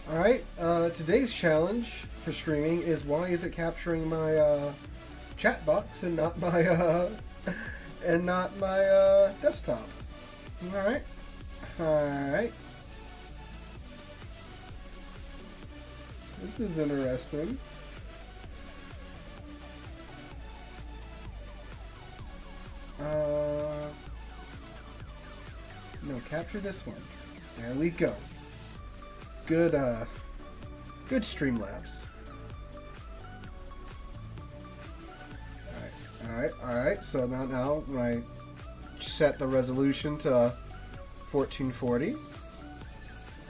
Alright, today's challenge for streaming is why is it capturing my chat box and not my desktop. Alright. Alright. This is interesting. No, capture this one. There we go. Good, good Streamlabs. Alright. So now when I set the resolution to 1440,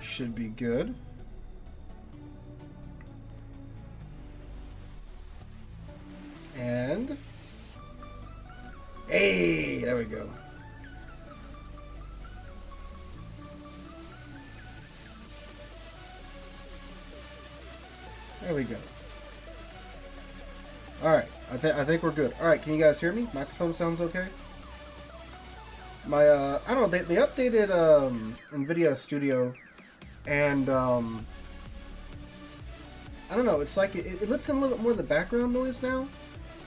should be good. And hey, there we go. There we go. Alright, I think we're good. Alright, can you guys hear me? Microphone sounds okay? My, I don't know, they updated, NVIDIA Studio, and, I don't know, it's like, it lets in a little bit more of the background noise now,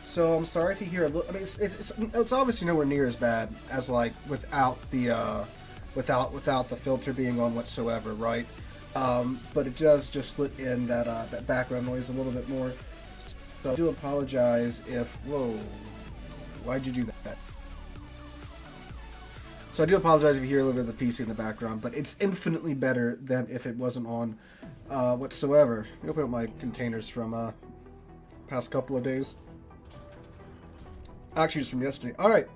so I'm sorry if you hear a little, I mean, it's obviously nowhere near as bad as, like, without the filter being on whatsoever, right? But it does just let in that background noise a little bit more. So I do apologize if... Whoa. Why'd you do that? So I do apologize if you hear a little bit of the PC in the background, but it's infinitely better than if it wasn't on whatsoever. Let me open up my containers from past couple of days. Actually, just from yesterday. Alright.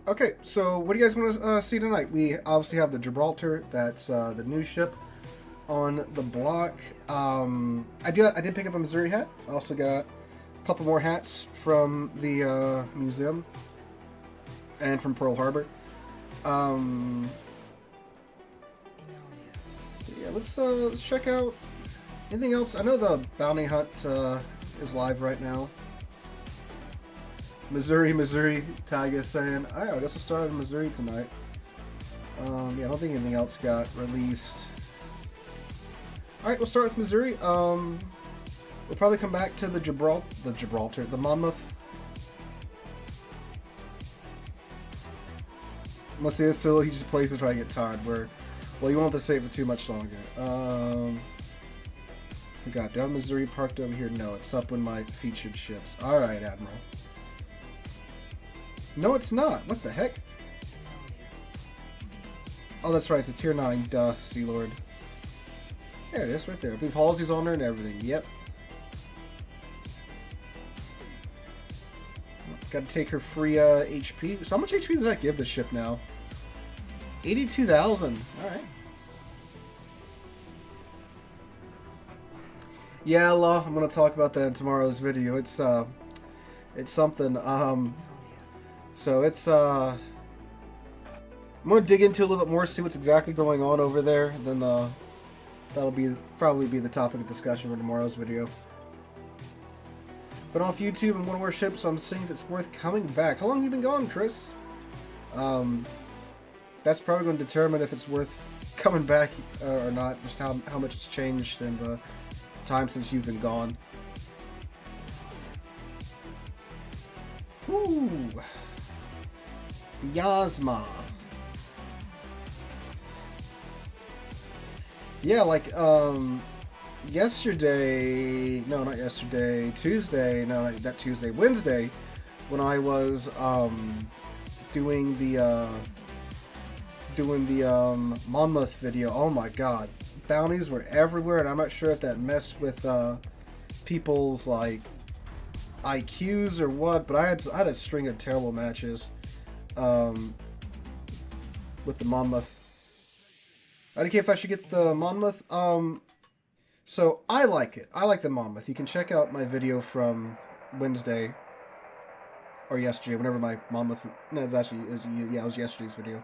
Okay, so what do you guys want to see tonight? We obviously have the Gibraltar. That's the new ship on the block. I did pick up a Missouri hat. I also got a couple more hats from the museum and from Pearl Harbor. Yeah, let's check out anything else. I know the bounty hunt is live right now. Missouri, Tag is saying, alright, I guess we'll start in Missouri tonight. Yeah, I don't think anything else got released. Alright, we'll start with Missouri. We'll probably come back to the Gibraltar, the Monmouth. Must say this still, he just plays to try to get tired, where, well, you won't have to save it too much longer. Forgot, do I have Missouri parked over here? No, it's up in my featured ships. Alright, Admiral. No, it's not. What the heck? Oh, that's right. It's a tier 9. Duh, Sea Lord. There it is, right there. I believe Halsey's on there and everything. Yep. Got to take her free HP. So how much HP does that give the ship now? 82,000. All right. Yeah, Allah, I'm gonna talk about that in tomorrow's video. It's something. So it's I'm gonna dig into a little bit more, see what's exactly going on over there. Then that'll probably be the topic of discussion for tomorrow's video. But off YouTube and one Warships, I'm seeing if it's worth coming back. How long have you been gone, Chris? That's probably going to determine if it's worth coming back or not. Just how much it's changed in the time since you've been gone. Ooh. Yasma. Yeah, like, yesterday, no, not yesterday, Tuesday, no, not Tuesday, Wednesday, when I was, doing the Monmouth video, oh my god, bounties were everywhere, and I'm not sure if that messed with, people's, like, IQs or what, but I had a string of terrible matches, with the Monmouth. I don't care if I should get the Monmouth. So I like it. I like the Monmouth. You can check out my video from Wednesday or yesterday, whenever my Monmouth. No, it was yesterday's video.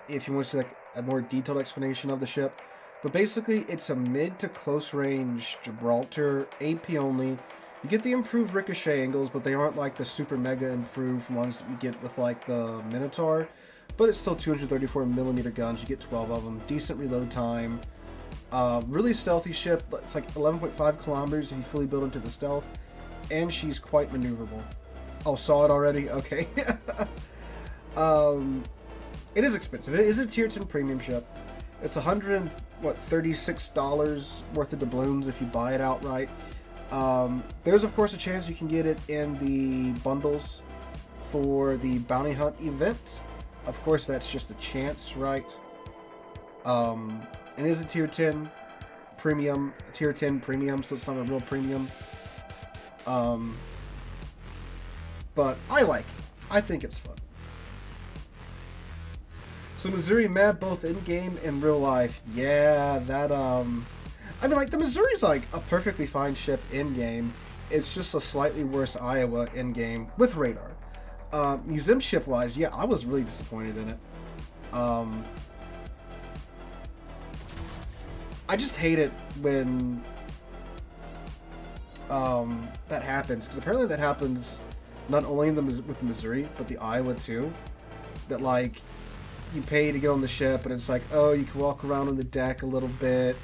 If you want to see like a more detailed explanation of the ship, but basically it's a mid to close range Gibraltar, AP only. You get the improved ricochet angles, but they aren't like the super mega improved ones that you get with like the Minotaur. But it's still 234mm guns. You get 12 of them. Decent reload time. Really stealthy ship. It's like 11.5 kilometers if you fully build into the stealth. And she's quite maneuverable. Oh, saw it already? Okay. It is expensive. It is a tier 10 premium ship. It's $36 worth of doubloons if you buy it outright. There's of course a chance you can get it in the bundles for the bounty hunt event. Of course, that's just a chance, right? It is a tier 10 premium, so it's not a real premium. But I like it. I think it's fun. So Missouri map both in game and real life. Yeah, that I mean, like the Missouri's like a perfectly fine ship in game. It's just a slightly worse Iowa in game with radar. Museum ship wise, yeah, I was really disappointed in it. I just hate it when that happens, because apparently that happens not only with the Missouri, but the Iowa too. That like you pay to get on the ship, and it's like, oh, you can walk around on the deck a little bit,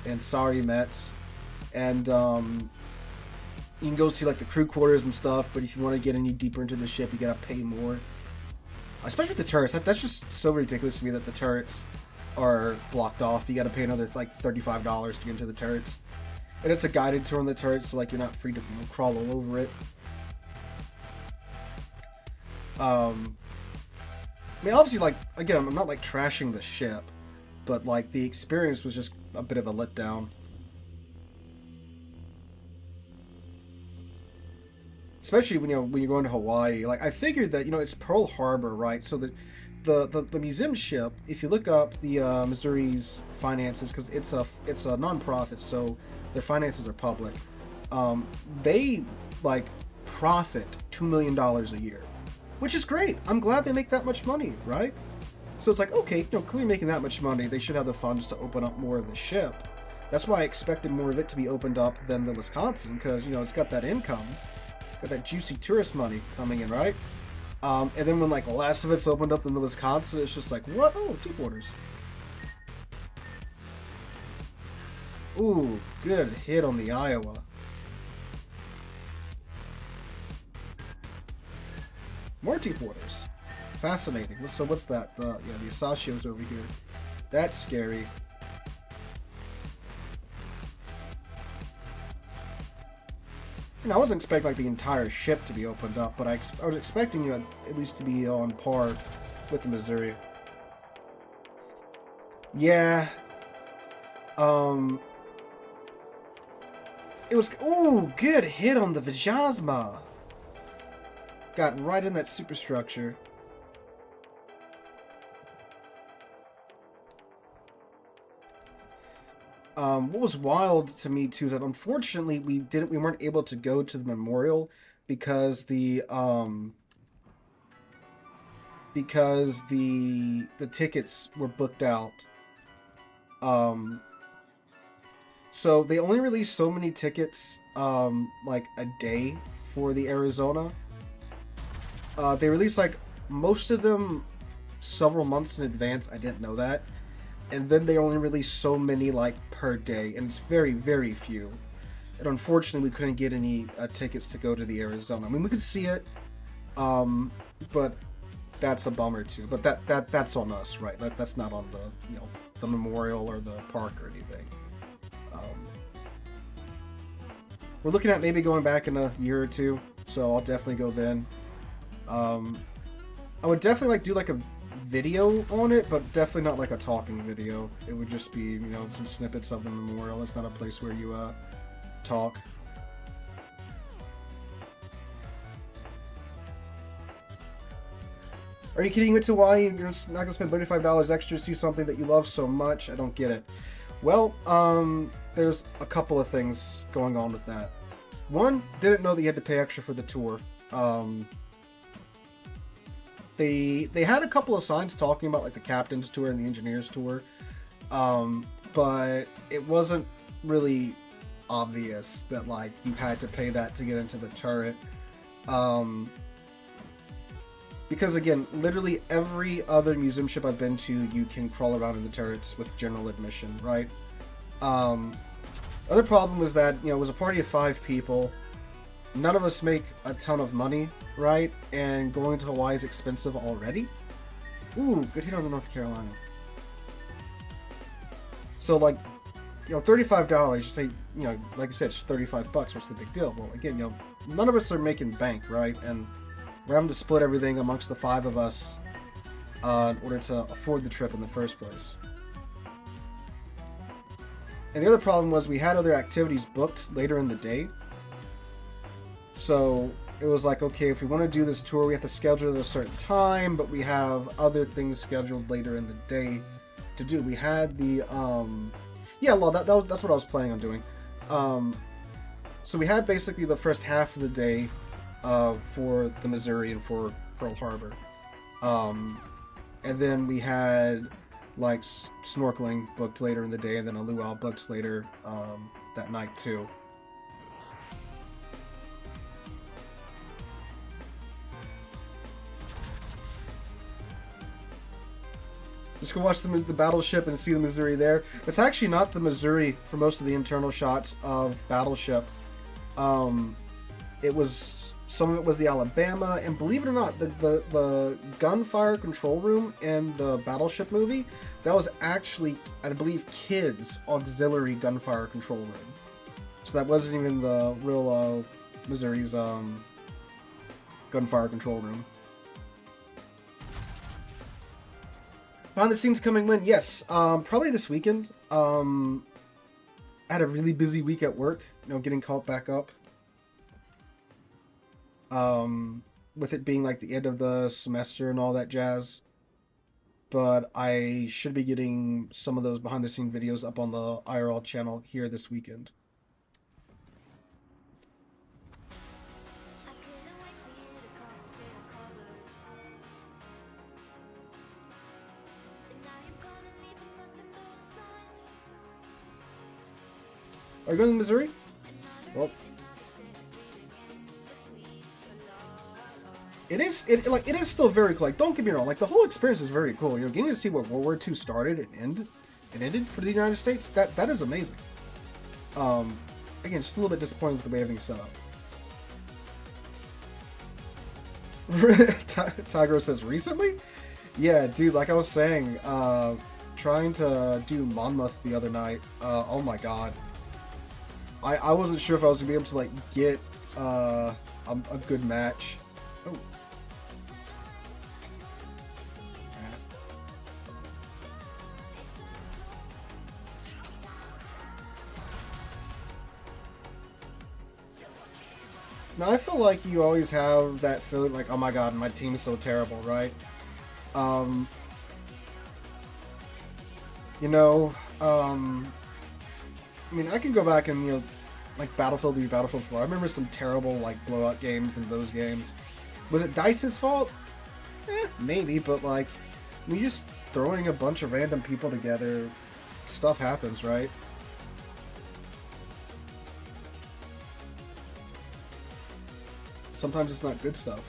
and sorry Mets, and you can go see like the crew quarters and stuff, but if you want to get any deeper into the ship, you gotta pay more. Especially with the turrets, that's just so ridiculous to me that the turrets are blocked off. You gotta pay another like $35 to get into the turrets, and it's a guided tour on the turrets, so like you're not free to crawl all over it. I mean, obviously, like again, I'm not like trashing the ship, but like the experience was just a bit of a letdown. Especially when you're going to Hawaii. Like I figured that it's Pearl Harbor, right? So the museum ship, if you look up the Missouri's finances, because it's a non-profit, so their finances are public. They like profit $2 million a year, which is great. I'm glad they make that much money, right? So it's like, okay, clearly making that much money, they should have the funds to open up more of the ship. That's why I expected more of it to be opened up than the Wisconsin, because it's got that income. Got that juicy tourist money coming in, right? And then when like less of it's opened up than the Wisconsin, it's just like, what? Oh, deep waters. Ooh, good hit on the Iowa. More deep waters. Fascinating. So what's that? The Asashio's over here. That's scary. I wasn't expecting like the entire ship to be opened up, but I was expecting at least to be on par with the Missouri. Yeah. It was... Ooh, good hit on the Vajasma. Got right in that superstructure. What was wild to me too is that unfortunately we weren't able to go to the memorial because the tickets were booked out. So they only released so many tickets like a day for the Arizona. They released like most of them several months in advance. I didn't know that. And then they only release so many like per day, and it's very, very few. And unfortunately, we couldn't get any tickets to go to the Arizona. I mean, we could see it, but that's a bummer too. But that's on us, right? That's not on the the memorial or the park or anything. We're looking at maybe going back in a year or two, so I'll definitely go then. I would definitely do like a video on it, but definitely not like a talking video. It would just be, some snippets of the memorial. It's not a place where you talk. Are you kidding me? To why you're not gonna spend $35 extra to see something that you love so much? I don't get it. Well, there's a couple of things going on with that. One, didn't know that you had to pay extra for the tour. They had a couple of signs talking about like the captain's tour and the engineer's tour, but it wasn't really obvious that like you had to pay that to get into the turret. Because again, literally every other museum ship I've been to, you can crawl around in the turrets with general admission, right? Other problem was that it was a party of 5 people. None of us make a ton of money, right? And going to Hawaii is expensive already. Ooh, good hit on the North Carolina. So like, $35. You say, like I said, it's $35. What's the big deal? Well, again, none of us are making bank, right? And we're having to split everything amongst the 5 of us in order to afford the trip in the first place. And the other problem was we had other activities booked later in the day. So it was like, okay, if we want to do this tour, we have to schedule it at a certain time, but we have other things scheduled later in the day to do. We had the, that's what I was planning on doing. So we had basically the first half of the day for the Missouri and for Pearl Harbor. And then we had like snorkeling booked later in the day, and then a luau booked later that night too. Just go watch the Battleship and see the Missouri there. It's actually not the Missouri for most of the internal shots of Battleship. It was, some of it was the Alabama, and believe it or not, the gunfire control room in the Battleship movie, that was actually, I believe, kids' auxiliary gunfire control room. So that wasn't even the real Missouri's gunfire control room. Behind the scenes coming when? Yes, probably this weekend. I had a really busy week at work, getting caught back up. With it being like the end of the semester and all that jazz. But I should be getting some of those behind the scene videos up on the IRL channel here this weekend. Are you going to Missouri? Well, it is still very cool. Like, don't get me wrong. Like, the whole experience is very cool. Getting to see where World War II started and ended for the United States. That is amazing. Again, just a little bit disappointed with the way everything's set up. Tigro says recently? Yeah, dude. Like I was saying, trying to do Monmouth the other night. Oh my god. I wasn't sure if I was gonna be able to like get a good match. Oh. Now, I feel like you always have that feeling like, oh my god, my team is so terrible, right? You know, I mean, I can go back and, you know, like Battlefield v Battlefield 4. I remember some terrible, like, blowout games in those games. Was it DICE's fault? Maybe, but, like, when you're just throwing a bunch of random people together, stuff happens, right? Sometimes it's not good stuff.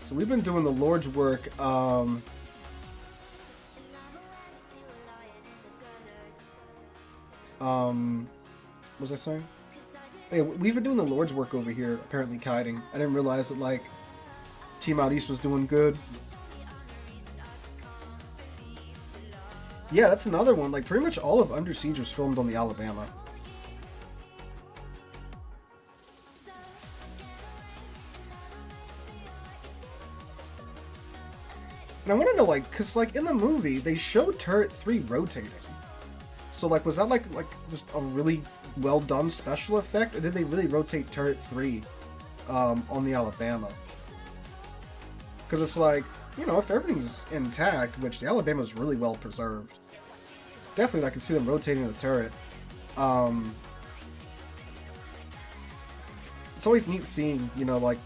So we've been doing the Lord's work. What was I saying? Hey, we've been doing the Lord's work over here, apparently kiting. I didn't realize that, like, Team Out East was doing good. Yeah, that's another one. Like, pretty much all of Under Siege was filmed on the Alabama. And I want to know, like, because, like, in the movie, they showed Turret 3 rotating. So, like, was that, like just a really well-done special effect? Or did they really rotate Turret 3 on the Alabama? Because it's like, you know, if everything's intact, which the Alabama is really well preserved, definitely I can see them rotating the turret. It's always neat seeing, you know, like,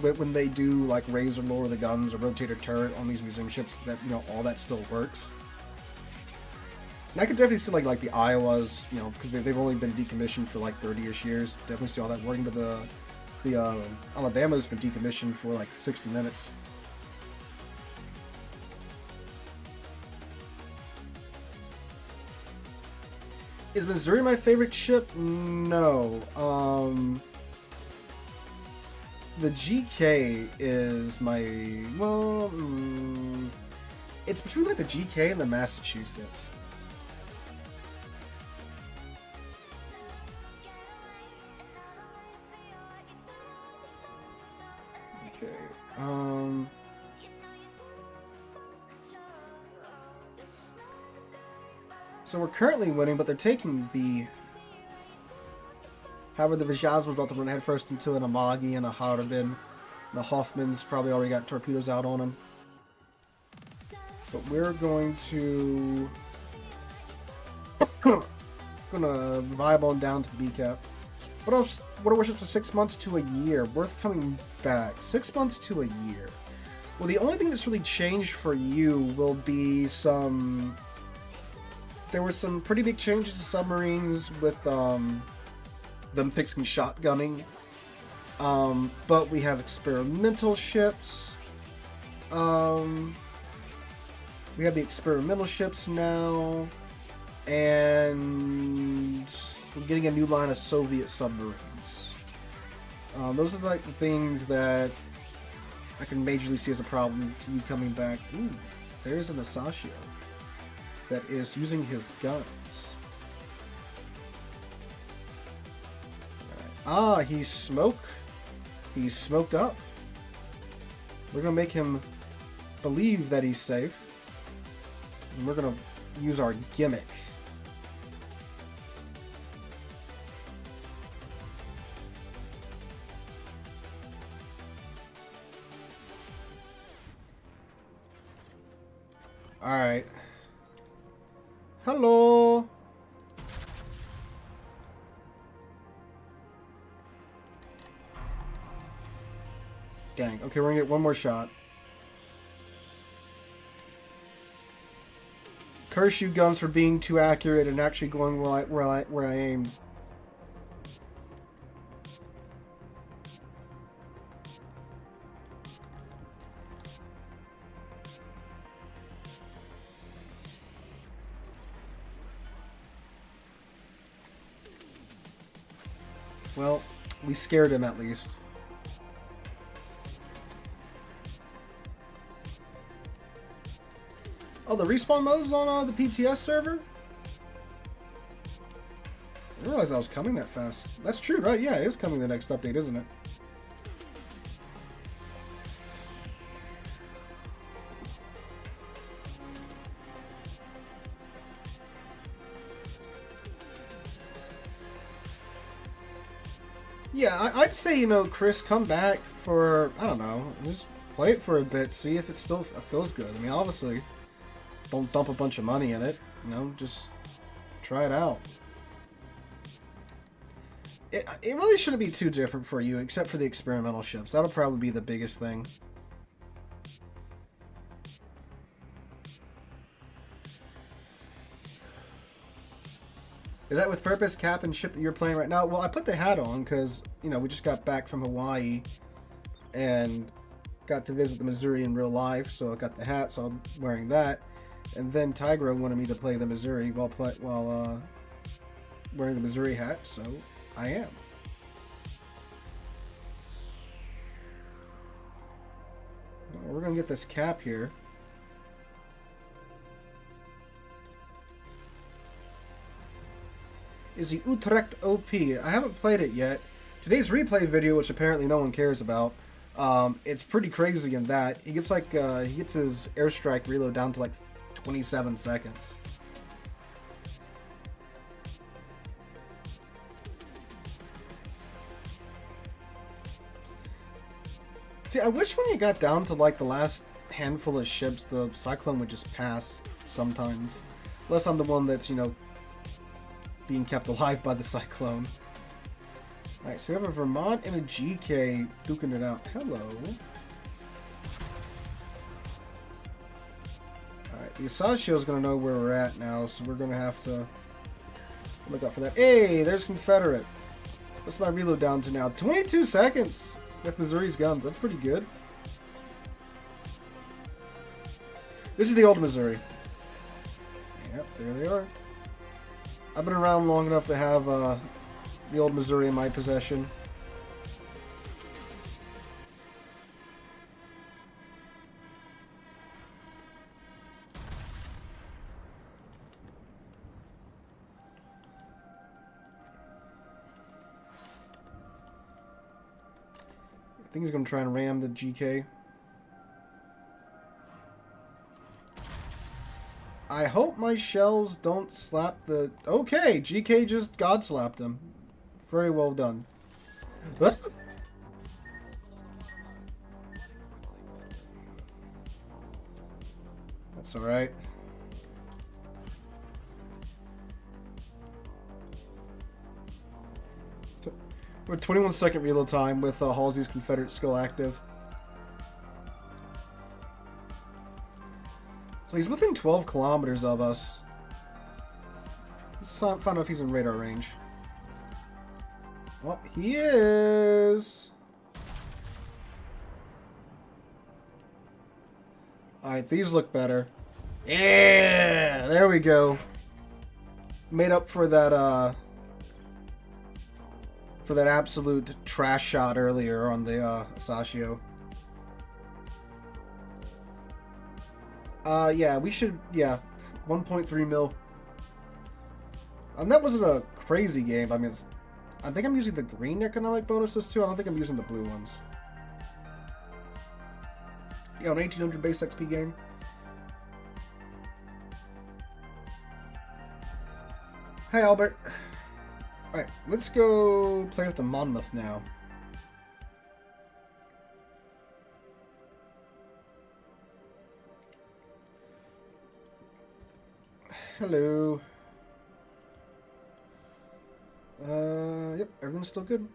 when they do, like, raise or lower the guns or rotate a turret on these museum ships, that, you know, all that still works. And I could definitely see, like the Iowas, you know, because they've only been decommissioned for, like, 30-ish years. Definitely see all that working, but the Alabama's been decommissioned for, like, 60 minutes. Is Missouri my favorite ship? No. The GK is my... Well, it's between, like, the GK and the Massachusetts. Okay. So we're currently winning, but they're taking B. However, the Vijaz was about to run headfirst into an Amagi and a Harabin. The Hoffman's probably already got torpedoes out on him. But we're going to... gonna vibe on down to the B-cap. What else? What are Warships for 6 months to a year? Worth coming back. 6 months to a year. Well, the only thing that's really changed for you will be some... There were some pretty big changes to submarines with them fixing shotgunning. But we have experimental ships. We have the experimental ships now. And we're getting a new line of Soviet submarines. Those are like the things that I can majorly see as a problem to you coming back. Ooh, there's an Asashio that is using his guns. Right. Ah, he's smoked up. We're gonna make him believe that he's safe. And we're gonna use our gimmick. Alright. Hello. Dang. Okay, we're gonna get one more shot. Curse you guns for being too accurate and actually going where I aimed. Well, we scared him at least. Oh, the respawn mode's on the PTS server? I didn't realize that was coming that fast. That's true, right? Yeah, it is coming the next update, isn't it? Yeah, I'd say, you know, Chris, come back for, I don't know, just play it for a bit, see if it still feels good. I mean, obviously, don't dump a bunch of money in it, you know, just try it out. It really shouldn't be too different for you, except for the experimental ships. That'll probably be the biggest thing. Is that with purpose, Cap, and ship that you're playing right now? Well, I put the hat on because, you know, we just got back from Hawaii and got to visit the Missouri in real life, so I got the hat, so I'm wearing that. And then Tigra wanted me to play the Missouri while wearing the Missouri hat, so I am. We're going to get this Cap here. Is the Utrecht OP? I haven't played it yet. Today's replay video, which apparently no one cares about, it's pretty crazy in that he gets like he gets his airstrike reload down to like 27 seconds. See, I wish when you got down to like the last handful of ships, the Cyclone would just pass sometimes. Unless I'm the one that's, you know, being kept alive by the Cyclone. Alright, so we have a Vermont and a GK duking it out. Hello. Alright, the Asashio is going to know where we're at now, so we're going to have to look out for that. Hey, there's Confederate. What's my reload down to now? 22 seconds with Missouri's guns. That's pretty good. This is the old Missouri. Yep, there they are. I've been around long enough to have the old Missouri in my possession. I think he's going to try and ram the GK. I hope my shells don't slap the... Okay, GK just god slapped him. Very well done. That's alright. We're 21-second reload time with Halsey's Confederate skill active. So he's within 12 kilometers of us. Let's find out if he's in radar range. Oh, he is. Alright, these look better. Yeah! There we go. Made up for that absolute trash shot earlier on the Asashio. Yeah, we should, yeah, 1.3 mil. That wasn't a crazy game. I mean, I think I'm using the green economic bonuses too. I don't think I'm using the blue ones. Yeah, an 1800 base XP game. Hi, Albert. Alright, let's go play with the Monmouth now. Hello. Yep, everything's still good.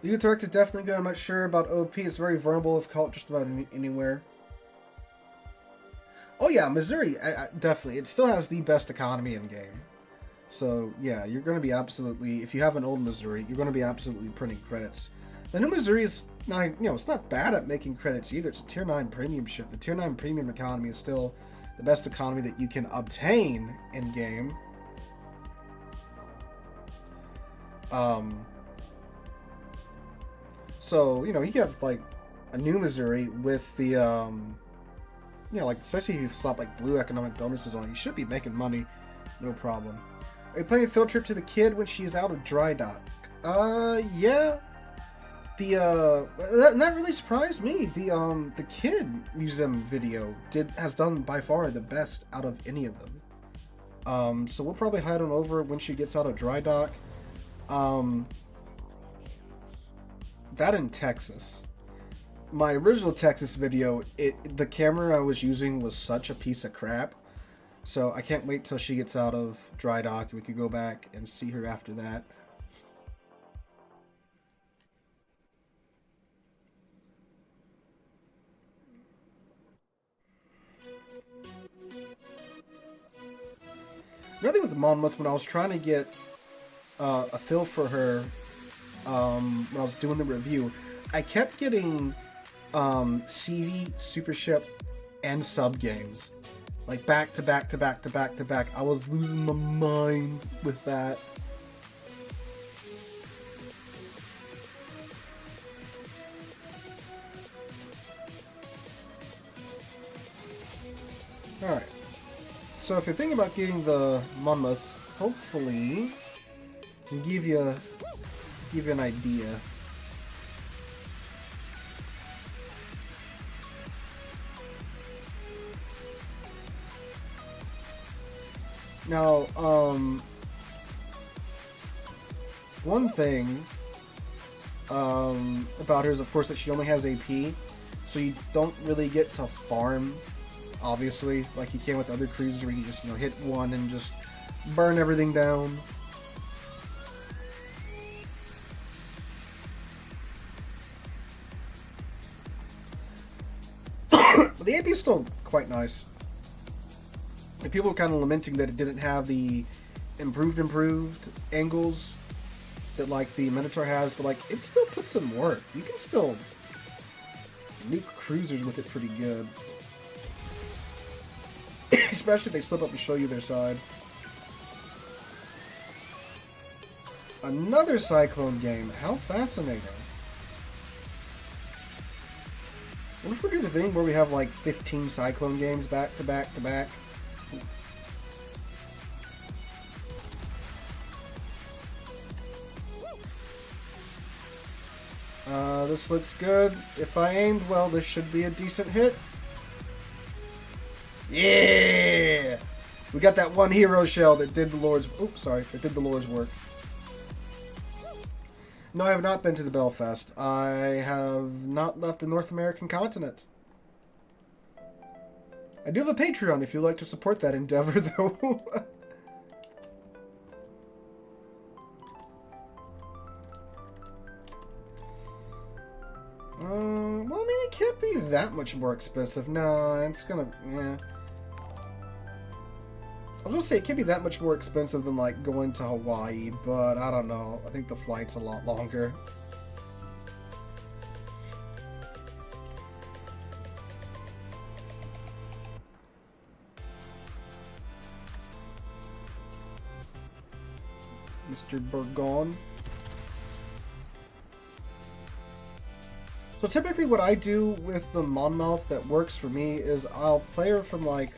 The Utrecht is definitely good. I'm not sure about OP. It's very vulnerable if caught just about anywhere. Oh yeah, Missouri, definitely. It still has the best economy in game. So yeah, you're going to be absolutely, if you have an old Missouri, you're going to be absolutely printing credits. The new Missouri is not, you know, it's not bad at making credits either. It's a tier 9 premium ship. The tier 9 premium economy is still the best economy that you can obtain in game. So, you know, you have like a new Missouri with the, you know, like, especially if you slap like blue economic bonuses on it, you should be making money, no problem. Are you planning a field trip to the Kid when she's out of dry dock? Yeah. That really surprised me. The Kid Museum video has done by far the best out of any of them. So we'll probably head on over when she gets out of dry dock. That in Texas. My original Texas video, the camera I was using was such a piece of crap. So I can't wait till she gets out of dry dock and we could go back and see her after that. Another thing with Monmouth, when I was trying to get a feel for her, when I was doing the review, I kept getting CV, Super Ship, and sub games. Like back to back to back to back to back. I was losing my mind with that. Alright. So if you're thinking about getting the Monmouth, hopefully can give you an idea. Now, one thing about her is, of course, that she only has AP, so you don't really get to farm, obviously, like you can with other cruisers where you just, hit one and just burn everything down. But the AP is still quite nice. And people were kind of lamenting that it didn't have the improved angles that like the Minotaur has, but like it still puts in work. You can still nuke cruisers with it pretty good. Especially if they slip up and show you their side. Another Cyclone game. How fascinating. What if we do the thing where we have like 15 Cyclone games back to back to back? This looks good. If I aimed well, this should be a decent hit. Yeah! We got that one hero shell that did the Lord's... Oops, sorry. That did the Lord's work. No, I have not been to the Belfast. I have not left the North American continent. I do have a Patreon if you'd like to support that endeavor, though. Well, I mean, it can't be that much more expensive. No, it's gonna... Yeah. I was gonna say it can't be that much more expensive than, like, going to Hawaii, but I don't know. I think the flight's a lot longer. Mr. Burgon. So typically what I do with the Monmouth that works for me is I'll play her from like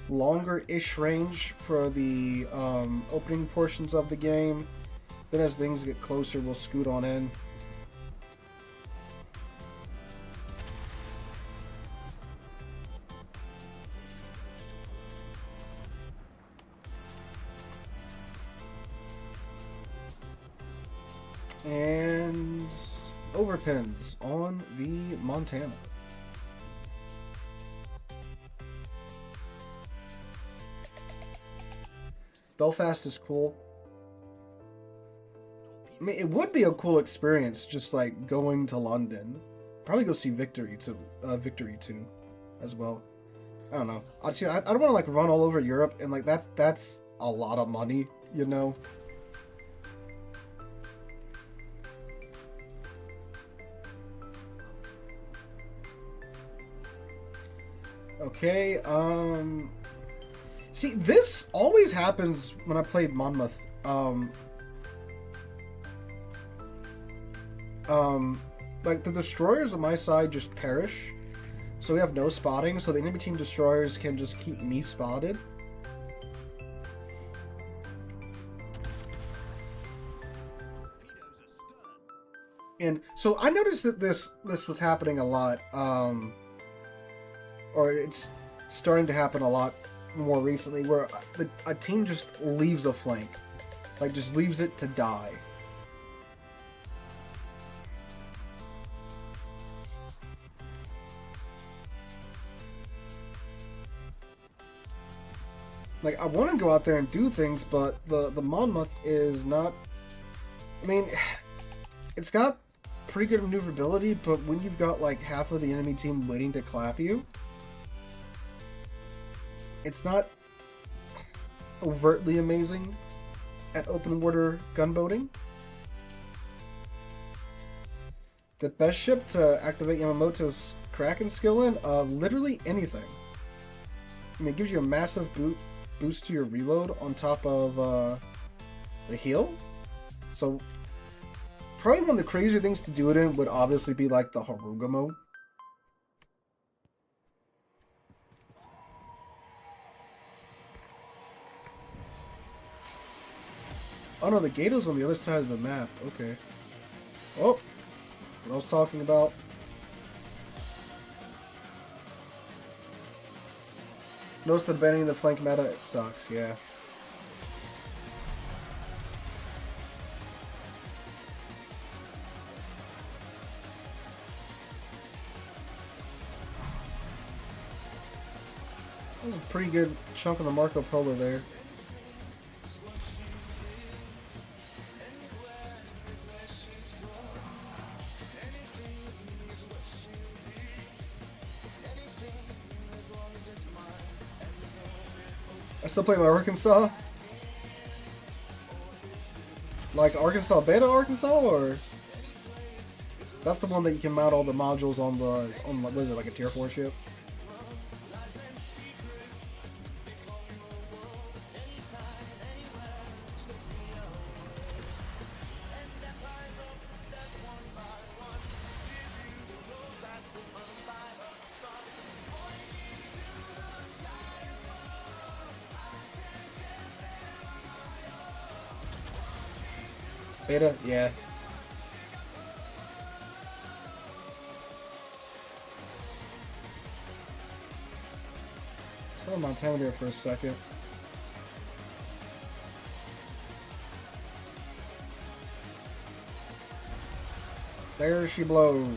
longer-ish range for the opening portions of the game. Then as things get closer, we'll scoot on in. And overpins on the Montana. Belfast is cool. I mean, it would be a cool experience just like going to London. Probably go see Victory too as well. I don't know. Honestly, I don't want to like run all over Europe and like that's a lot of money, you know. Okay, see, this always happens when I played Monmouth. Like, the destroyers on my side just perish. So we have no spotting, so the enemy team destroyers can just keep me spotted. And so I noticed that this was happening a lot, or it's starting to happen a lot more recently, where a team just leaves a flank, like just leaves it to die. Like, I want to go out there and do things, but the Monmouth is not... I mean, it's got pretty good maneuverability, but when you've got, like, half of the enemy team waiting to clap you, it's not overtly amazing at open water gunboating. The best ship to activate Yamamoto's Kraken skill in? Literally anything. I mean, it gives you a massive boost to your reload on top of the heal. So probably one of the crazier things to do it in would obviously be like the Haruga mode. Oh no, the Gato's on the other side of the map. Okay. Oh, what I was talking about. Notice the banning the flank meta, it sucks, yeah. That was a pretty good chunk of the Marco Polo there. I still play my Arkansas? Like Arkansas Beta Arkansas, or that's the one that you can mount all the modules on the what is it, like a tier 4 ship? Beta? Yeah. Saw Montana there for a second. There she blows.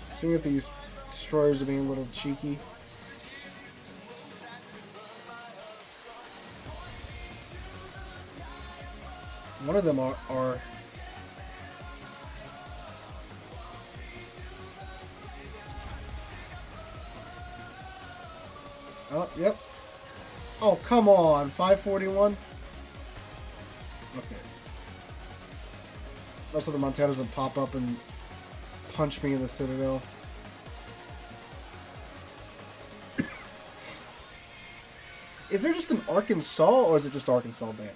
Seeing if these destroyers are being a little cheeky. One of them are oh, yep. Oh, come on. 541? Okay. Also, the Montanas would pop up and punch me in the Citadel. Is there just an Arkansas, or is it just Arkansas Banner?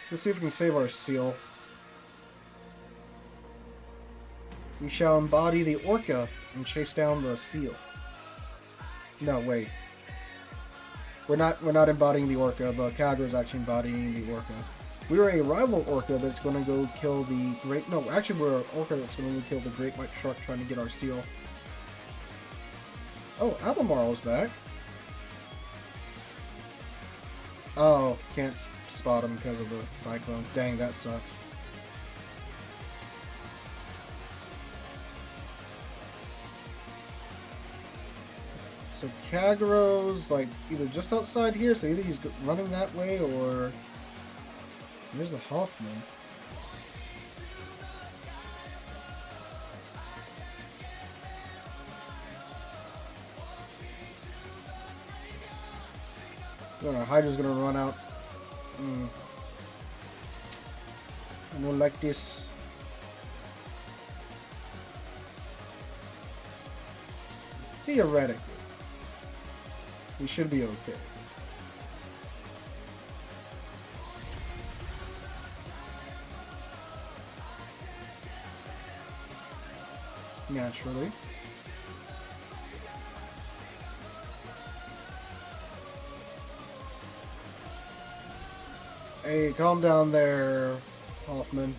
So let's see if we can save our seal. We shall embody the Orca and chase down the seal. No, wait. We're not embodying the Orca. The Calgary is actually embodying the Orca. We are a rival Orca that's going to go kill the Great... No, actually we're an Orca that's going to go kill the Great White Shark trying to get our seal. Oh, Albemarle's back. Oh, can't spot him because of the Cyclone. Dang, that sucks. So Kagero's like either just outside here, so either he's running that way or... There's the Hoffman. Our Hydra's gonna run out. I don't like this. Theoretically, we should be okay. Naturally. Hey, calm down there, Hoffman.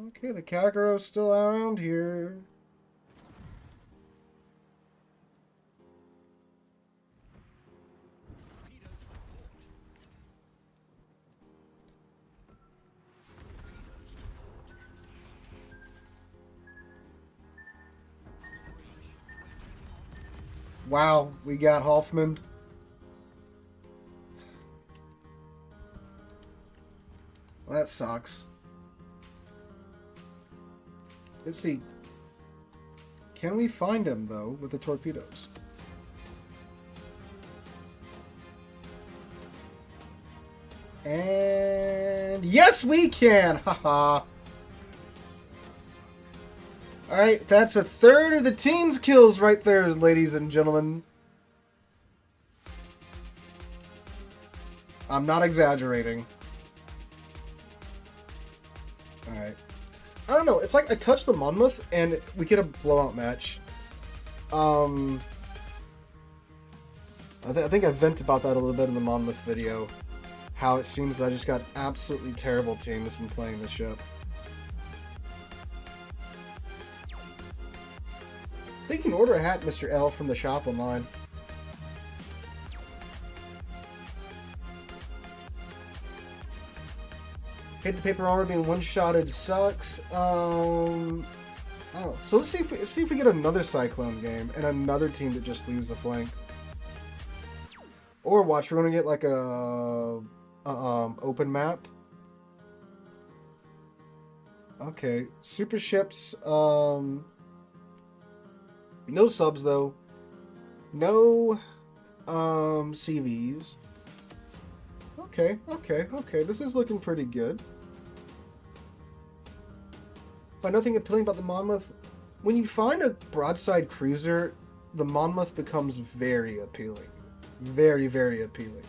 Okay, the Kagaro's still around here. Wow, we got Hoffman. Well, that sucks. Let's see. Can we find him, though, with the torpedoes? And yes, we can! Haha. Alright, that's a third of the team's kills right there, ladies and gentlemen. I'm not exaggerating. Alright. I don't know, it's like I touch the Monmouth and we get a blowout match. I think I vent about that a little bit in the Monmouth video. How it seems that I just got absolutely terrible team that's been playing this ship. I think you can order a hat, Mr. L, from the shop online. Hate the paper armor being one-shotted sucks. I don't know. So let's see if we get another Cyclone game and another team that just leaves the flank. Or watch, we're gonna get like a open map. Okay, super ships. No subs though. No CVs. Okay. This is looking pretty good. Find nothing appealing about the Monmouth. When you find a broadside cruiser, the Monmouth becomes very appealing. Very, very appealing.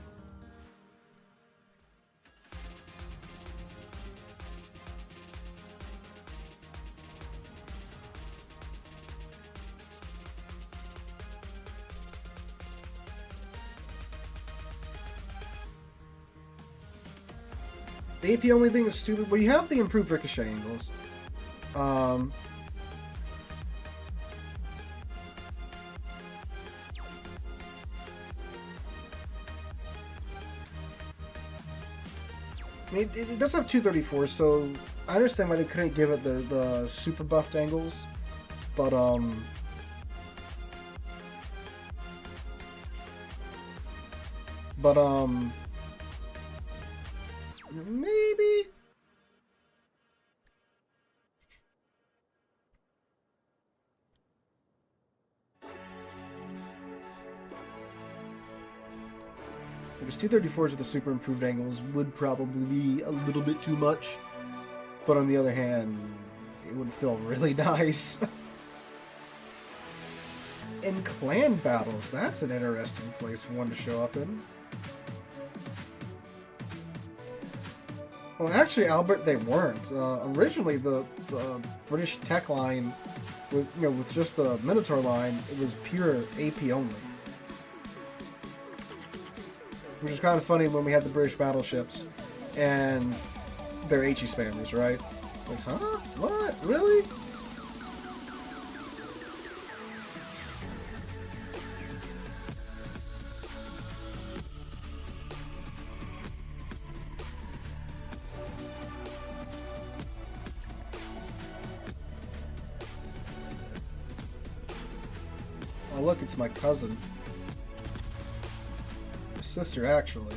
The AP only thing is stupid. Well, you have the improved ricochet angles. It does have 234, so I understand why they couldn't give it the super buffed angles, but maybe. Because 234s with the super improved angles would probably be a little bit too much, but on the other hand, it would feel really nice. In clan battles, that's an interesting place for one to show up in. Well, actually, Albert, they weren't. Originally, the British tech line, with just the Minotaur line, it was pure AP only. Which is kind of funny when we had the British battleships, and they're HE spammers, right? Like, huh? What? Really? Oh, look, it's my cousin. Sister, actually.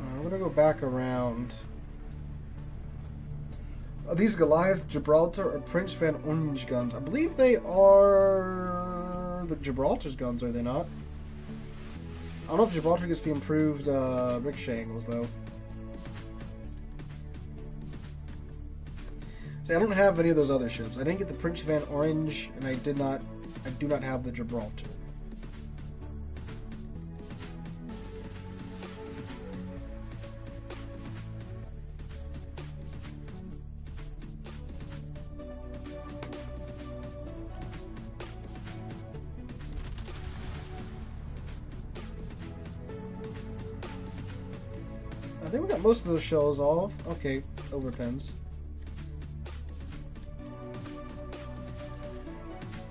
I'm gonna go back around. Are these Goliath, Gibraltar, or Prince Van Orange guns? I believe they are the Gibraltar's guns, are they not? I don't know if Gibraltar gets the improved ricochet angles, though. See, I don't have any of those other ships. I didn't get the Prince Van Orange, and I do not have the Gibraltar. I think we got most of those shells off. Okay, overpens.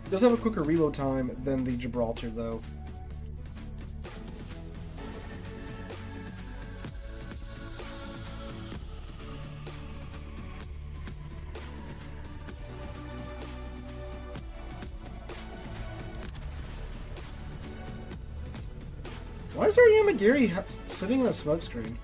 It does have a quicker reload time than the Gibraltar, though. Why is our Yamagiri sitting in a smoke screen?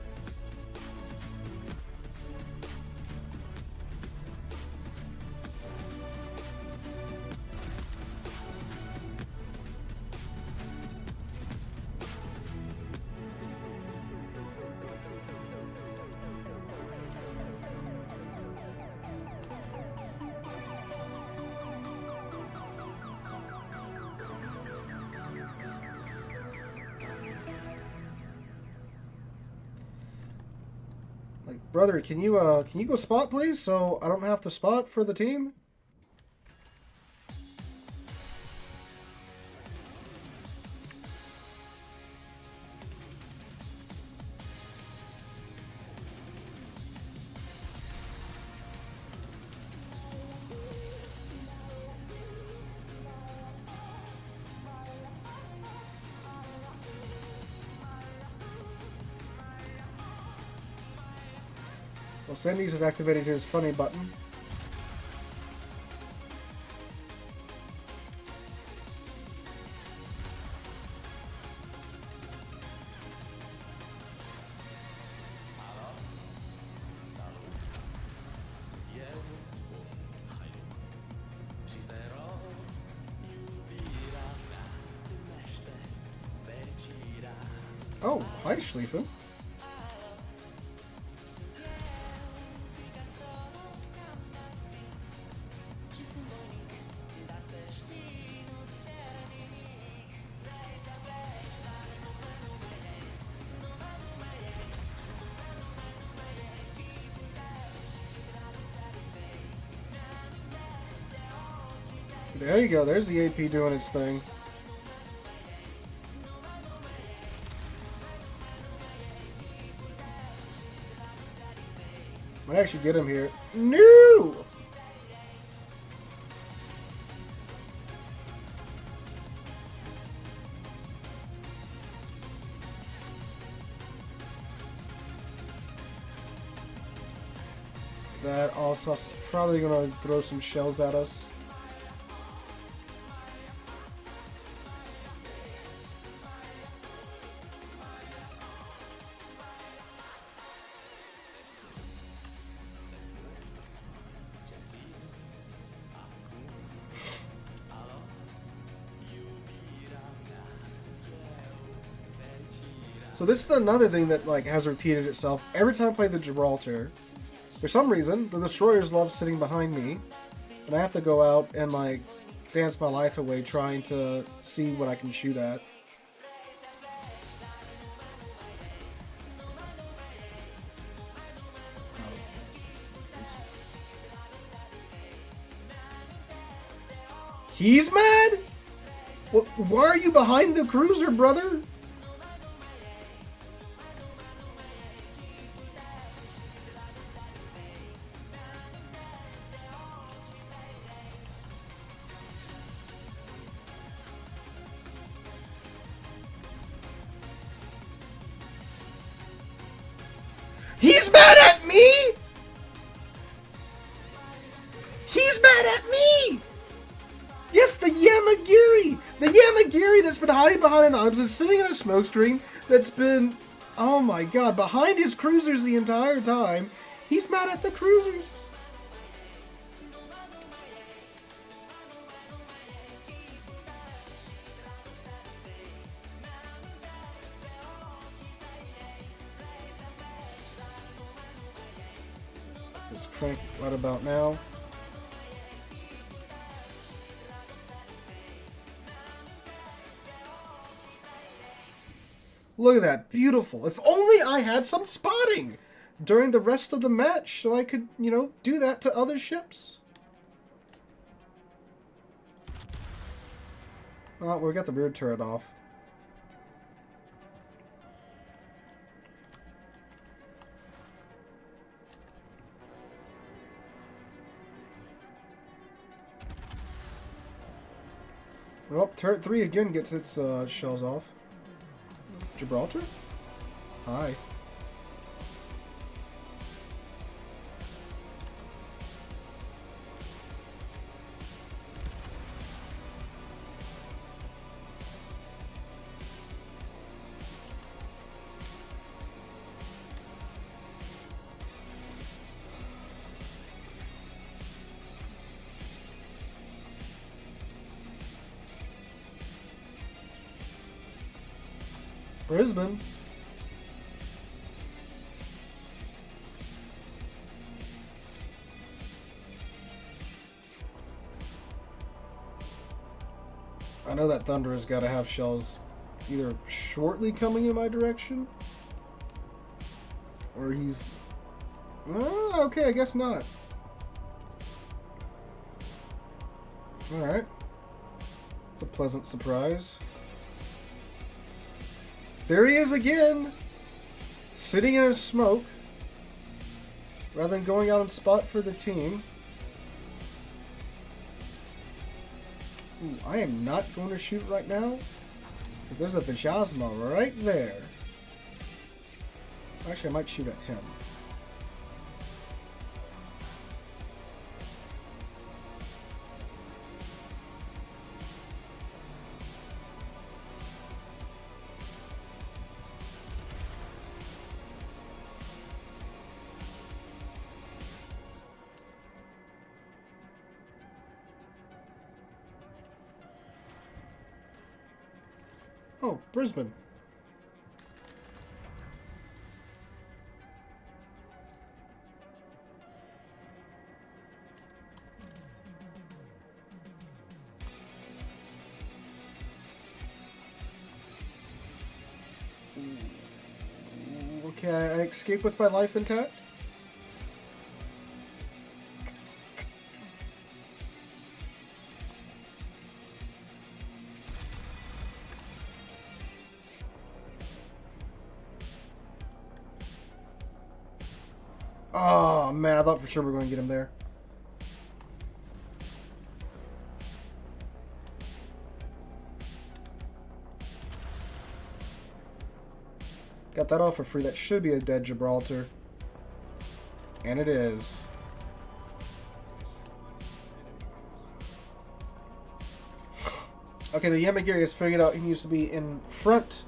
Brother, can you go spot, please, so I don't have to spot for the team? Well, Sandy's has activated his funny button. Oh, hi, Schlieffen. There you go, there's the AP doing its thing. Might actually get him here. No! That also is probably going to throw some shells at us. So this is another thing that has repeated itself every time I play the Gibraltar. For some reason, the destroyers love sitting behind me, and I have to go out and dance my life away trying to see what I can shoot at. He's mad? Why are you behind the cruiser, brother? He's mad at me? He's mad at me! Yes, the Yamagiri! The Yamagiri that's been hiding behind an arms is sitting in a smoke screen that's been, oh my god, behind his cruisers the entire time. He's mad at the cruisers. Let's crank right about now. Look at that. Beautiful. If only I had some spotting during the rest of the match so I could, you know, do that to other ships. Oh, we got the rear turret off. Well, turret 3 again gets its shells off. Gibraltar? Hi. Brisbane. I know that Thunder has got to have shells either shortly coming in my direction, or he's... Oh, okay, I guess not. Alright. It's a pleasant surprise. There he is again! Sitting in his smoke, rather than going out and spot for the team. Ooh, I am not going to shoot right now, because there's a Vijasma right there. Actually, I might shoot at him. Oh, Brisbane. Okay, I escape with my life intact. Oh, man, I thought for sure we were going to get him there. Got that off for free. That should be a dead Gibraltar. And it is. Okay, the Yamagiri has figured out he needs to be in front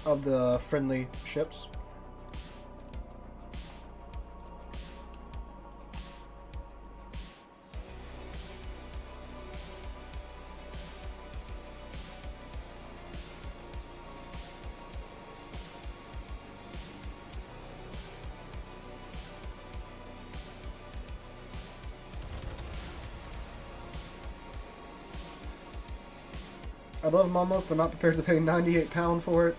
of the friendly ships. I love Monmouth, but not prepared to pay £98 for it.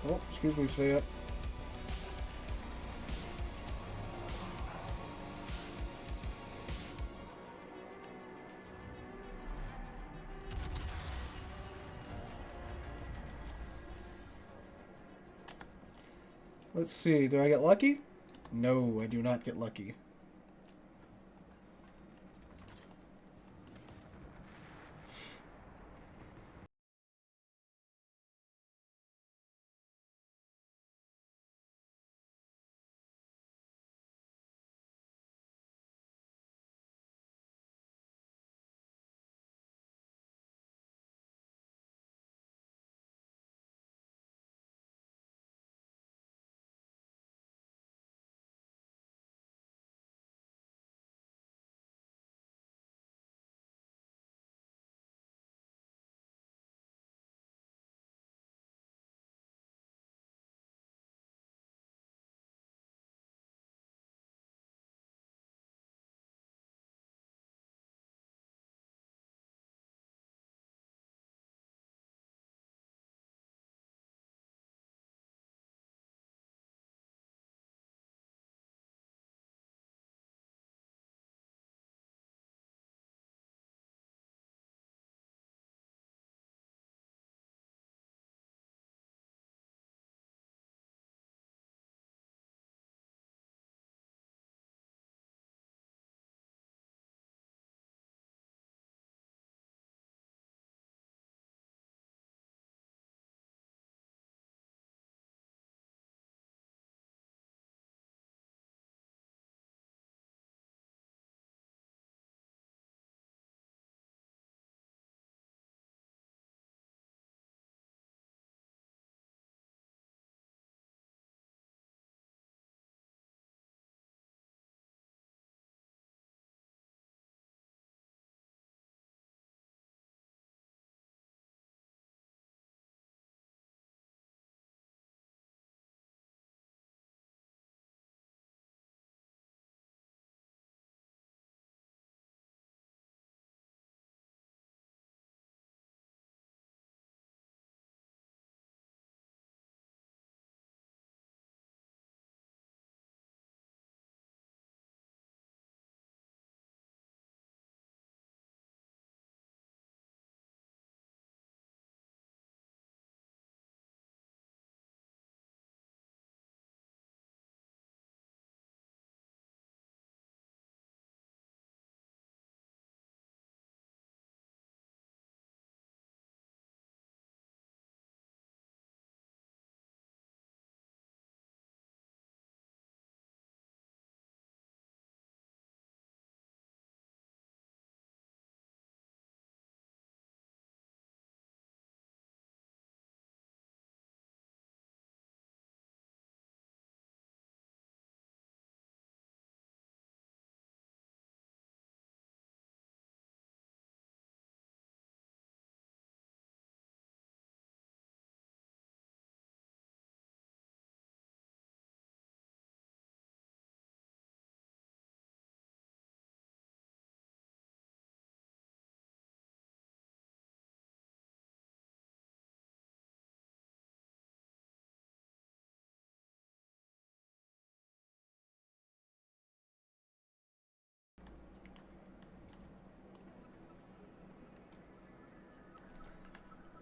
Oh, excuse me, Svea. Let's see, do I get lucky? No, I do not get lucky.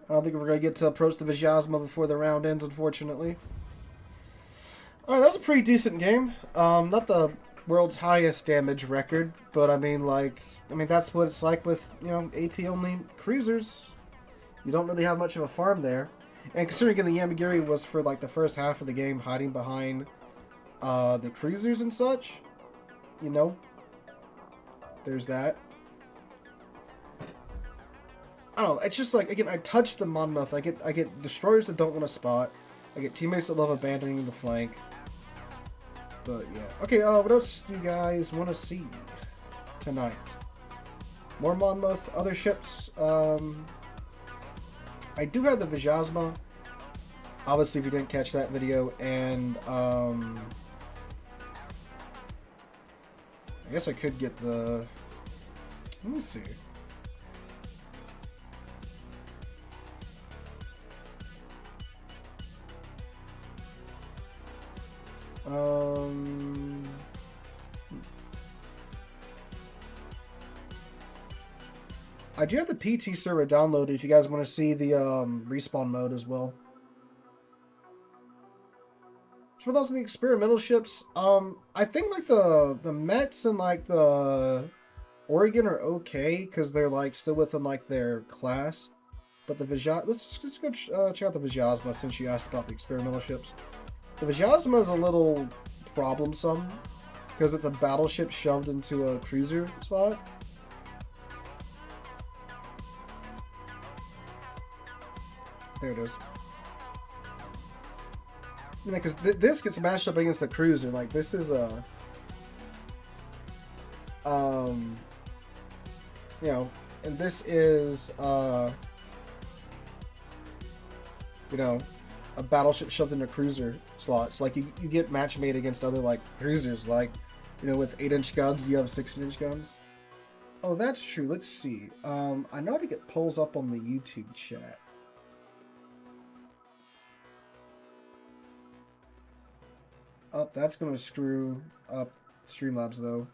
I don't think we're going to get to approach the Vijasma before the round ends, unfortunately. Alright, that was a pretty decent game. Not the world's highest damage record, but I mean, that's what it's like with, AP-only cruisers. You don't really have much of a farm there. And considering the Yamagiri was for, the first half of the game hiding behind the cruisers and such, there's that. I don't know, it's just again, I touch the Monmouth, I get destroyers that don't want to spot, I get teammates that love abandoning the flank. But yeah. Okay, what else do you guys want to see tonight? More Monmouth, other ships. I do have the Vijasma. Obviously, if you didn't catch that video, and I guess I could get the. Let me see. I do have the PT server downloaded if you guys want to see the respawn mode as well. So for those of the experimental ships, I think the Mets and the Oregon are okay because they're still within their class. But the Vijasma, let's just go check out the Vijasma since you asked about the experimental ships. The Vijasma is a little problemsome because it's a battleship shoved into a cruiser slot. There it is. Because this gets matched up against the cruiser. This is a, and this is, a battleship shoved in a cruiser slot. So you get match made against other cruisers. With 8-inch guns, you have 16-inch guns. Oh, that's true. Let's see. I know how to get polls up on the YouTube chat. Oh, that's going to screw up Streamlabs, though.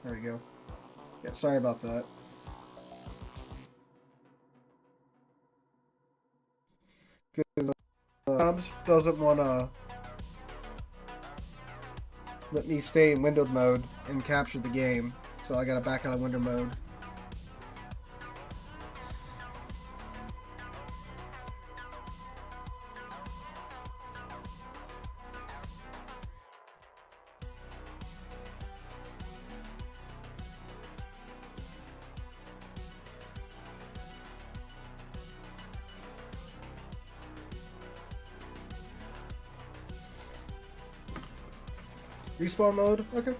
There we go. Yeah, sorry about that. Because doesn't want to let me stay in windowed mode and capture the game, so I gotta back out of window mode. Respawn mode? Okay.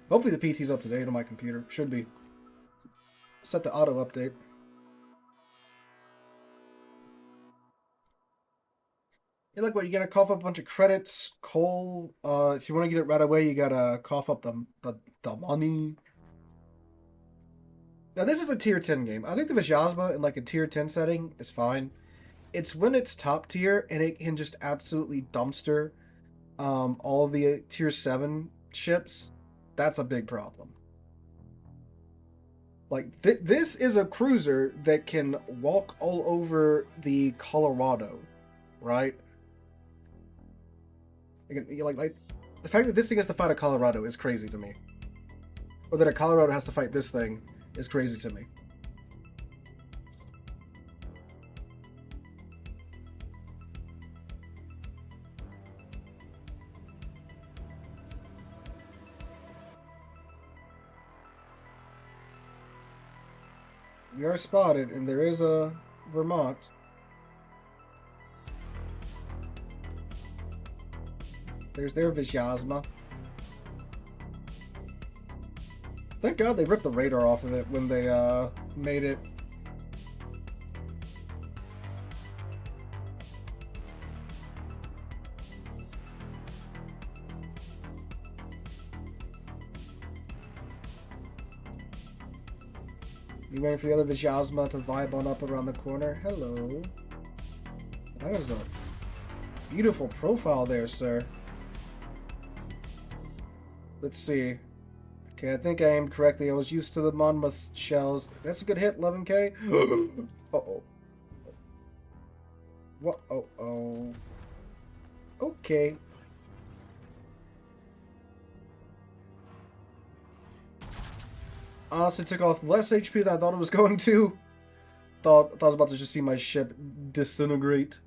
Hopefully the PT's up to date on my computer. Should be. Set the auto update. Yeah, look, what, you gotta cough up a bunch of credits, coal. If you want to get it right away, you gotta cough up the money. Now this is a tier 10 game. I think the Vijasma in a tier 10 setting is fine. It's when it's top tier and it can just absolutely dumpster all the tier 7 ships. That's a big problem. This is a cruiser that can walk all over the Colorado, right? Like the fact that this thing has to fight a Colorado is crazy to me. Or that a Colorado has to fight this thing is crazy to me. We are spotted, and there is a Vermont. There's their Vijasma. Thank God they ripped the radar off of it when they made it. You waiting for the other Vijasma to vibe on up around the corner? Hello. That is a beautiful profile there, sir. Let's see. Okay, I think I aimed correctly. I was used to the Monmouth shells. That's a good hit, 11k. Uh-oh. What? Uh-oh. Okay. Honestly, took off less HP than I thought it was going to. Thought I was about to just see my ship disintegrate.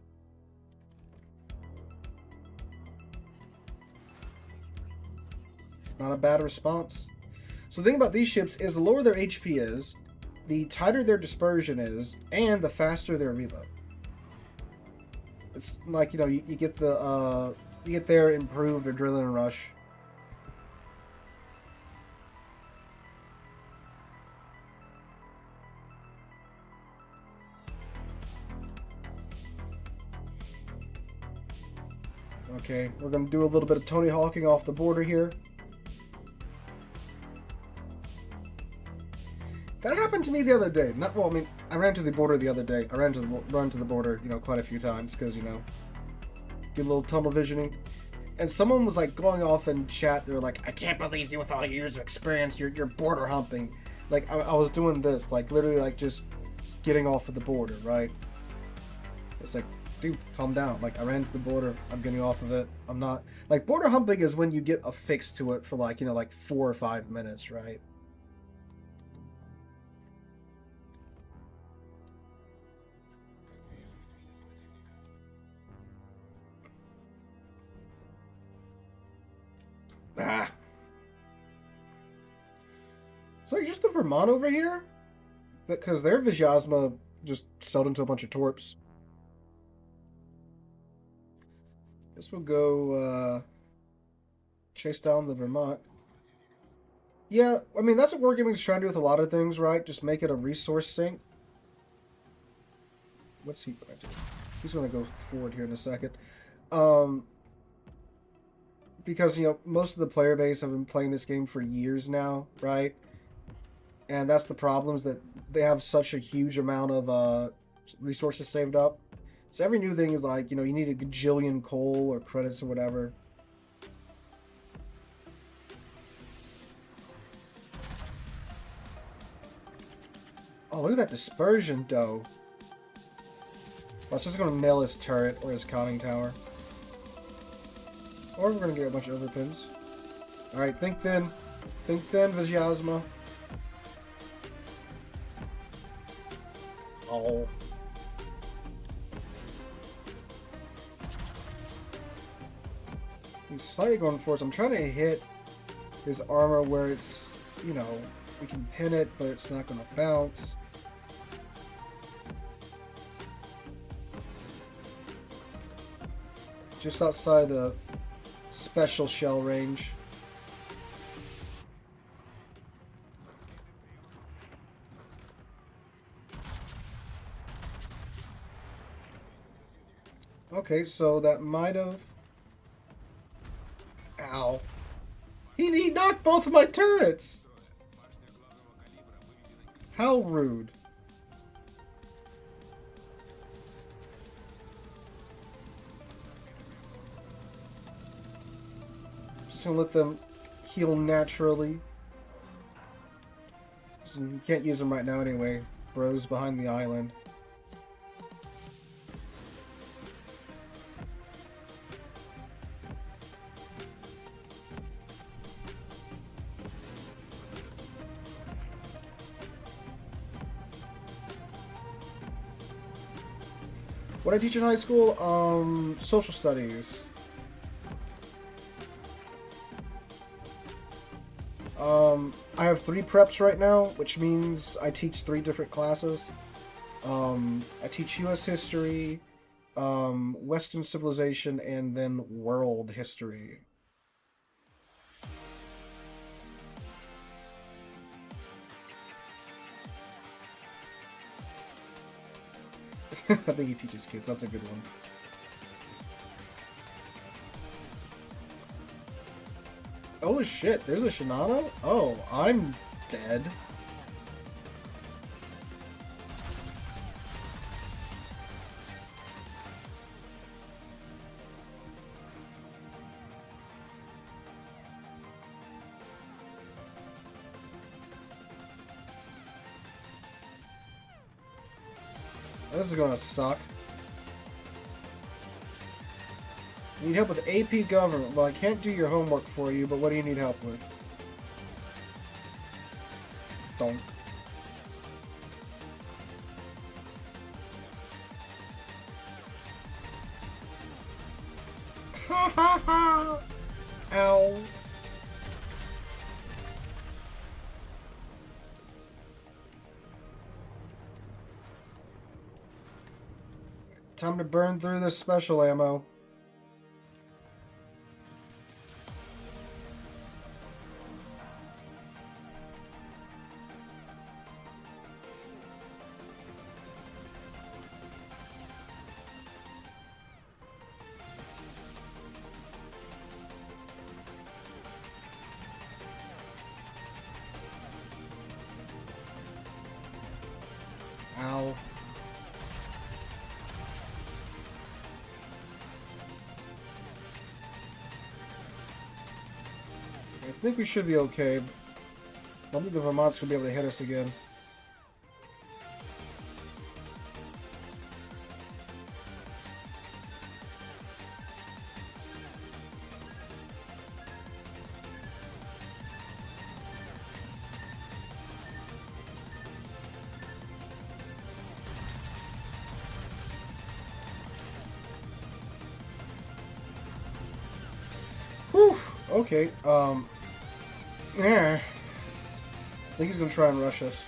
It's not a bad response. So the thing about these ships is the lower their HP is, the tighter their dispersion is, and the faster their reload. It's like, you know, you get the you get their improved adrenaline rush. Okay, we're gonna do a little bit of Tony Hawking off the border here. That happened to me the other day. Not well. I mean, I ran to the border the other day. I run to the border, you know, quite a few times because, you know, get a little tunnel visioning. And someone was like going off in chat. They were like, "I can't believe you with all your years of experience, you're border humping." Like I was doing this, like literally, like just getting off of the border, right? It's like, dude, calm down. Like I ran to the border. I'm getting off of it. I'm not like border humping is when you get affixed to it for like, you know, like 4 or 5 minutes, right? Ah. So just the Vermont over here? Because their Vijasma just sold into a bunch of torps. Guess we'll go chase down the Vermont. Yeah, I mean, that's what Wargaming's trying to do with a lot of things, right? Just make it a resource sink. What's he going to do? He's going to go forward here in a second. Because, you know, most of the player base have been playing this game for years now, right? And that's the problem, is that they have such a huge amount of resources saved up. So every new thing is like, you know, you need a gajillion coal or credits or whatever. Oh, look at that dispersion, though. Well, it's just going to nail his turret or his conning tower. Or we're going to get a bunch of overpins. Alright, think then. Think then, Vijasma. Oh. He's slightly going for it. I'm trying to hit his armor where it's, you know, we can pin it, but it's not going to bounce. Just outside the special shell range. Okay, so that might have... Ow. He knocked both of my turrets! How rude. Just gonna let them heal naturally. You can't use them right now anyway. Bros behind the island. What I teach in high school? Social studies. I have 3 preps right now, which means I teach 3 different classes. I teach U.S. history, Western civilization, and then world history. I think he teaches kids. That's a good one. Oh shit, there's a Shinano? Oh, I'm dead. This is gonna suck. You need help with AP government. Well, I can't do your homework for you, but what do you need help with? Don't. Ha ha ha! Ow. Time to burn through this special ammo. Ow. I think we should be okay. I don't think the Vermont's gonna be able to hit us again. Whew. Okay. Yeah. I think he's gonna try and rush us.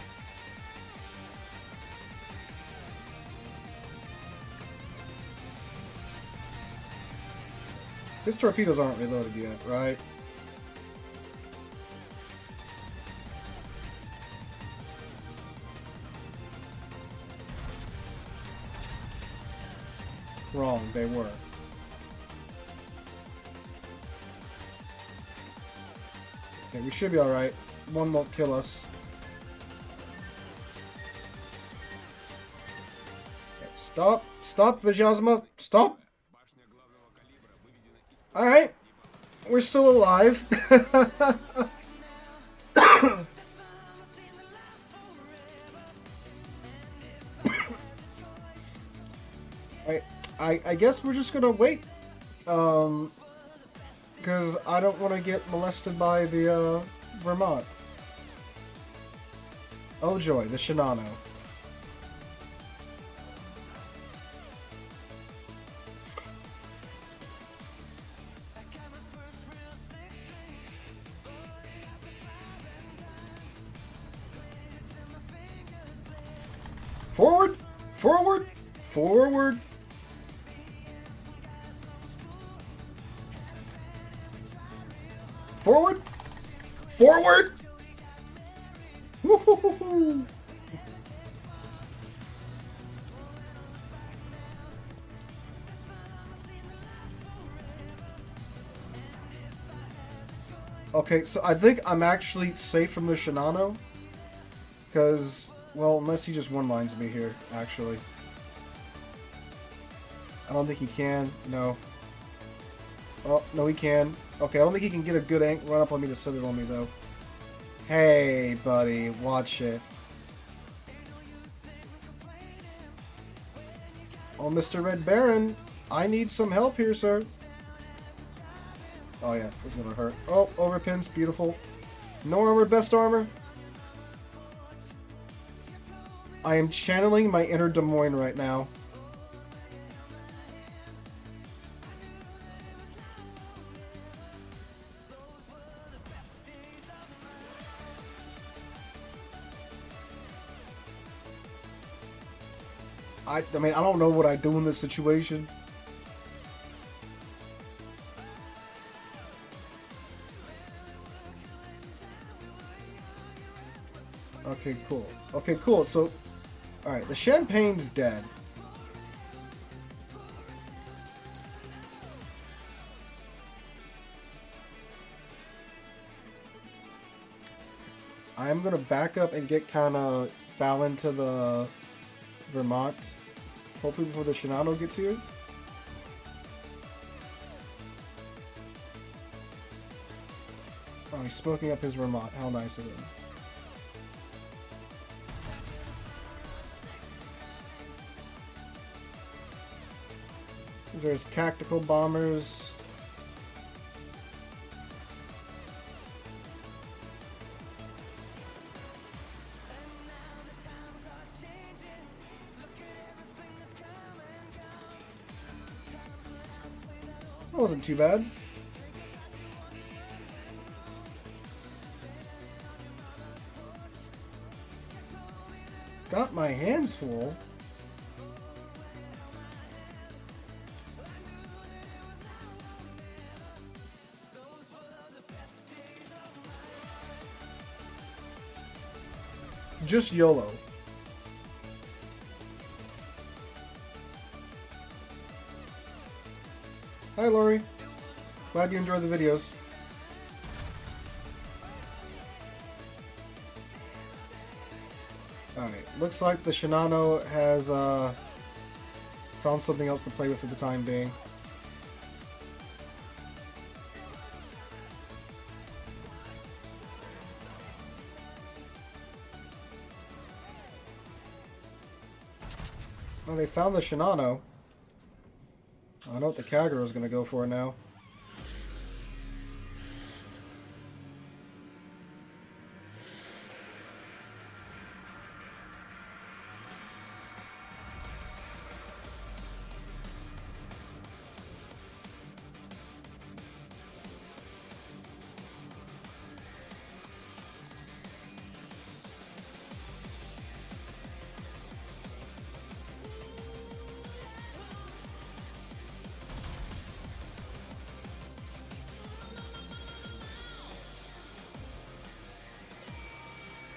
His torpedoes aren't reloaded yet, right? Wrong, they were. Okay, we should be alright. One won't kill us. Okay, stop! Stop, Vijazma! Stop! Alright. We're still alive. Alright, I guess we're just gonna wait. Because I don't want to get molested by the, Vermont. Oh joy, the Shinano. Forward! Forward! Forward! Forward! Forward! Woo-hoo-hoo-hoo. Okay, so I think I'm actually safe from the Shinano. Because, well, unless he just one-lines me here, actually. I don't think he can. No. Oh, no, he can. Okay, I don't think he can get a good run up on me to set it on me, though. Hey, buddy, watch it. Oh, Mr. Red Baron, I need some help here, sir. Oh, yeah, this is gonna hurt. Oh, overpins, beautiful. No armor, best armor. I am channeling my inner Des Moines right now. I mean, I don't know what I do in this situation. Okay, cool. Okay, cool. So, alright, the Champagne's dead. I'm gonna back up and get kind of bow into the Vermont. Hopefully before the Shinano gets here. Oh, he's smoking up his Vermont. How nice of him. There's tactical bombers. That wasn't too bad. Got my hands full. Just YOLO. Hi, Lori. Glad you enjoyed the videos. Alright, looks like the Shinano has found something else to play with for the time being. Well, they found the Shinano. I know what the Kagero is going to go for now.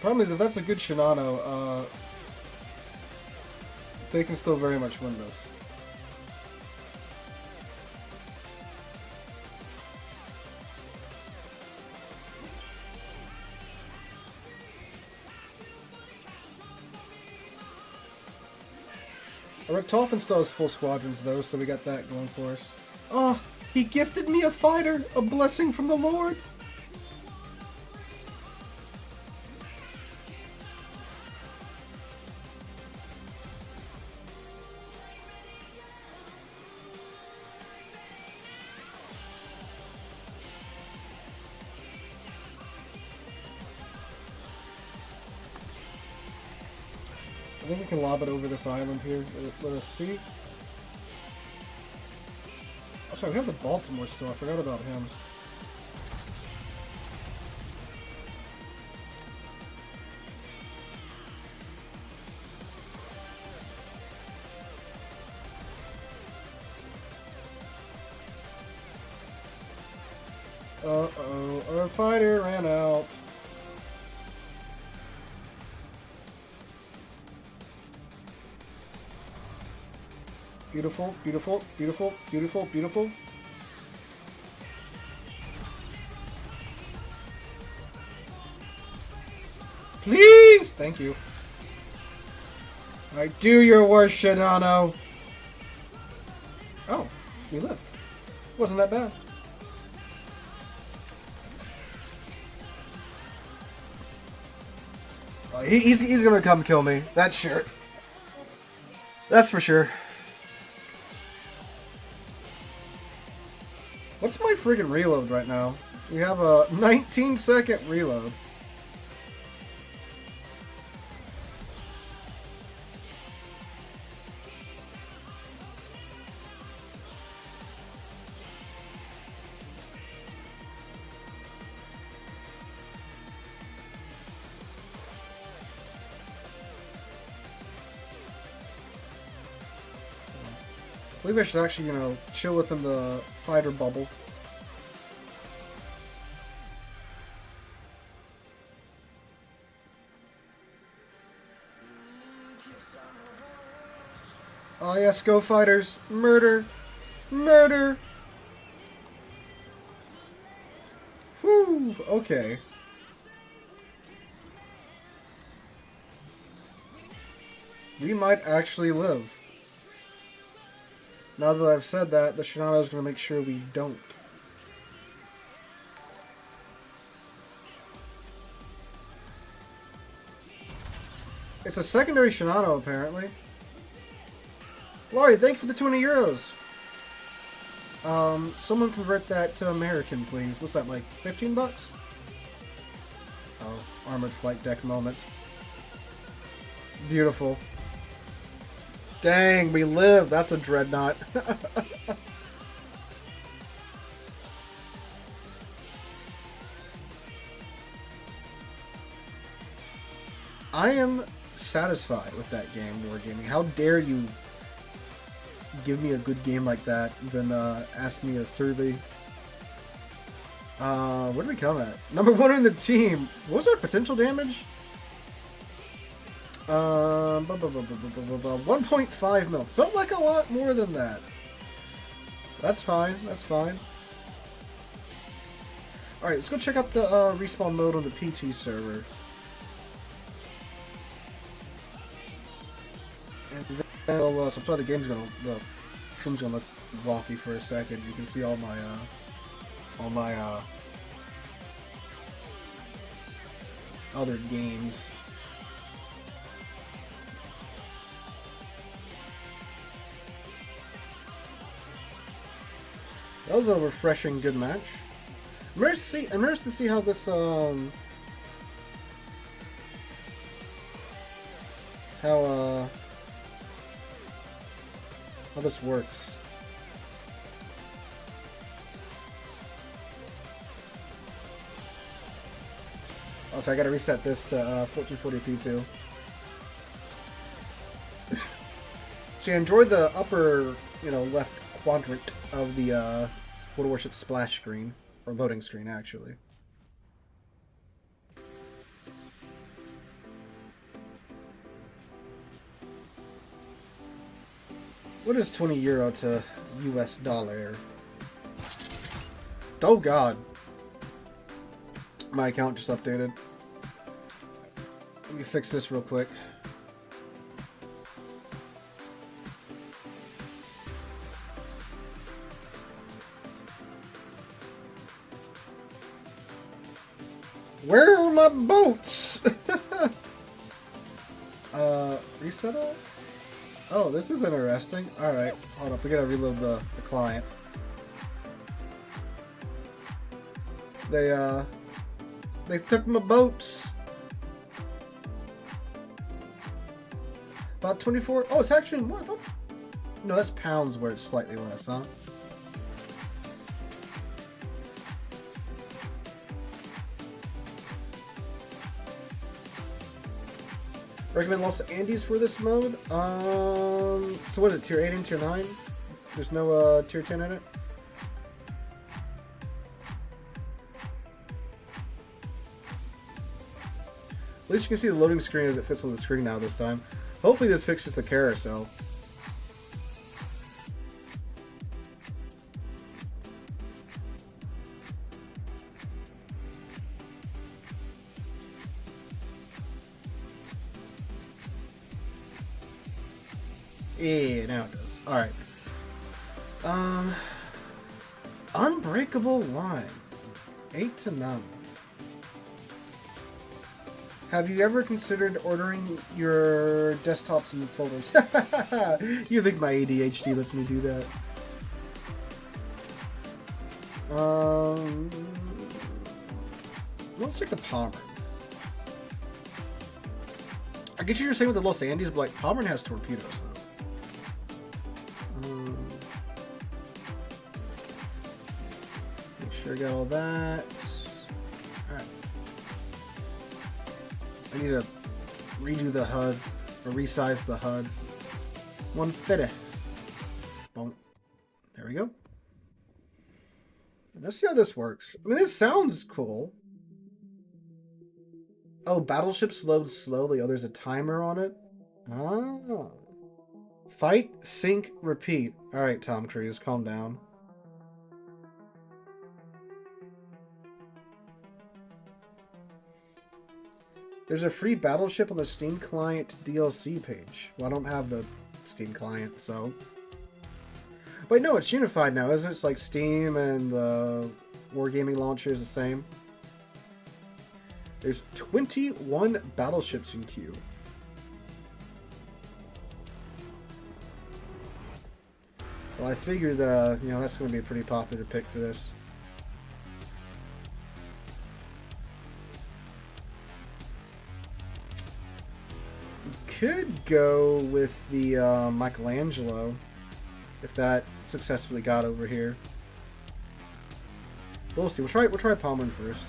Problem is, if that's a good Shinano, they can still very much win this. Richthofen still has full squadrons though, so we got that going for us. Oh, he gifted me a fighter! A blessing from the Lord! I think we can lob it over this island here. Let us see. Oh, sorry, we have the Baltimore still. I forgot about him. Uh-oh, our fighter ran out. Beautiful, beautiful, beautiful, beautiful, beautiful. Please! Thank you. I do your worst, Shinano. Oh, we lived. Wasn't that bad. He's gonna come kill me. That's sure. That's for sure. What's my friggin' reload right now? We have a 19-second reload. I believe I should actually, you know, chill within the fighter bubble. Oh yes, go fighters! Murder! Murder! Whew, okay. We might actually live. Now that I've said that, the Shinano's going to make sure we don't. It's a secondary Shinano, apparently. Laurie, thank you for the 20 euros. Someone convert that to American, please. What's that, like 15 bucks? Oh, armored flight deck moment. Beautiful. Dang, we live. That's a dreadnought. I am satisfied with that game, Wargaming. How dare you give me a good game like that, even ask me a survey. Where did we come at? Number 1 in the team. What was our potential damage? 1.5 mil. Felt like a lot more than that. That's fine. That's fine. Alright, let's go check out the respawn mode on the PT server. And then, so I'm sorry, the stream's gonna look wonky for a second. You can see all my other games. That was a refreshing good match. I'm interested to see how this how this works. Also, I gotta reset this to 1440p too. So you enjoy the upper, left quadrant of the World of Warships splash screen, or loading screen, actually. What is 20 euro to US dollar? Oh god. My account just updated. Let me fix this real quick. Where are my boats? Reset all? Oh, this is interesting. Alright, hold up. We gotta reload the client. They took my boats. About 24. Oh, it's actually more. No, that's pounds where it's slightly less, huh? Recommend Los Andes for this mode. So what is it, tier 8 and tier 9? There's no tier 10 in it? At least you can see the loading screen as it fits on the screen now this time. Hopefully this fixes the carousel. Yeah, now it does. Alright. Unbreakable line. 8 to 9. Have you ever considered ordering your desktops in folders? You think my ADHD lets me do that? Let's take the Pommern. I get you were saying with the Los Andes, but like Pommern has torpedoes though. Make sure I got all that. Alright. I need to redo the HUD, or resize the HUD. 150. Boom. There we go. Let's see how this works. I mean, this sounds cool. Oh, Battleship loads slowly. Oh, there's a timer on it. Ah. Fight, sink, repeat. Alright, Tom Cruise, calm down. There's a free Battleship on the Steam client DLC page. Well, I don't have the Steam client, so... Wait, no, it's unified now, isn't it? It's like Steam and the Wargaming launcher is the same. There's 21 battleships in queue. Well, I figured, you know, that's going to be a pretty popular pick for this. Could go with the Michelangelo if that successfully got over here. We'll see. We'll try Palmer first.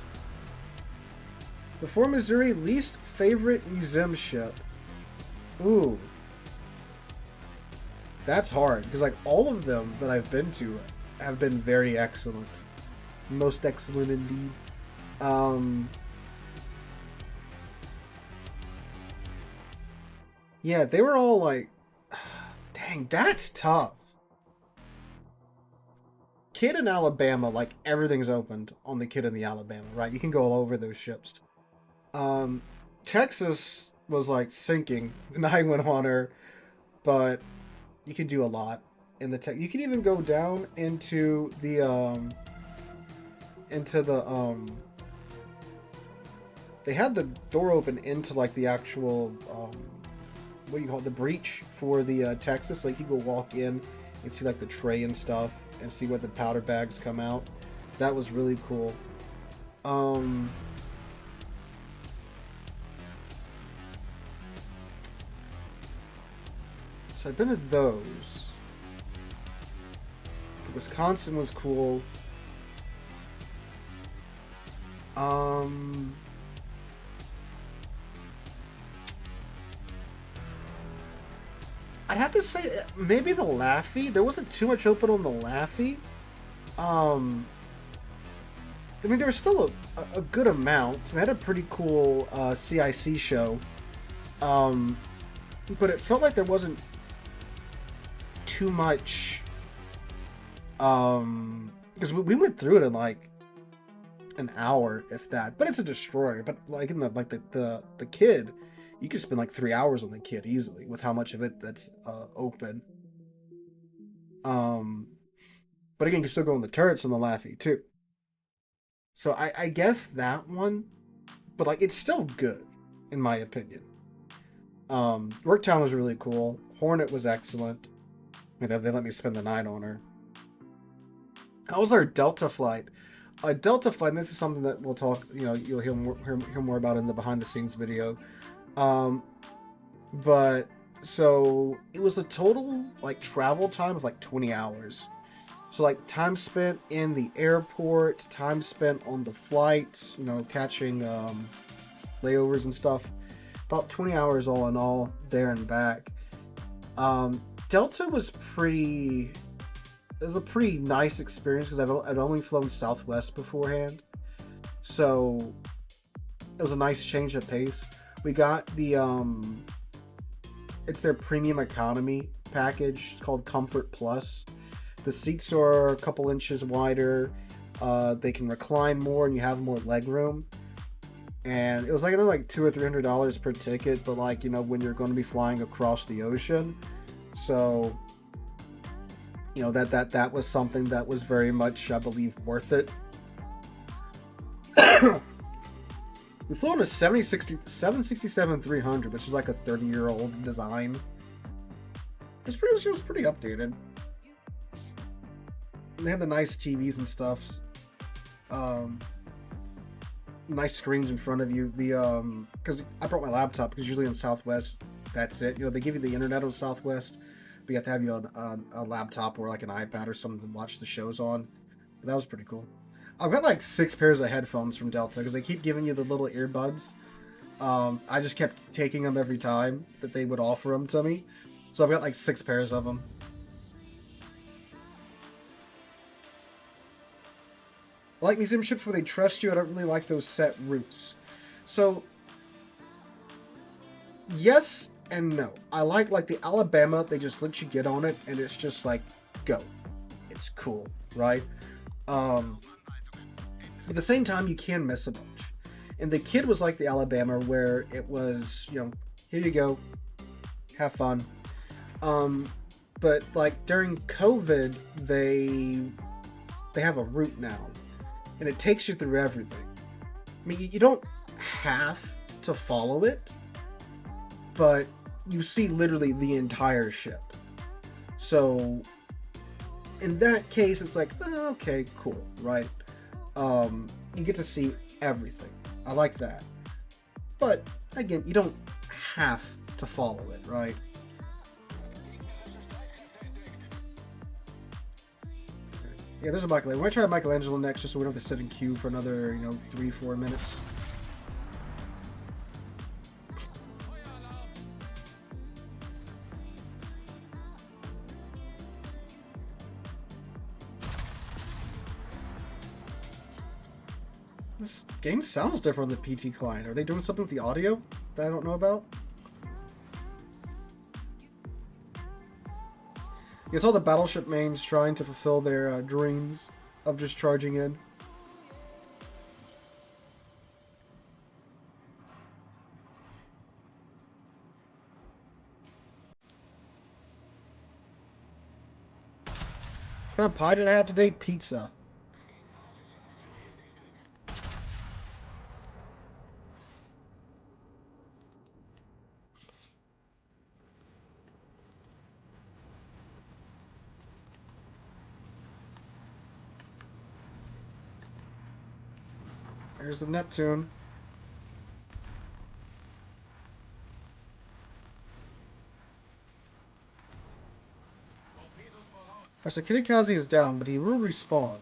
Before Missouri, least favorite museum ship. Ooh, that's hard because like all of them that I've been to have been very excellent, most excellent indeed. Yeah, they were all like, dang, that's tough. Kid in Alabama, like everything's opened on the Kid in the Alabama, right? You can go all over those ships. Texas was like sinking, and I went on her, but you can do a lot in the tech. You can even go down into the they had the door open into like the actual what do you call it, the breach for the Texas. Like you go walk in and see like the tray and stuff and see what the powder bags come out. That was really cool. So I've been to those. Wisconsin was cool. I'd have to say maybe the Laffey. There wasn't too much open on the Laffey. I mean, there was still a good amount. They had a pretty cool CIC show. But it felt like there wasn't too much. Because we went through it in like an hour, if that. But it's a destroyer. But like in the Kid, you could spend like 3 hours on the Kid easily with how much of it that's open. But again, you can still go on the turrets on the Laffey too. So I guess that one, but like it's still good in my opinion. Yorktown was really cool. Hornet was excellent. They let me spend the night on her. How was our Delta flight? A Delta flight, and this is something that we'll talk, you know, you'll hear more about in the behind the scenes video. But so it was a total like travel time of like 20 hours. So like time spent in the airport, time spent on the flight, you know, catching layovers and stuff. About 20 hours all in all, there and back. Delta was pretty... It was a pretty nice experience because I'd only flown Southwest beforehand. So it was a nice change of pace. We got the... it's their premium economy package called Comfort Plus. The seats are a couple inches wider. They can recline more and you have more leg room. And it was like another like $200 or $300 per ticket, but like, you know, when you're going to be flying across the ocean. So, you know, that was something that was very much, I believe, worth it. We flew on a 767-300, which is like a 30-year-old design. It was pretty updated. They had the nice TVs and stuff. Nice screens in front of you. The because I brought my laptop because usually on Southwest that's it. You know, they give you the internet on Southwest, but you have to have you on a laptop or like an iPad or something to watch the shows on. But that was pretty cool. I've got like 6 pairs of headphones from Delta because they keep giving you the little earbuds. I just kept taking them every time that they would offer them to me. So I've got like 6 pairs of them. I like museum ships where they trust you. I don't really like those set routes. So, yes and no. I like the Alabama, they just let you get on it, and it's just like, go. It's cool, right? At the same time, you can miss a bunch. And the kid was like the Alabama, where it was, you know, here you go, have fun. But like during COVID, they have a route now, and it takes you through everything. I mean, you don't have to follow it, but you see literally the entire ship. So in that case, it's like, oh, okay, cool, right? You get to see everything. I like that. But again, you don't have to follow it, right? Yeah, there's a Michelangelo. We're gonna try Michelangelo next, just so we don't have to sit in queue for another, 3-4 minutes. This game sounds different on the PT client. Are they doing something with the audio that I don't know about? It's all the Battleship mains trying to fulfill their dreams of just charging in. What kind of pie did I have today? Pizza. There's the Neptune. Alright, so Kitakazi is down, but he will respawn.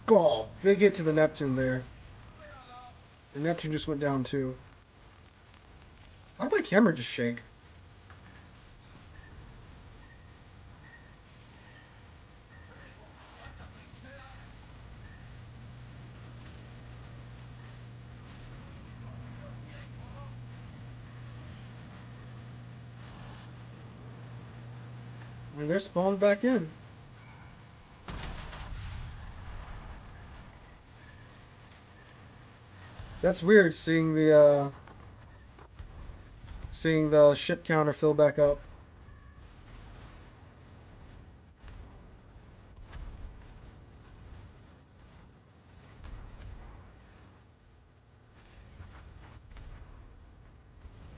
Oh, big hit to the Neptune there. The Neptune just went down too. Why did my camera just shake? I mean, they're spawned back in. That's weird, seeing the ship counter fill back up.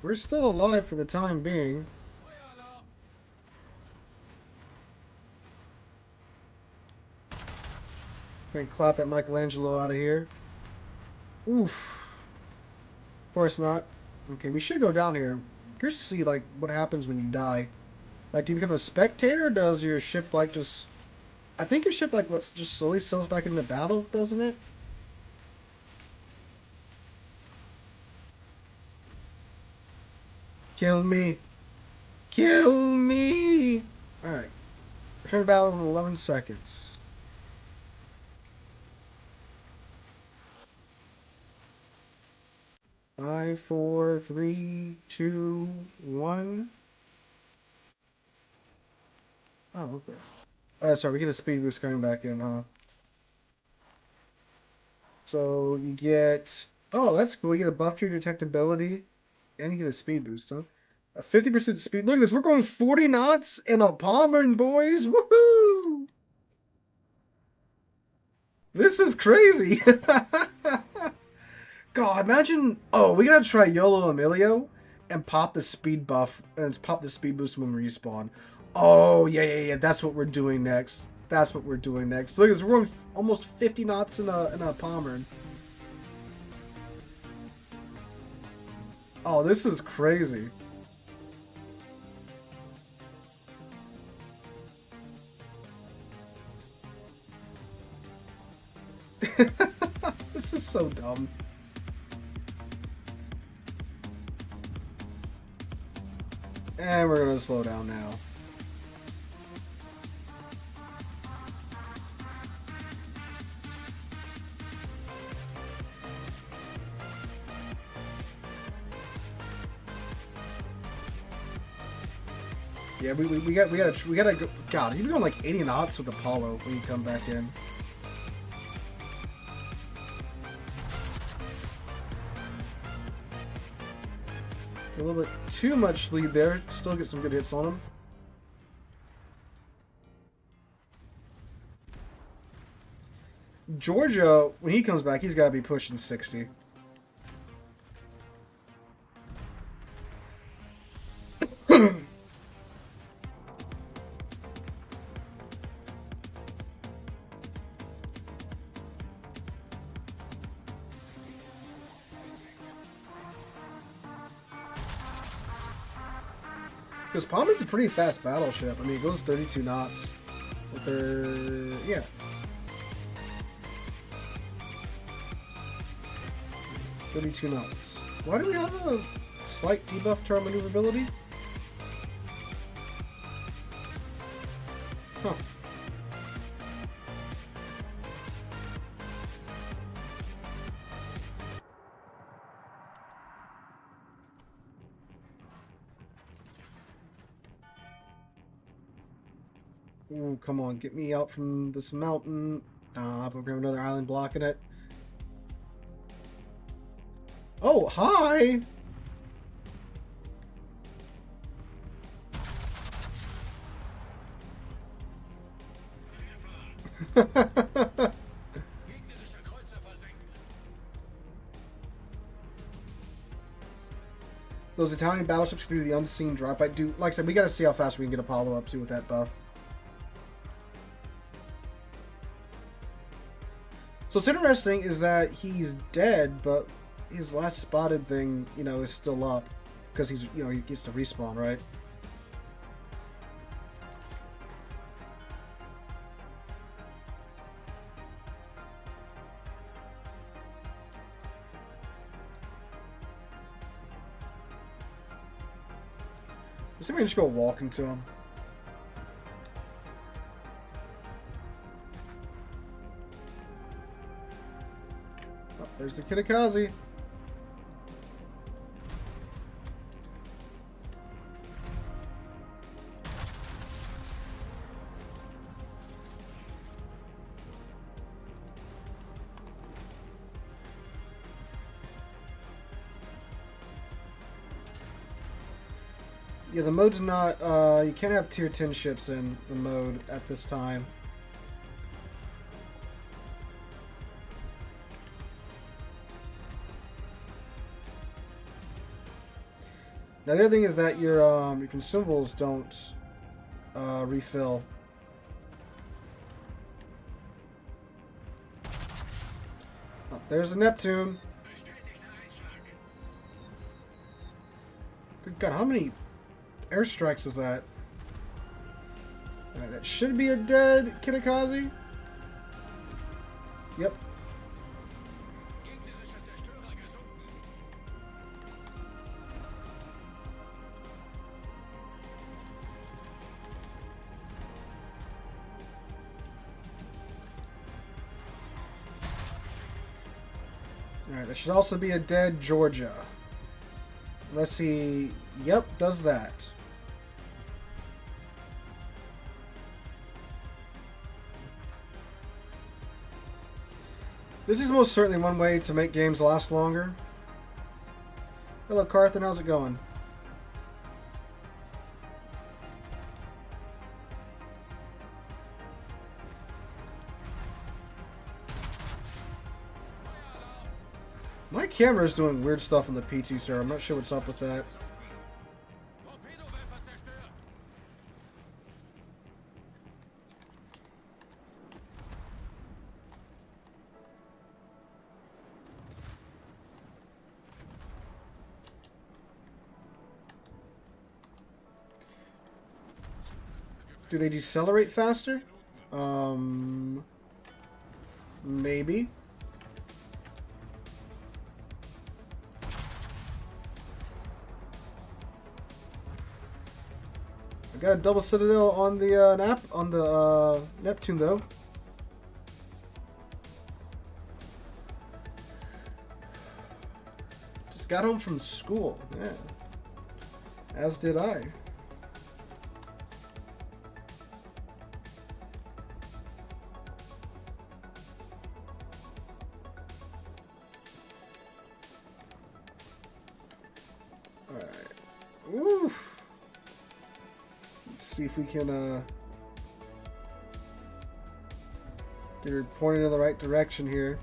We're still alive for the time being. Can clap that Michelangelo out of here. Oof. Of course not. Okay, we should go down here. Curious to see, like, what happens when you die. Like, do you become a spectator, or does your ship, like, just... I think your ship, like, just slowly settles back into battle, doesn't it? Kill me. Kill me! Alright. Return to battle in 11 seconds. 5, 4, 3, 2, 1. Oh, okay. Sorry, we get a speed boost coming back in, huh? So you get... Oh, that's cool. You get a buff to your detectability, and you get a speed boost, huh? A 50% speed. Look at this. We're going 40 knots in a Palmer, boys. Woohoo! This is crazy. God, imagine. Oh, we gotta try Paolo Emilio and pop the speed buff and pop the speed boost when we respawn. Oh, yeah. That's what we're doing next. That's what we're doing next. Look at this. We're going almost 50 knots in a Palmer. Oh, this is crazy. This is so dumb. And we're gonna slow down now. Yeah, we gotta go. God, you'd be going like 80 knots with Apollo when you come back in. A little bit too much lead there. Still get some good hits on him. Georgia, when he comes back, he's got to be pushing 60. Because Palmer's a pretty fast battleship. I mean, it goes 32 knots. With their... yeah. $32 knots. Why do we have a slight debuff to our maneuverability? Huh. Ooh, come on, get me out from this mountain. But we have another island blocking it. Oh, hi! Those Italian battleships can do the unseen drop. I do, like I said, we gotta see how fast we can get Apollo up to with that buff. So what's interesting is that he's dead, but his last spotted thing, you know, is still up because he's, you know, he gets to respawn, right? Let's see if we can just go walk into him. Oh, there's the Kitakazi. Yeah, the mode's not, you can't have tier 10 ships in the mode at this time. Now the other thing is that your consumables don't refill. Oh, there's a Neptune. Good God, how many airstrikes was that? Alright, that should be a dead Kitakazi. Yep. Alright, that should also be a dead Georgia. Unless he... yep, does that. This is most certainly one way to make games last longer. Hello, Carthen. How's it going? My camera is doing weird stuff on the P2 server. I'm not sure what's up with that. Do they decelerate faster? Maybe. I got a double citadel on the Neptune though. Just got home from school. Yeah. As did I. Alright. Ooh. Let's see if we can get her pointed in the right direction here.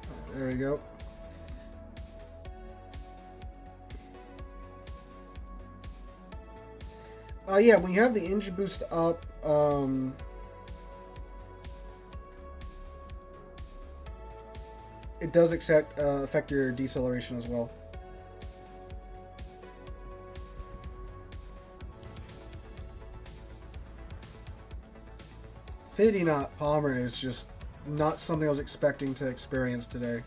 Right, there we go. Yeah, when you have the engine boost up, it does affect your deceleration as well. Fitting knot Palmer is just not something I was expecting to experience today.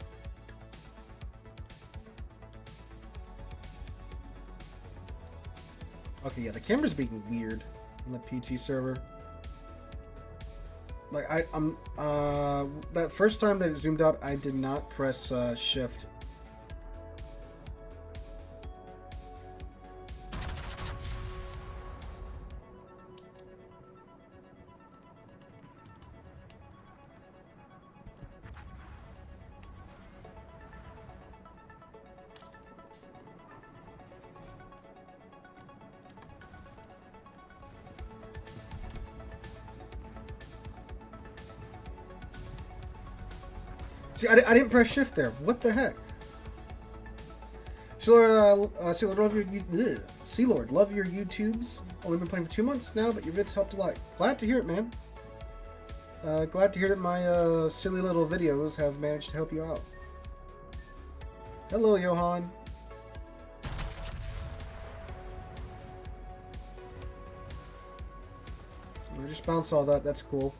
Okay, yeah, the camera's being weird on the PT server. Like I'm that first time that it zoomed out, I did not press shift. See, I didn't press shift there. What the heck? Sealord, love your YouTubes. Only been playing for 2 months now, but your vids helped a lot. Glad to hear it, man. Glad to hear that my silly little videos have managed to help you out. Hello, Johan. I just bounced all that. That's cool.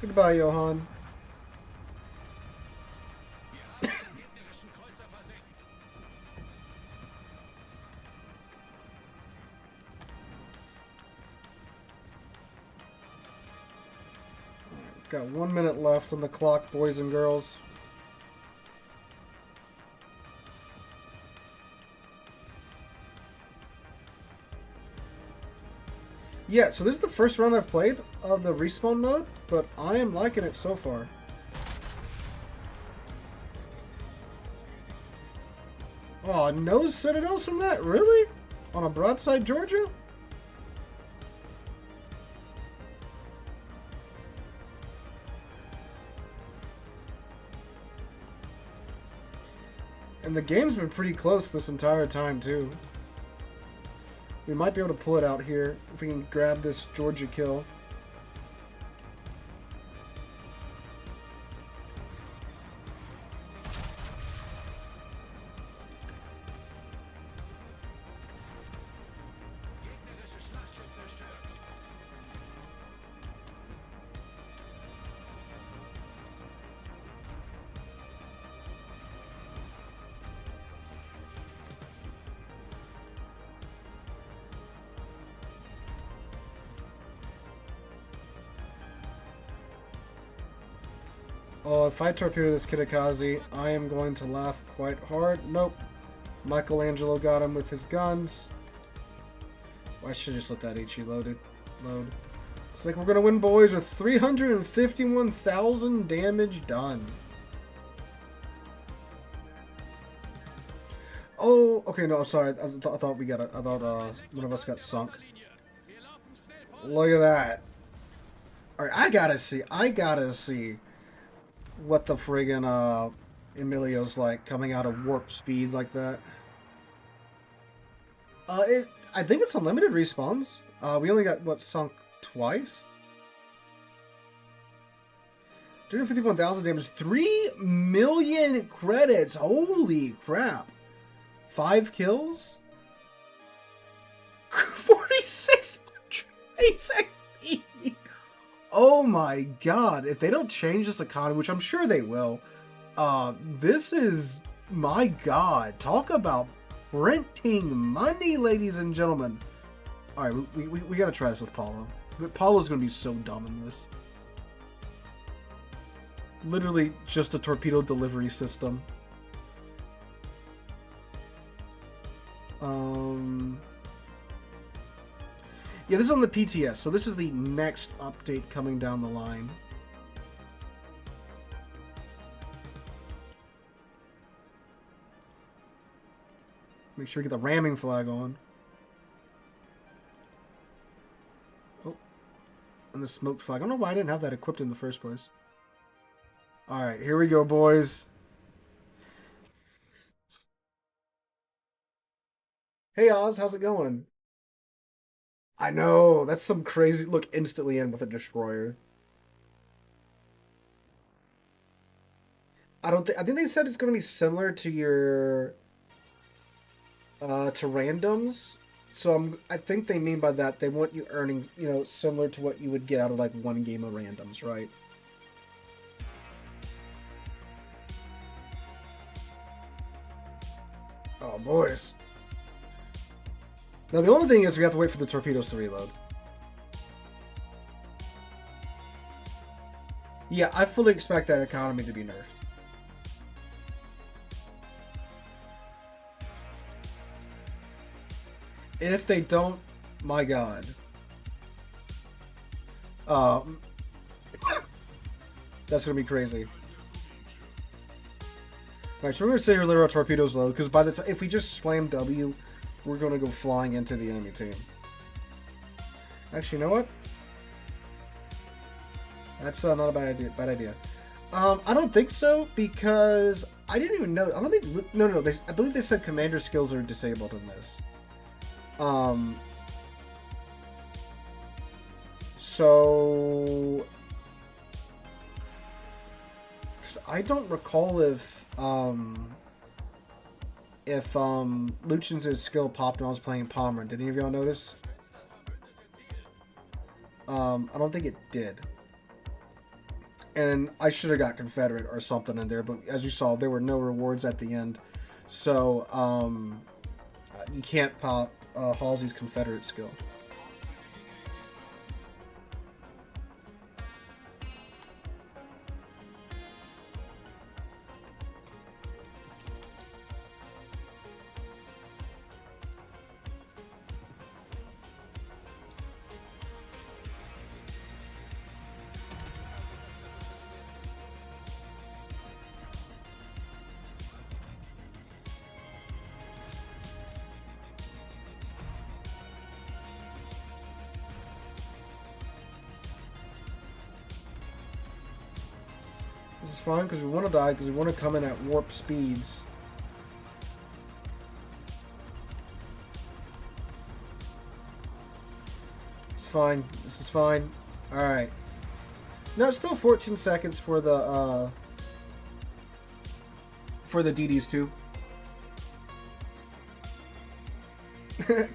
Goodbye, Johan. We've got 1 minute left on the clock, boys and girls. Yeah, so this is the first run I've played of the respawn mode, but I am liking it so far. Oh, no citadels from that? Really? On a broadside, Georgia? And the game's been pretty close this entire time, too. We might be able to pull it out here if we can grab this Georgia kill. Oh, if I torpedo this Kitakaze, I am going to laugh quite hard. Nope. Michelangelo got him with his guns. I should just let that HE load. It's like we're going to win, boys, with 351,000 damage done. Oh, okay, no, sorry. I thought we got one of us got sunk. Look at that. Alright, I gotta see what the friggin' Emilio's like coming out of warp speed like that. I think it's unlimited respawns. We only got, what, sunk twice? 251,000 damage. 3 million credits. Holy crap. 5 kills? 46 XP. Oh my god. If they don't change this economy, which I'm sure they will, this is, my god. Talk about printing money, ladies and gentlemen. All right, we got to try this with Paolo. Paulo's going to be so dumb in this. Literally just a torpedo delivery system. Yeah, this is on the PTS, so this is the next update coming down the line. Make sure we get the ramming flag on. Oh, and the smoke flag. I don't know why I didn't have that equipped in the first place. Alright, here we go, boys. Hey, Oz, how's it going? I know, that's some crazy... Look, instantly in with a destroyer. I think they said it's going to be similar to your... to randoms. So I think they mean by that, they want you earning, you know, similar to what you would get out of, like, one game of randoms, right? Oh, boys. Now, the only thing is we have to wait for the torpedoes to reload. Yeah, I fully expect that economy to be nerfed. And if they don't, my god. That's going to be crazy. Alright, so we're going to say your literal torpedoes load, because by the time, if we just slam W, we're going to go flying into the enemy team. Actually, you know what? That's not a bad idea. I don't think so, because I didn't even know. I don't think. No. I believe they said commander skills are disabled in this. So, cause I don't recall if Lucian's skill popped when I was playing Palmer. Did any of y'all notice? I don't think it did. And I should have got Confederate or something in there, but as you saw, there were no rewards at the end. So, you can't pop Halsey's Confederate skill. This is fine because we want to die because we want to come in at warp speeds. It's fine. This is fine. Alright. No, it's still 14 seconds for the DDs too.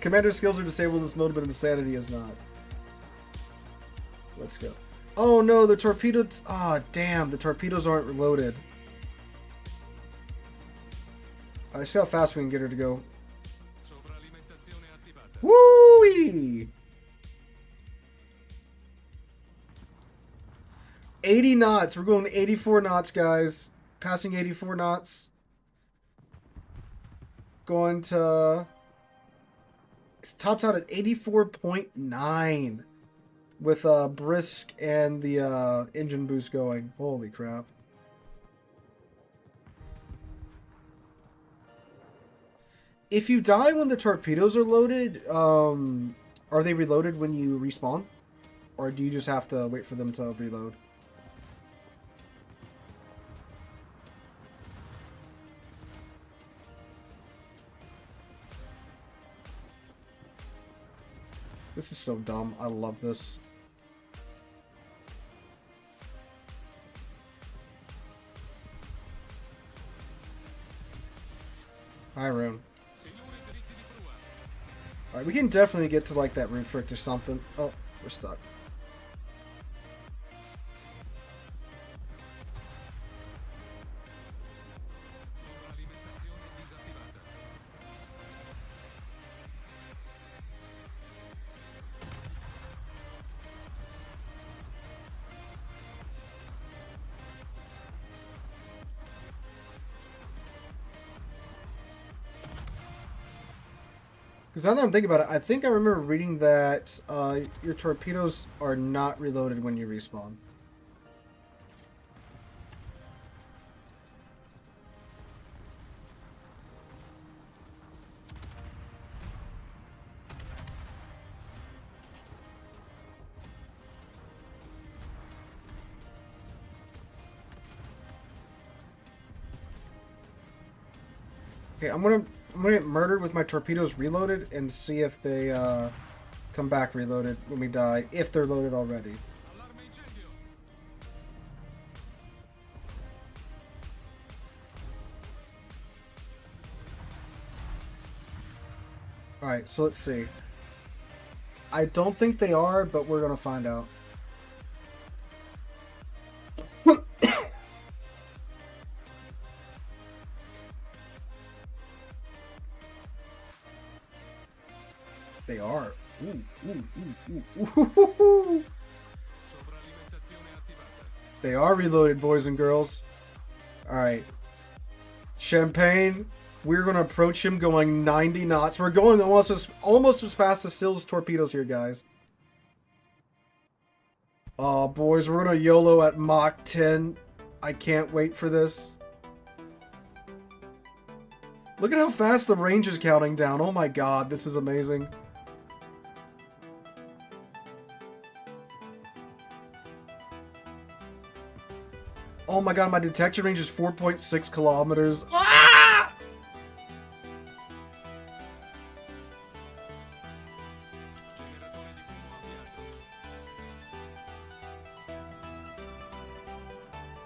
Commander skills are disabled in this mode, but Insanity is not. Let's go. Oh no, the torpedoes... Ah, oh, damn, the torpedoes aren't reloaded. I see how fast we can get her to go. Woo-wee! 80 knots. We're going to 84 knots, guys. Passing 84 knots. Going to... It tops out at 84.9. With brisk and the engine boost going. Holy crap. If you die when the torpedoes are loaded, are they reloaded when you respawn? Or do you just have to wait for them to reload? This is so dumb. I love this. Hi, Rune. Alright, we can definitely get to, like, that root frict or something. Oh, we're stuck. Because now that I'm thinking about it, I think I remember reading that your torpedoes are not reloaded when you respawn. Okay, I'm gonna get murdered with my torpedoes reloaded and see if they come back reloaded when we die, if they're loaded already. Alright, so let's see. I don't think they are, but we're gonna find out. They are. Ooh, ooh, ooh, ooh, ooh, ooh. They are reloaded, boys and girls. Alright. Champagne, we're going to approach him going 90 knots. We're going almost as fast as Seal's torpedoes here, guys. Oh, boys, we're going to YOLO at Mach 10. I can't wait for this. Look at how fast the range is counting down. Oh my god, this is amazing. Oh my god, my detection range is 4.6 kilometers. Ah!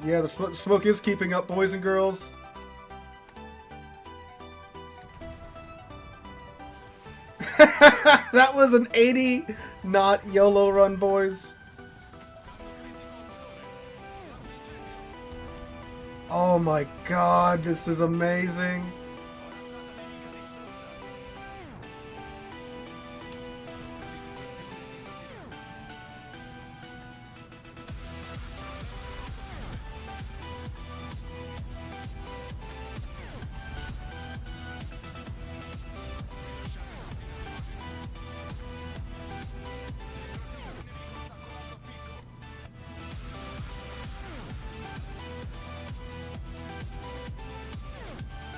Yeah, the smoke is keeping up, boys and girls. That was an 80 knot YOLO run, boys. Oh my god, this is amazing.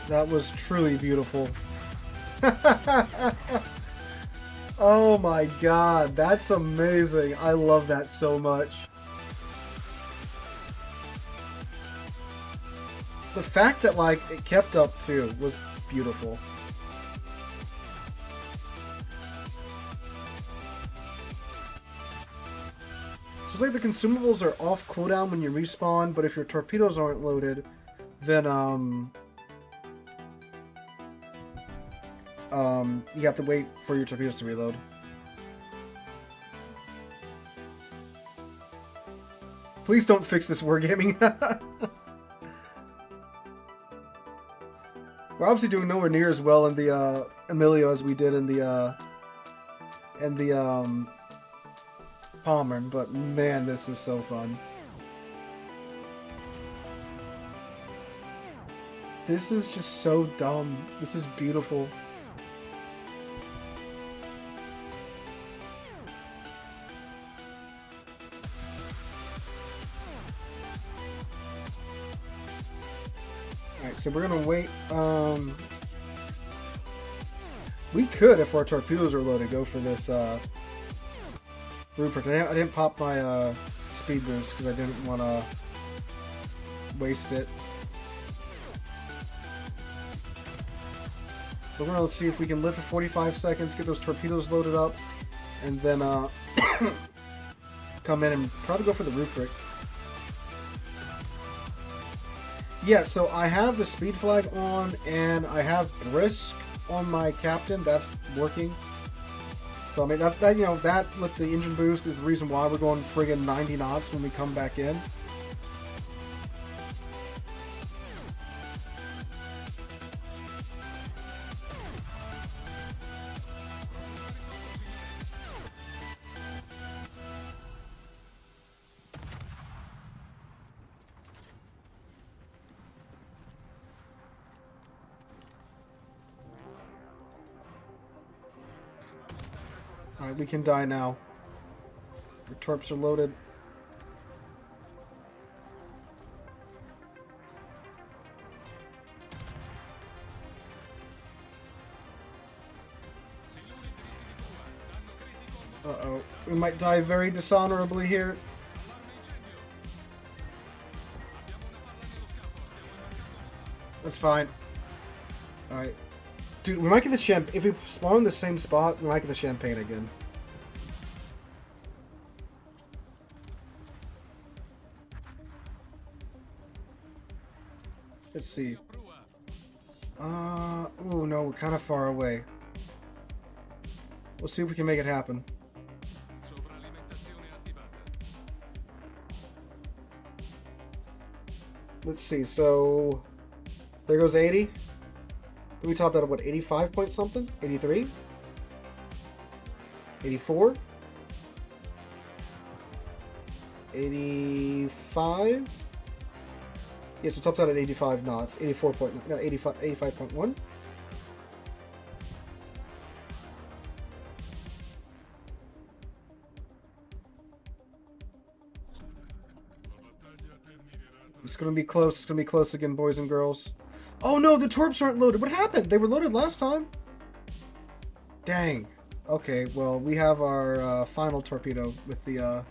That was truly beautiful. Oh my god, that's amazing. I love that so much. The fact that, like, it kept up too was beautiful. So it's like the consumables are off cooldown when you respawn, but if your torpedoes aren't loaded, then you have to wait for your torpedoes to reload. Please don't fix this wargaming. We're obviously doing nowhere near as well in the Emilio as we did in the Palmer, but man, this is so fun. This is just so dumb. This is beautiful. Alright, so we're gonna wait. We could, if our torpedoes are loaded, go for this Rupert. I didn't pop my speed boost because I didn't want to waste it. So we're gonna see if we can live for 45 seconds, get those torpedoes loaded up, and then come in and probably go for the Rupert. Yeah, so I have the speed flag on, and I have brisk on my captain. That's working. So I mean that you know, that with the engine boost is the reason why we're going friggin' 90 knots when we come back in. Alright, we can die now. The torps are loaded. Uh-oh. We might die very dishonorably here. That's fine. Alright. Dude, we might get the champagne. If we spawn in the same spot, we might get the champagne again. Let's see. Oh no, we're kind of far away. We'll see if we can make it happen. Let's see, so there goes 80. We topped out at what, 85 point something? 83? 84? 85? Yes, it tops out at 85 knots. 84.9, no, 85.1. It's gonna be close. It's gonna be close again, boys and girls. Oh no, the torps aren't loaded. What happened? They were loaded last time. Dang. Okay, well, we have our final torpedo with the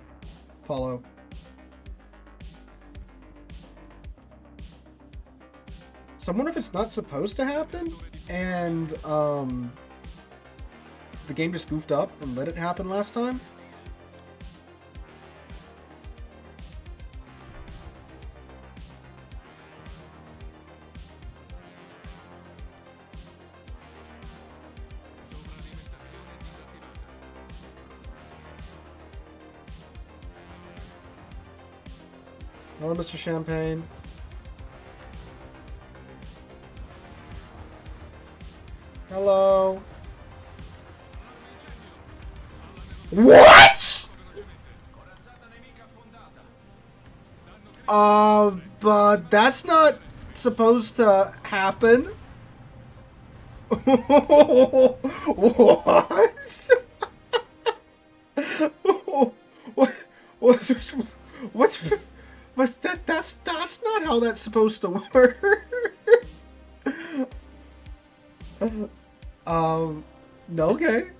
Apollo. So I wonder if it's not supposed to happen, and the game just goofed up and let it happen last time. Hello, Mr. Champagne. Hello. What? But that's not supposed to happen. What? What? That's not how that's supposed to work. No, okay.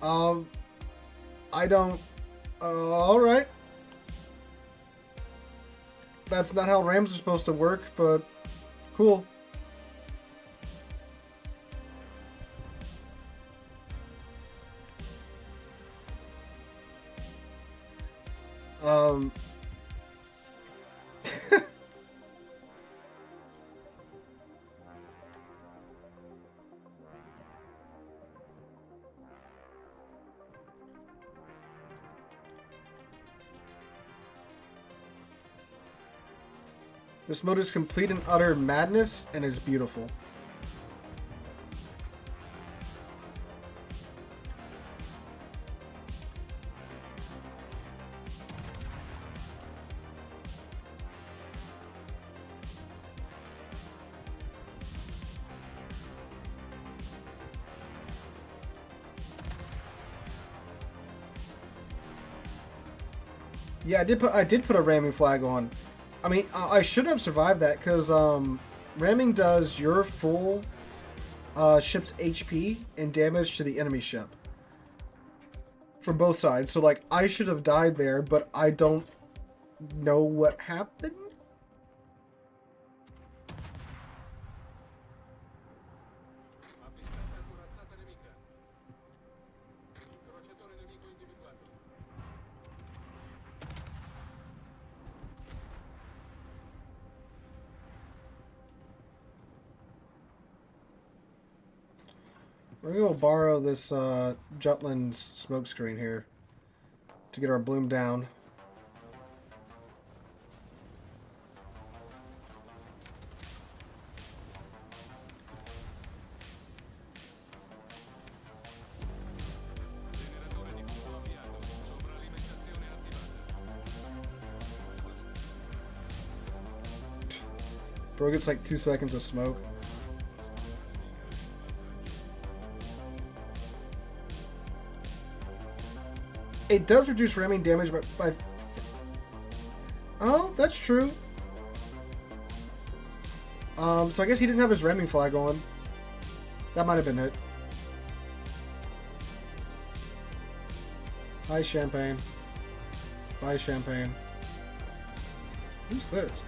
I don't, alright. That's not how rams are supposed to work, but cool. This mode is complete and utter madness, and is beautiful. Yeah, I did put a ramming flag on. I mean, I should have survived that, because ramming does your full ship's HP and damage to the enemy ship. From both sides. So, like, I should have died there, but I don't know what happened. We're gonna go borrow this Jutland's smokescreen here to get our bloom down. Bro gets like 2 seconds of smoke. It does reduce ramming damage by... Oh, that's true. So I guess he didn't have his ramming flag on. That might have been it. Hi, Champagne. Bye, Champagne. Who's this?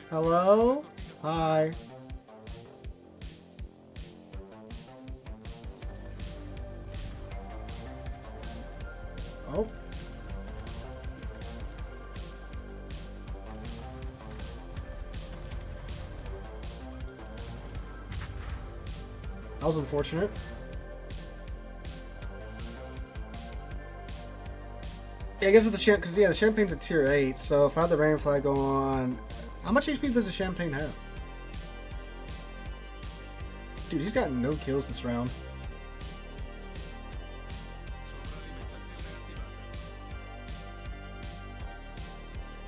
Hello? Hi. Oh. That was unfortunate. Yeah, I guess with the because the Champagne's a tier 8, so if I had the rain flag on, how much HP does the Champagne have? Dude, he's got no kills this round.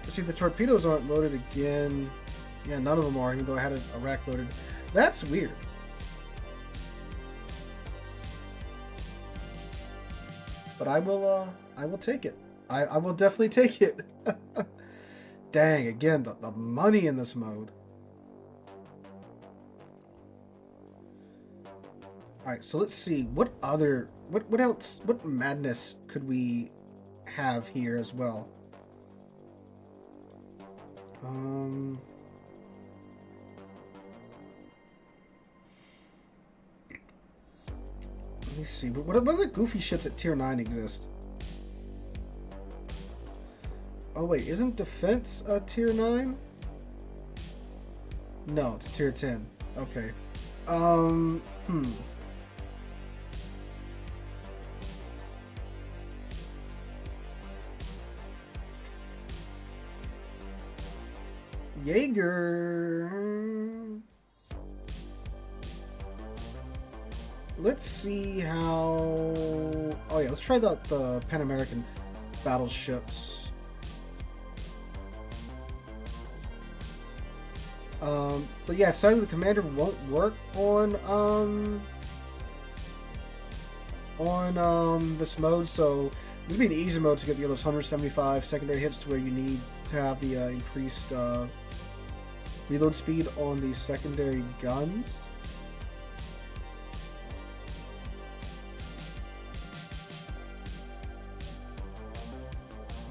See, the torpedoes aren't loaded again. Yeah, none of them are, even though I had a rack loaded. That's weird. But I will take it. I will definitely take it. Dang, again, the money in this mode. Alright, so let's see. What else, what madness could we have here as well? Let me see. What other goofy ships at tier 9 exist? Oh wait, isn't defense a tier 9? No, it's a tier 10. Okay. Jaeger. Let's see how... Oh yeah, let's try the Pan American battleships. But yeah, sadly the commander won't work on this mode, so this would be an easy mode to get the other 175 secondary hits to where you need to have the increased reload speed on the secondary guns.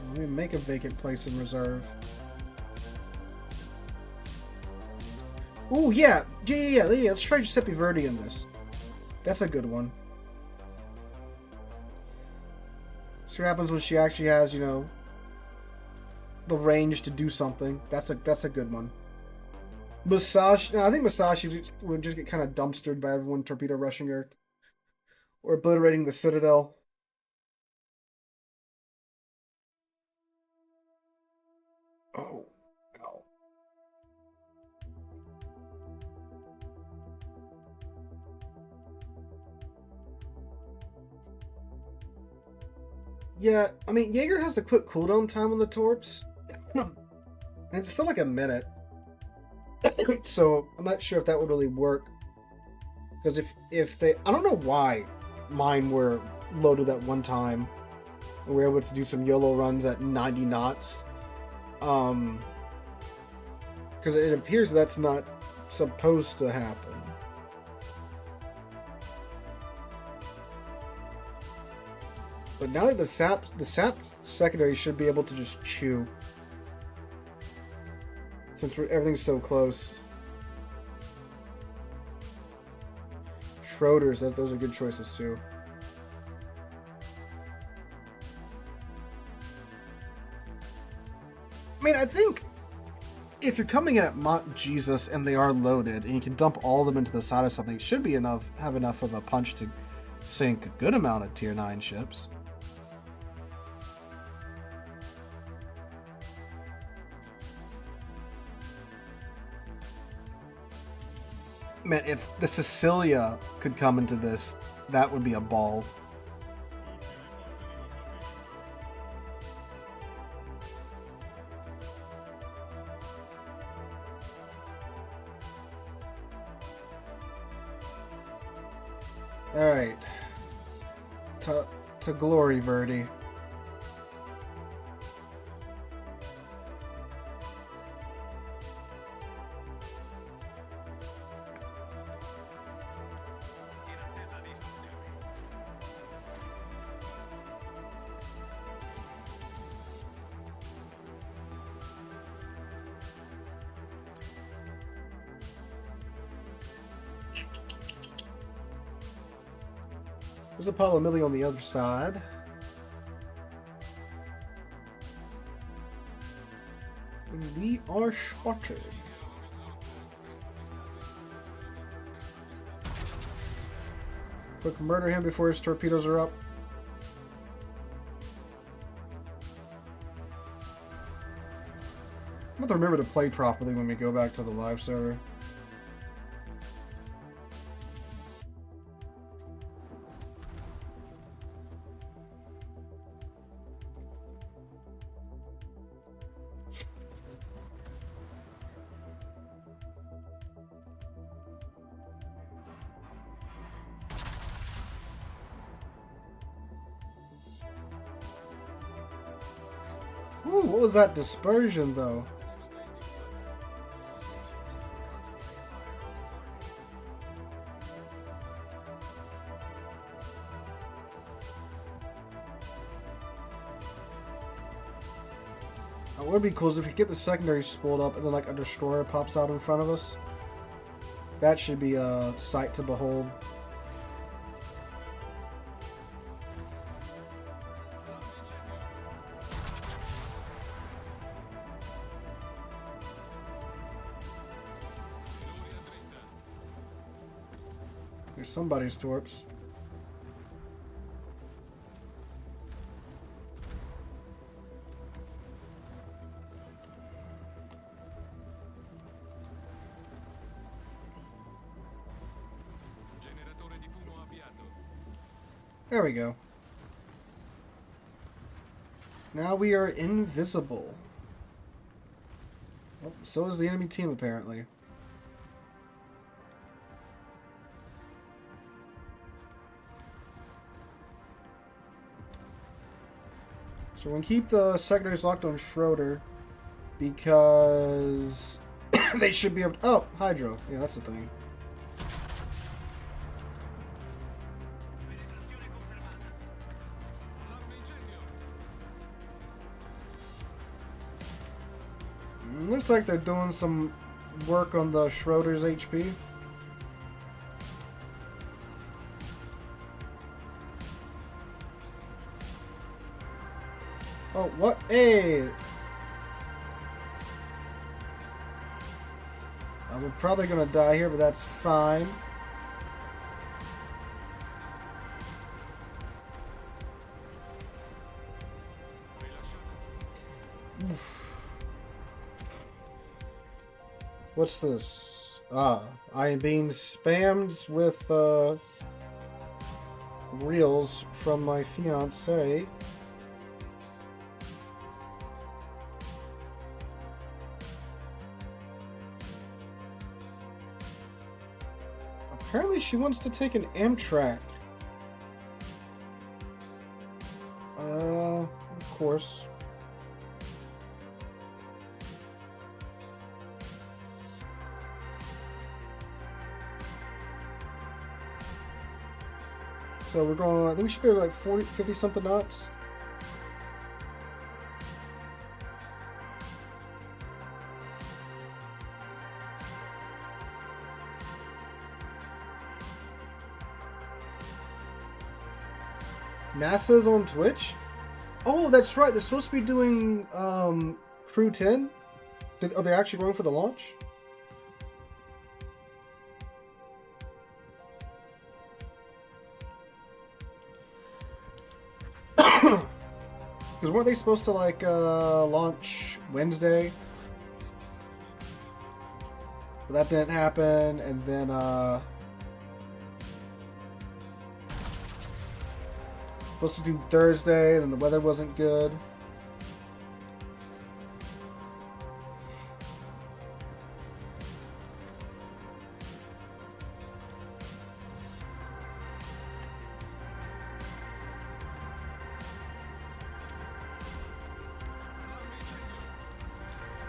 Let me make a vacant place in reserve. Oh yeah, let's try Giuseppe Verdi in this. That's a good one. See what happens when she actually has, you know, the range to do something. That's a good one. Massage. No, I think Massage would just get kind of dumpstered by everyone torpedo rushing her or obliterating the Citadel. Oh, ow. Yeah, I mean, Jaeger has a quick cooldown time on the torps. And it's still like a minute. So, I'm not sure if that would really work. Because if they... I don't know why mine were loaded at one time. And we were able to do some YOLO runs at 90 knots. Because it appears that's not supposed to happen. But now that the sap secondary should be able to just chew. Since everything's so close. Schroeder's, those are good choices too. I mean, I think if you're coming in at Mont Jesus and they are loaded and you can dump all of them into the side of something, it should be have enough of a punch to sink a good amount of tier 9 ships. Man, if the Sicilia could come into this, that would be a ball. to glory, Verdi. There's a Paolo Emilio on the other side. And we are spotted. Quick murder him before his torpedoes are up. I'm going to remember to play properly when we go back to the live server. Ooh, what was that dispersion, though? What would be cool is if we get the secondary spooled up and then like a destroyer pops out in front of us. That should be a sight to behold. There's somebody's torps. There we go. Now we are invisible. Oh, so is the enemy team, apparently. So we're going to keep the secondaries locked on Schroeder because they should be able to... Oh, Hydro. Yeah, that's the thing. Looks like they're doing some work on the Schroeder's HP. Oh, what? Hey! We're probably gonna die here, but that's fine. Oof. What's this? Ah, I am being spammed with reels from my fiance. Apparently she wants to take an Amtrak. Of course. So we're going, I think we should go like 40, 50 something knots. NASA's on Twitch? Oh, that's right. They're supposed to be doing Crew 10. Are they actually going for the launch? Because weren't they supposed to like launch Wednesday? But that didn't happen, and then supposed to do Thursday, then the weather wasn't good.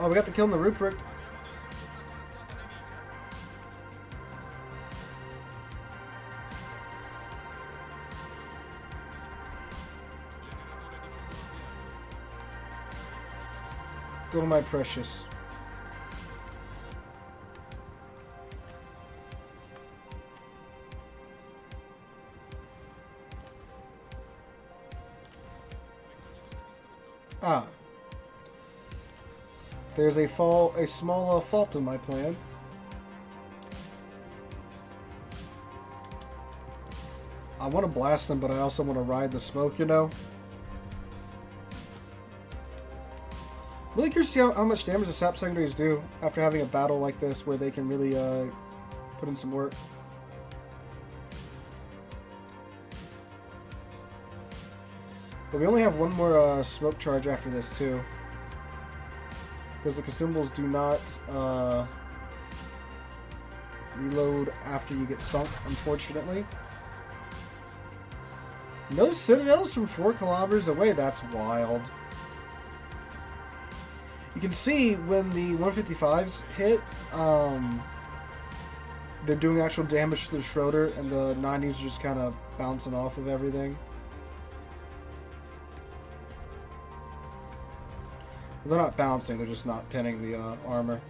Oh, we got the kill in the Ruprecht. Go, my precious. Ah. There's a small fault in my plan. I want to blast him, but I also want to ride the smoke, you know? Really curious to see how much damage the sap secondaries do after having a battle like this where they can really put in some work. But we only have one more smoke charge after this too. Because the consumables do not reload after you get sunk, unfortunately. No citadels from 4 kilometers away, that's wild. You can see when the 155s hit, they're doing actual damage to the Schroeder, and the 90s are just kind of bouncing off of everything. They're not bouncing, they're just not pinning the armor.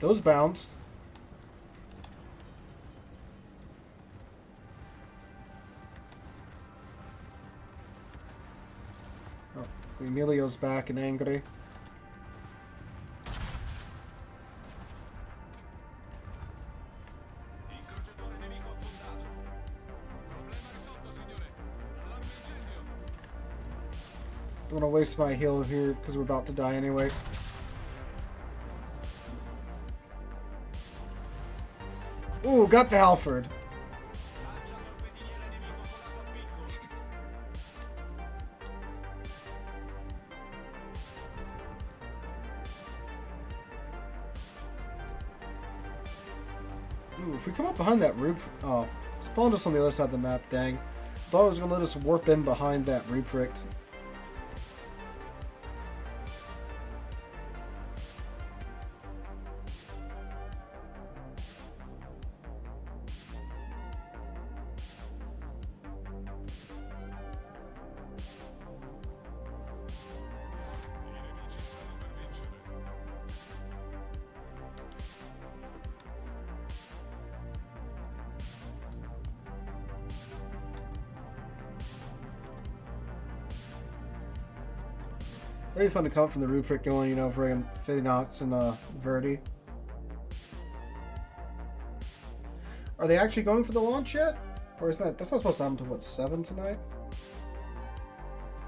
Those bounced. Oh, the Emilio's back and angry. Don't want to waste my heal here because we're about to die anyway. Ooh, got the Halford. Ooh, if we come up behind that roof... Oh, spawned us on the other side of the map, dang. Thought it was going to let us warp in behind that Ruprecht. Very fun to come from the Ruprecht going, you know, friggin' Phaenox and Verdi. Are they actually going for the launch yet? Or is that's not supposed to happen until what, 7 tonight?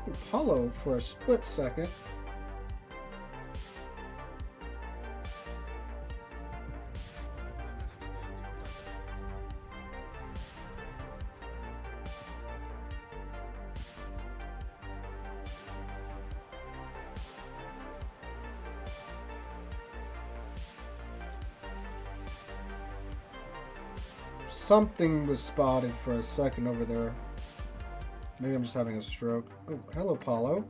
Ooh, Paolo for a split second. Something was spotted for a second over there. Maybe I'm just having a stroke. Oh, hello, Paolo.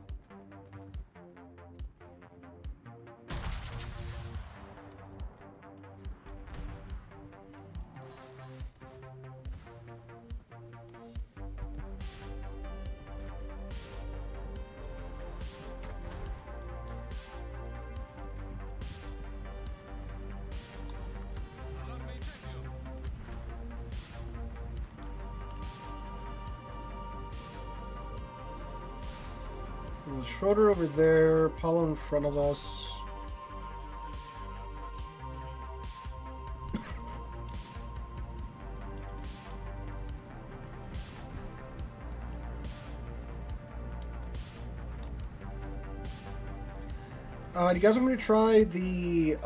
Schroeder over there, Paolo in front of us. Do you guys want me to try the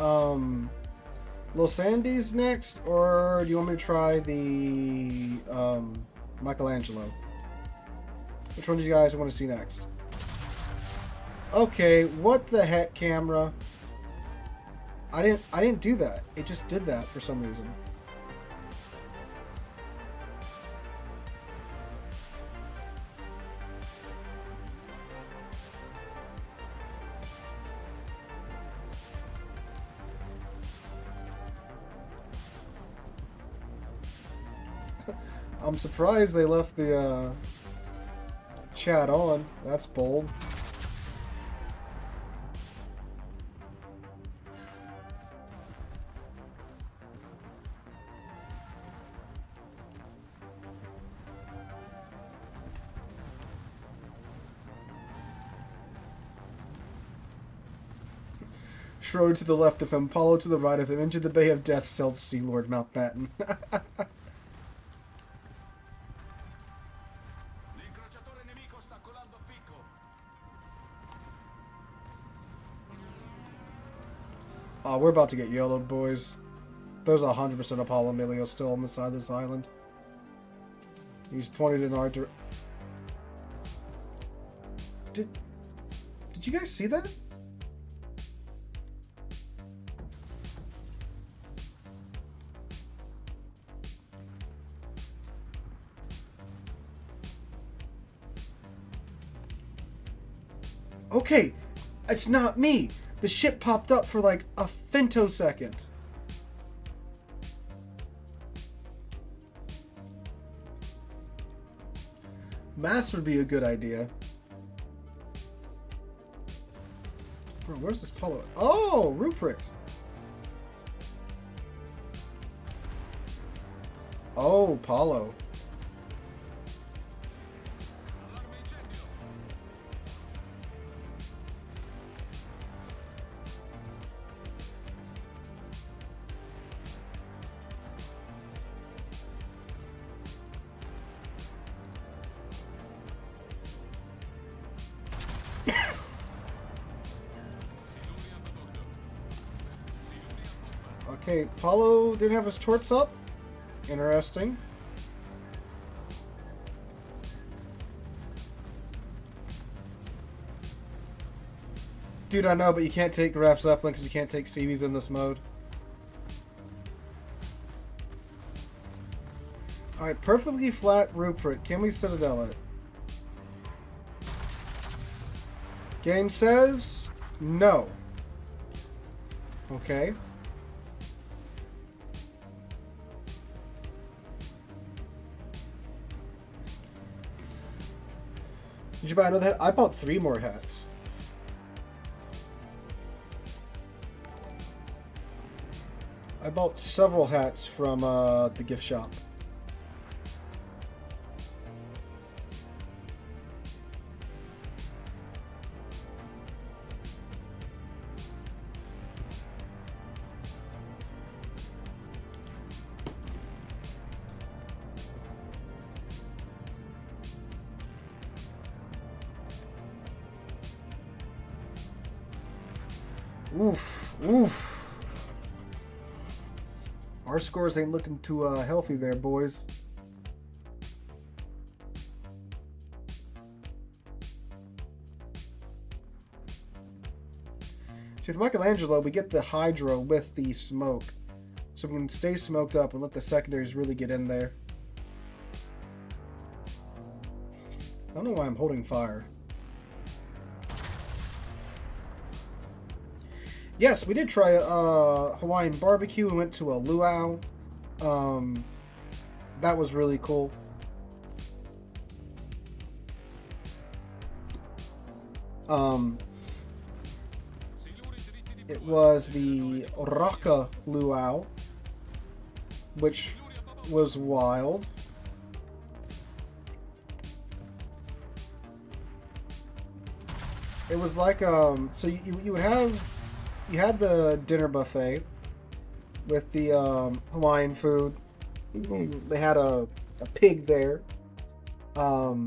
Little Sandy's next, or do you want me to try the Michelangelo? Which one do you guys want to see next? Okay, what the heck, camera? I didn't do that. It just did that for some reason. I'm surprised they left the chat on. That's bold. Schroeder to the left of him, Paolo to the right of him, into the Bay of Death sailed SealordMountbatten. Oh, we're about to get yellowed, boys. There's 100% of Paolo Emilio still on the side of this island. He's pointed in our direction. Did you guys see that? Okay, it's not me. The ship popped up for like a femtosecond. Mass would be a good idea. Bro, where's this Paolo? Oh, Rupert. Oh, Paolo. Okay, Paolo didn't have his torps up. Interesting. Dude, I know, but you can't take refs up because you can't take CVs in this mode. Alright, perfectly flat Rupert. Can we Citadel it? Game says no. Okay. Did you buy another hat? I bought 3 more hats. I bought several hats from the gift shop. Oof, oof. Our scores ain't looking too healthy there, boys. See, with Michelangelo, we get the Hydro with the smoke. So we can stay smoked up and let the secondaries really get in there. I don't know why I'm holding fire. Yes, we did try a Hawaiian barbecue. We went to a luau. That was really cool. It was the Raka luau, which was wild. It was like so you would have. You had the dinner buffet with the Hawaiian food. They had a pig there. Well,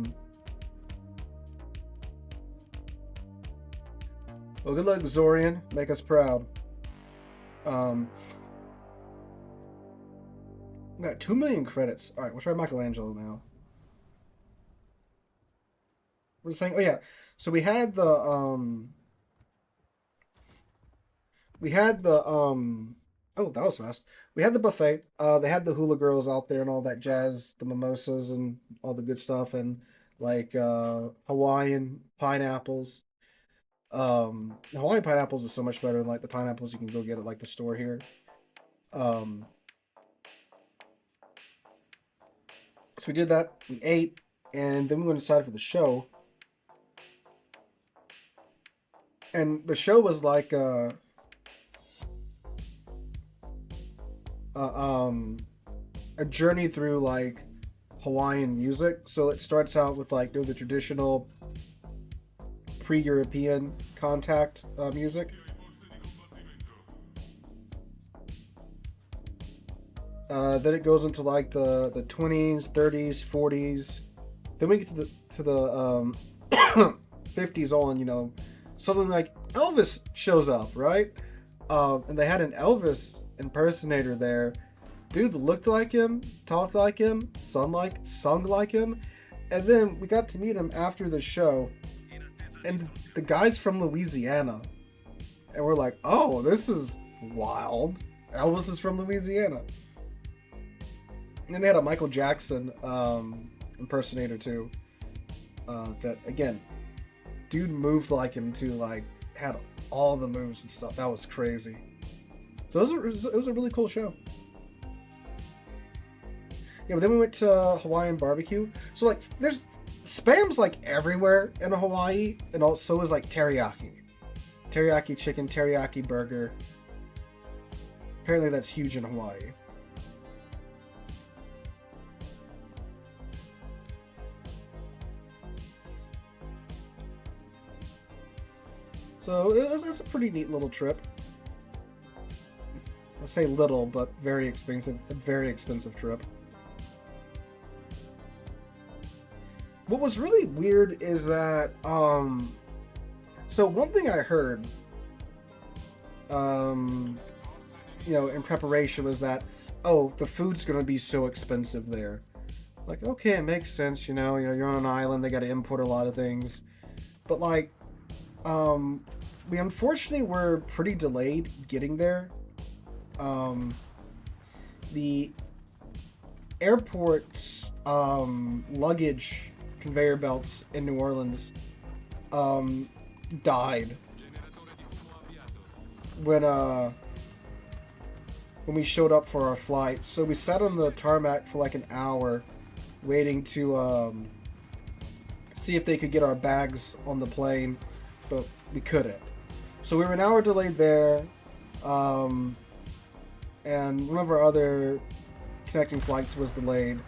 good luck, Zorian. Make us proud. We got 2 million credits. All right, we'll try Michelangelo now. We're saying, oh yeah. So we had the oh, that was fast. We had the buffet. They had the hula girls out there and all that jazz, the mimosas and all the good stuff, and like Hawaiian pineapples. Hawaiian pineapples is so much better than like the pineapples you can go get at like the store here. Um, so we did that. We ate, and then we went inside for the show. And the show was like uh, um, a journey through like Hawaiian music. So it starts out with like the traditional pre-European contact music. Then it goes into like the 20s, 30s, 40s. Then we get to the 50s on, you know, something like Elvis shows up, right? And they had an Elvis impersonator there. Dude looked like him, talked like him, sung like him. And then we got to meet him after the show. And the guy's from Louisiana. And we're like, oh, this is wild. Elvis is from Louisiana. And then they had a Michael Jackson impersonator too. That, again, dude moved like him too, like, had all the moves and stuff. That was crazy. So it was a really cool show. Yeah, but then we went to Hawaiian barbecue. So like, there's spam's like everywhere in Hawaii, and also is like teriyaki chicken, teriyaki burger. Apparently that's huge in Hawaii. So it's a pretty neat little trip. I say little, but very expensive. A very expensive trip. What was really weird is that, so one thing I heard, you know, in preparation was that, oh, the food's gonna be so expensive there. Like, okay, it makes sense, you know, you're on an island, they gotta import a lot of things. But like, we unfortunately were pretty delayed getting there. The airport's luggage conveyor belts in New Orleans died when we showed up for our flight. So we sat on the tarmac for like an hour waiting to see if they could get our bags on the plane, but we couldn't. So we were an hour delayed there, and one of our other connecting flights was delayed.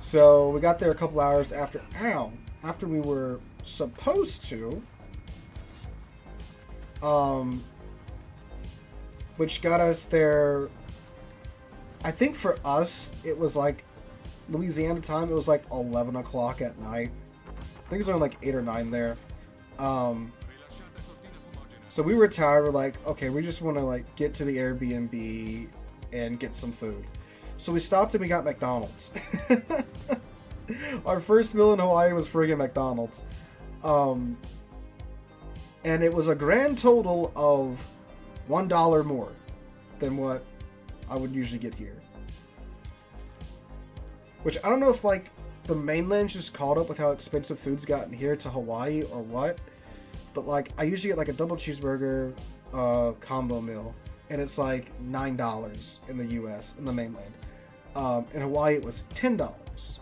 So we got there a couple hours after we were supposed to, which got us there. I think for us, it was like Louisiana time. It was like 11 o'clock at night. I think it was only like 8 or 9 there. So we were tired. We're like, okay, we just want to like get to the Airbnb and get some food. So we stopped and we got McDonald's. Our first meal in Hawaii was friggin' McDonald's. And it was a grand total of $1 more than what I would usually get here. Which I don't know if like the mainland's just caught up with how expensive food's gotten here to Hawaii or what. But like I usually get like a double cheeseburger combo meal, and it's like $9 in the US, in the mainland. In Hawaii it was $10. So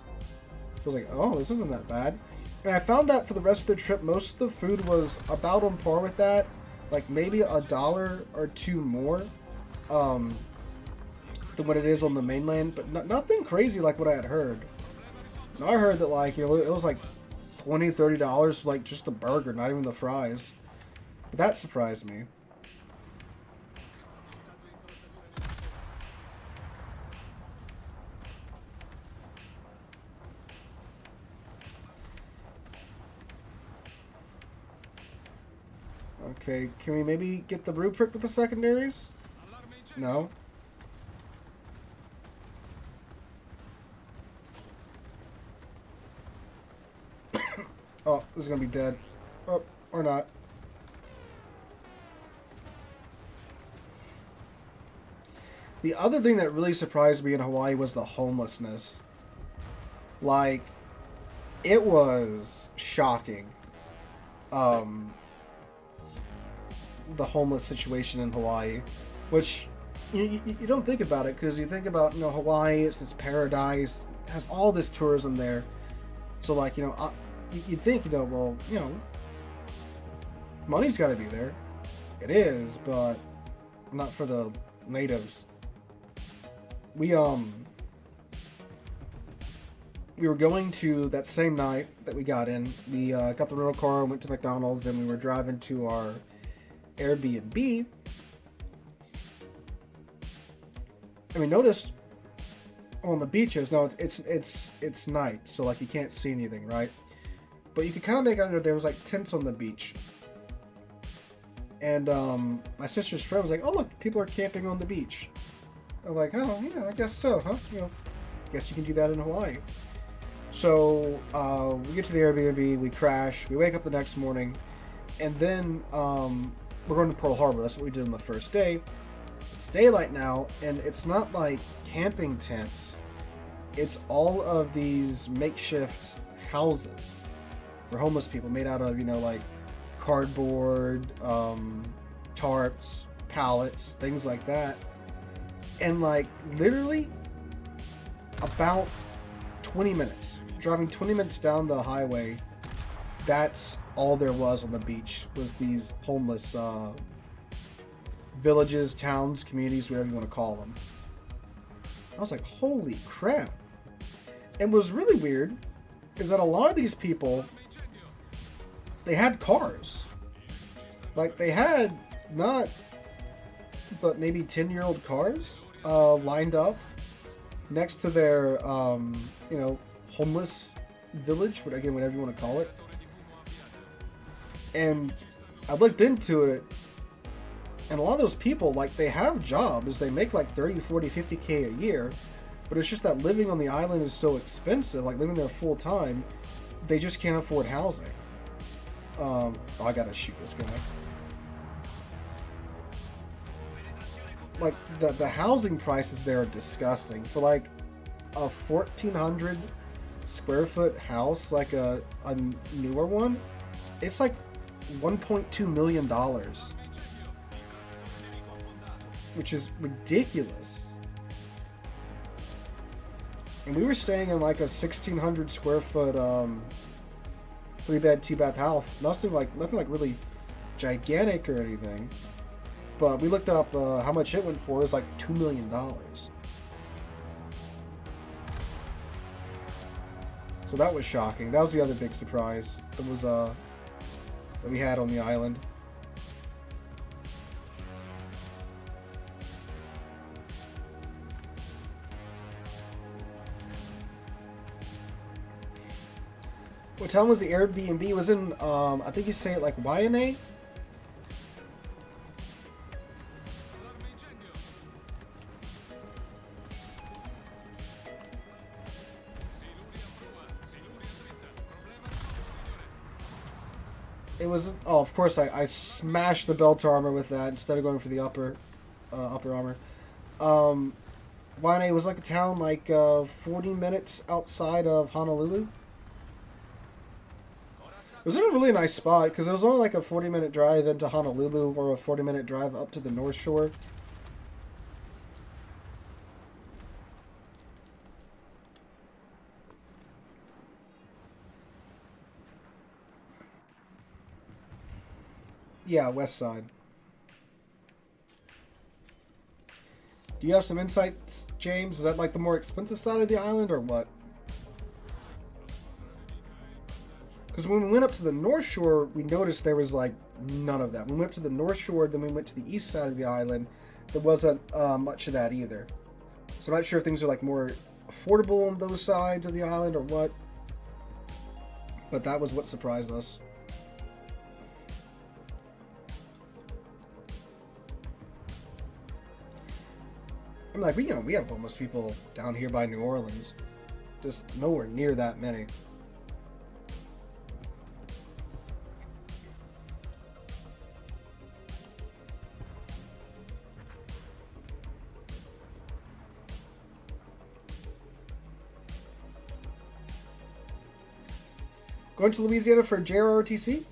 I was like, oh, this isn't that bad. And I found that for the rest of the trip, most of the food was about on par with that. Like maybe $1 or $2 more than what it is on the mainland, but nothing crazy like what I had heard. And I heard that like, you know, it was like $20, $30 for like just the burger, not even the fries. But that surprised me. Okay, can we maybe get the blueprint with the secondaries? No? Oh, this is gonna be dead. Oh, or not. The other thing that really surprised me in Hawaii was the homelessness. Like, it was shocking. The homeless situation in Hawaii, which you don't think about it, because you think about, you know, Hawaii, it's this paradise, has all this tourism there. So, like, you know, you'd think, you know, well, you know, money's got to be there. It is, but not for the natives. We were going to, that same night that we got in, we got the rental car, went to McDonald's, and we were driving to our Airbnb. And we noticed on the beaches, no, it's night, so like you can't see anything, right? But you could kind of make out there was like tents on the beach. And my sister's friend was like, "Oh look, people are camping on the beach." I'm like, "Oh yeah, I guess so, huh? You know, I guess you can do that in Hawaii." So we get to the Airbnb, we crash, we wake up the next morning, and then we're going to Pearl Harbor. That's what we did on the first day. It's daylight now, and it's not like camping tents. It's all of these makeshift houses for homeless people made out of, you know, like cardboard, tarps, pallets, things like that. And like literally about 20 minutes, driving 20 minutes down the highway, that's all there was on the beach, was these homeless villages, towns, communities, whatever you want to call them. I was like, holy crap. And what's really weird is that a lot of these people, they had cars. Like, they had not, but maybe 10-year-old cars lined up next to their, you know, homeless village, but again, whatever you want to call it. And I looked into it, and a lot of those people, like, they have jobs. They make like 30, 40, 50K a year, but it's just that living on the island is so expensive, like living there full time, they just can't afford housing. Oh, I gotta shoot this guy. Like, the housing prices there are disgusting. For like a 1,400 square foot house, like a newer one, it's like $1.2 million, which is ridiculous. And we were staying in like a 1,600 square foot 3-bed, 2-bath house. Nothing like really gigantic or anything. But we looked up how much it went for. It was like $2 million. So that was shocking. That was the other big surprise that was that we had on the island. What town was the Airbnb? It was in I think you say it like Waianae. It was, oh, of course, I smashed the belt armor with that instead of going for the upper armor. Waianae was like a town like 40 minutes outside of Honolulu. It was in a really nice spot because it was only like a 40-minute drive into Honolulu or a 40-minute drive up to the North Shore. Yeah, west side. Do you have some insights, James? Is that like the more expensive side of the island or what? Because when we went up to the North Shore, we noticed there was like none of that. When we went to the North Shore, then we went to the east side of the island. There wasn't much of that either. So I'm not sure if things are like more affordable on those sides of the island or what. But that was what surprised us. I'm like, we have homeless people down here by New Orleans. Just nowhere near that many. Going to Louisiana for JROTC?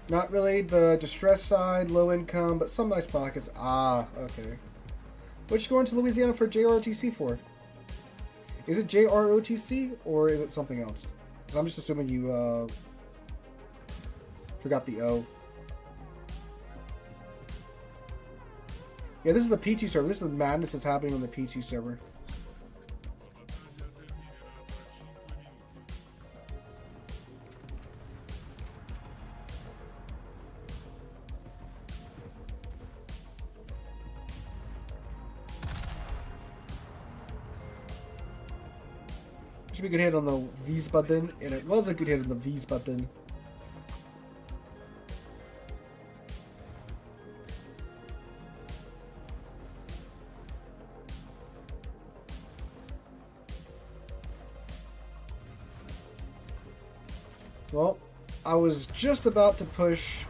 Not really the distress side, low income, but some nice pockets. Ah, okay. What you going to Louisiana for JROTC for? Is it JROTC or is it something else? Because I'm just assuming you forgot the O. Yeah, this is the P2 server. This is the madness that's happening on the P2 server. Should be a good hit on the V's button, and it was a good hit on the V's button. Well, I was just about to push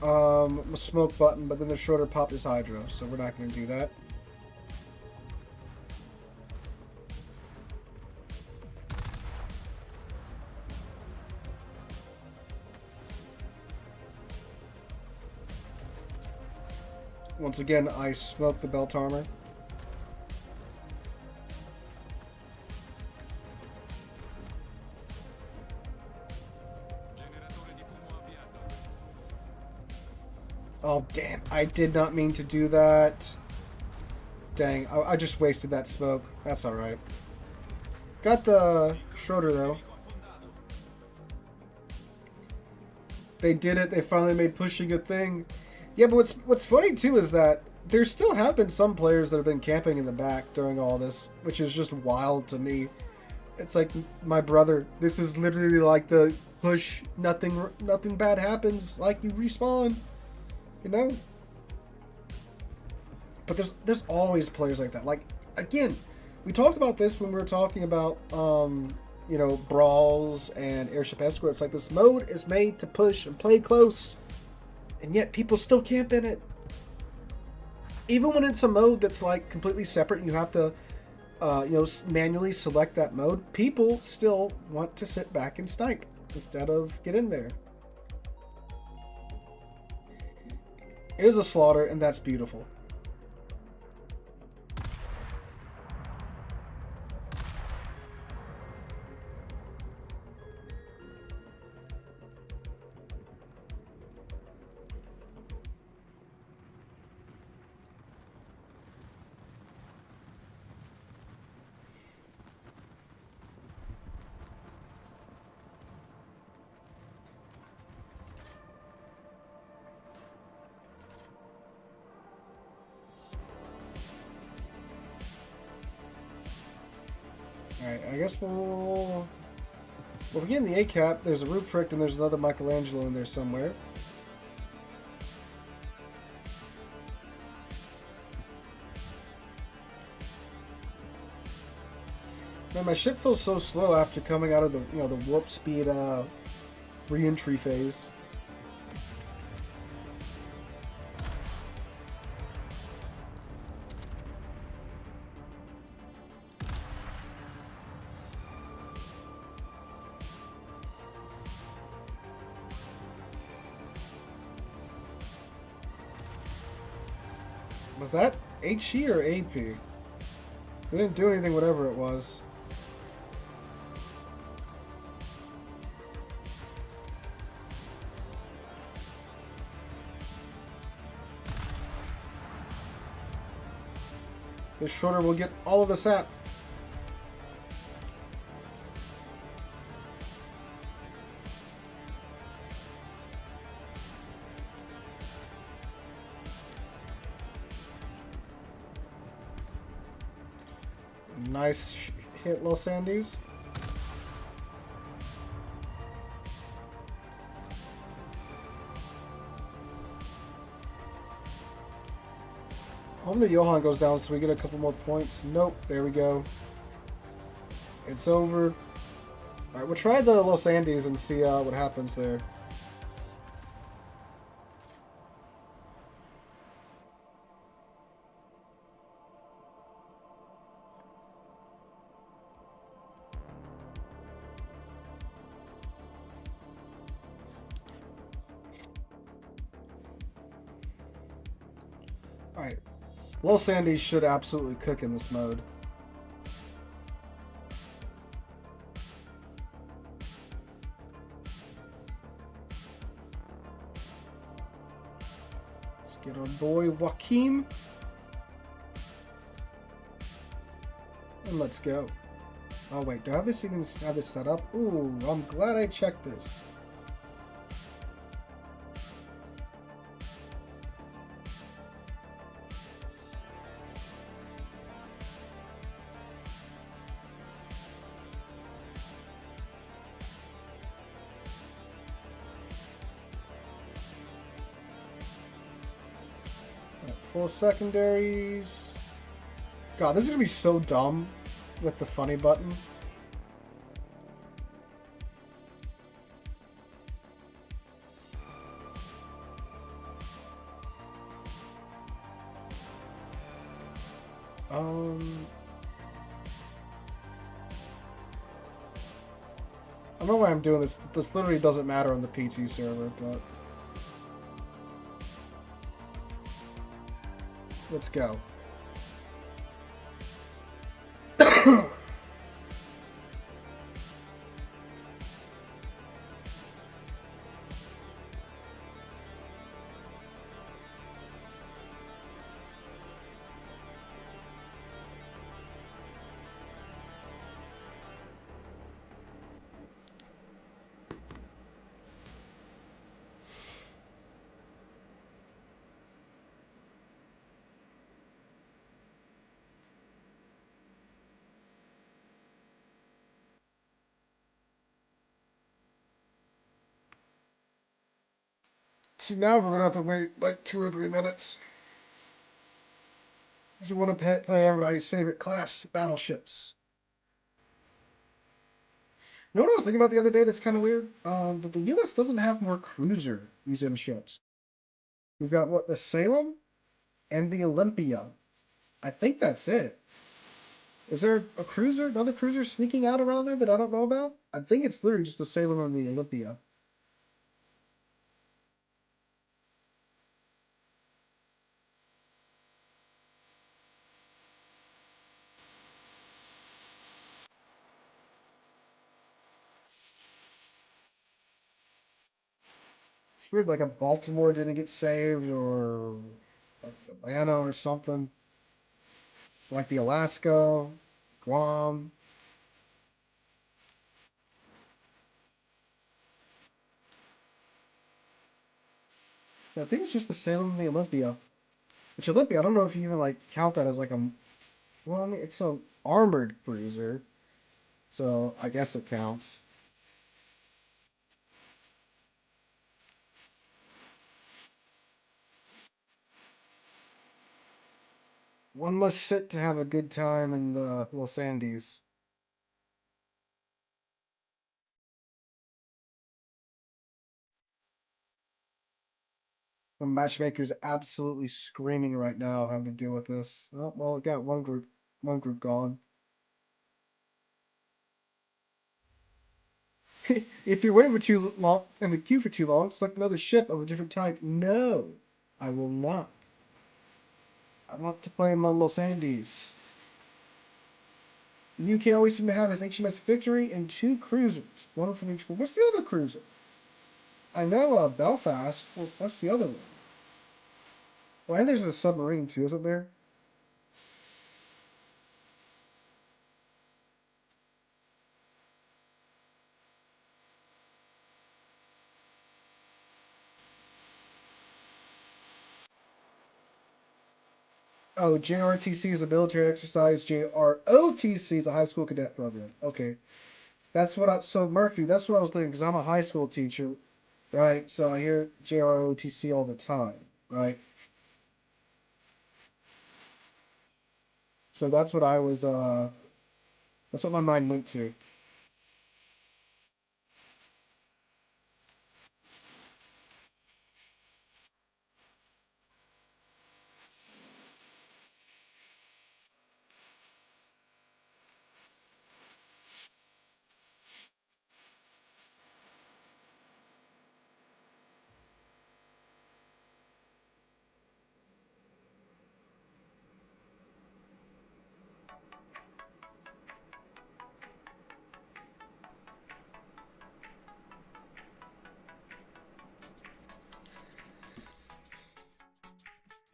a smoke button, but then the Schroeder popped his Hydro, so we're not going to do that. Once again, I smoked the belt armor. Oh, damn. I did not mean to do that. Dang. I just wasted that smoke. That's alright. Got the Schroeder, though. They did it. They finally made pushing a thing. Yeah, but what's funny, too, is that there still have been some players that have been camping in the back during all this, which is just wild to me. It's like, my brother, this is literally like the push, nothing bad happens, like you respawn. You know? But there's always players like that. Like, again, we talked about this when we were talking about, you know, brawls and airship escort. It's like this mode is made to push and play close, and yet people still camp in it. Even when it's a mode that's like completely separate, you have to, you know, manually select that mode. People still want to sit back and snipe instead of get in there. It is a slaughter, and that's beautiful. Alright, I guess we'll begin the A-cap. There's a Ruprecht and there's another Michelangelo in there somewhere. Man, my ship feels so slow after coming out of the, you know, the warp speed re-entry phase. Was that HE or AP? They didn't do anything, whatever it was. This Schroeder will get all of the sap. Nice hit, Los Andes. Hopefully Johan goes down so we get a couple more points. Nope, there we go. It's over. Alright, we'll try the Los Andes and see what happens there. Low Sandies should absolutely cook in this mode. Let's get our boy Joaquin. And let's go. Oh wait, do I have this set up? Ooh, I'm glad I checked this. Full secondaries. God, this is gonna be so dumb with the funny button. I don't know why I'm doing this. This literally doesn't matter on the PT server, but let's go. See, now we're gonna have to wait like 2 or 3 minutes. I just want to play everybody's favorite class, Battleships. You know what I was thinking about the other day that's kind of weird? But the U.S. doesn't have more cruiser museum ships. We've got, what, the Salem and the Olympia. I think that's it. Is there a cruiser, another cruiser sneaking out around there that I don't know about? I think it's literally just the Salem and the Olympia. It's weird, like a Baltimore didn't get saved, or like Atlanta or something. Like the Alaska, Guam. I think it's just the Salem and the Olympia. Which Olympia, I don't know if you even like count that as like a, well, I mean, it's an armored cruiser, so I guess it counts. One must sit to have a good time in the Los Andes. The matchmaker's absolutely screaming right now having to deal with this. Oh, well, we got one group gone. If you're waiting for too long in the queue for too long, select another ship of a different type. No, I will not. I want to play my Los Andes. The UK always seem to have his HMS Victory and 2 cruisers, one from each. What's the other cruiser? I know Belfast. Well, what's the other one? Well, and there's a submarine too, isn't there? Oh, JRTC is a military exercise. JROTC is a high school cadet program. Okay, that's what I. So Murphy, that's what I was thinking because I'm a high school teacher, right? So I hear JROTC all the time, right? So that's what I was. That's what my mind went to.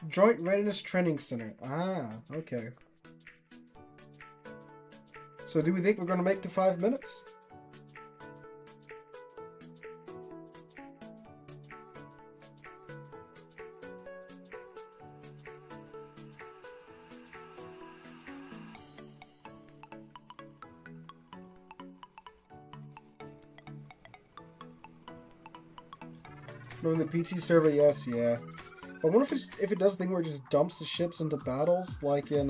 Joint Readiness Training Center. Ah, okay. So do we think we're going to make the 5 minutes? No, the PT server, yes, yeah. I wonder if it does the thing where it just dumps the ships into battles, like in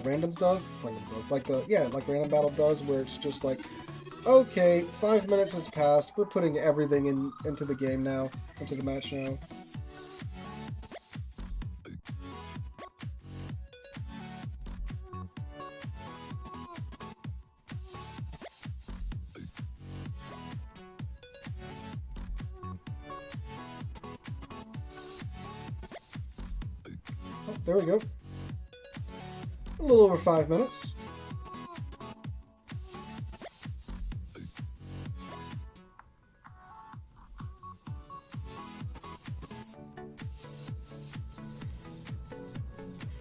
randoms does, like random battle does, where it's just like, okay, 5 minutes has passed, we're putting everything into the game now, into the match now. Oh, there we go. A little over 5 minutes.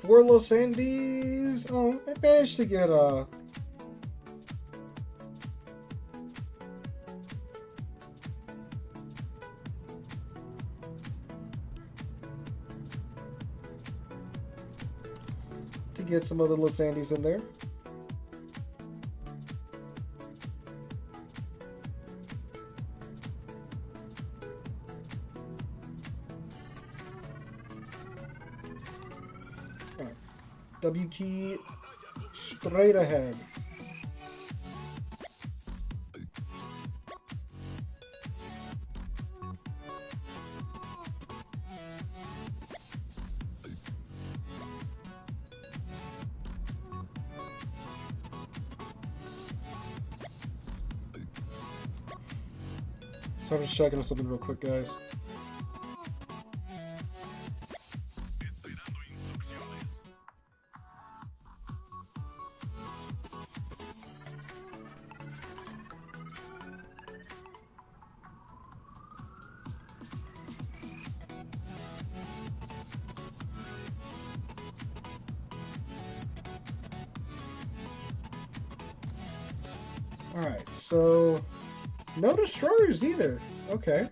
For Los Andes, oh, I managed to get some other Los Andes in there. All right. W key straight ahead. So I'm just checking on something real quick, guys. Alright, so no destroyers either. Okay.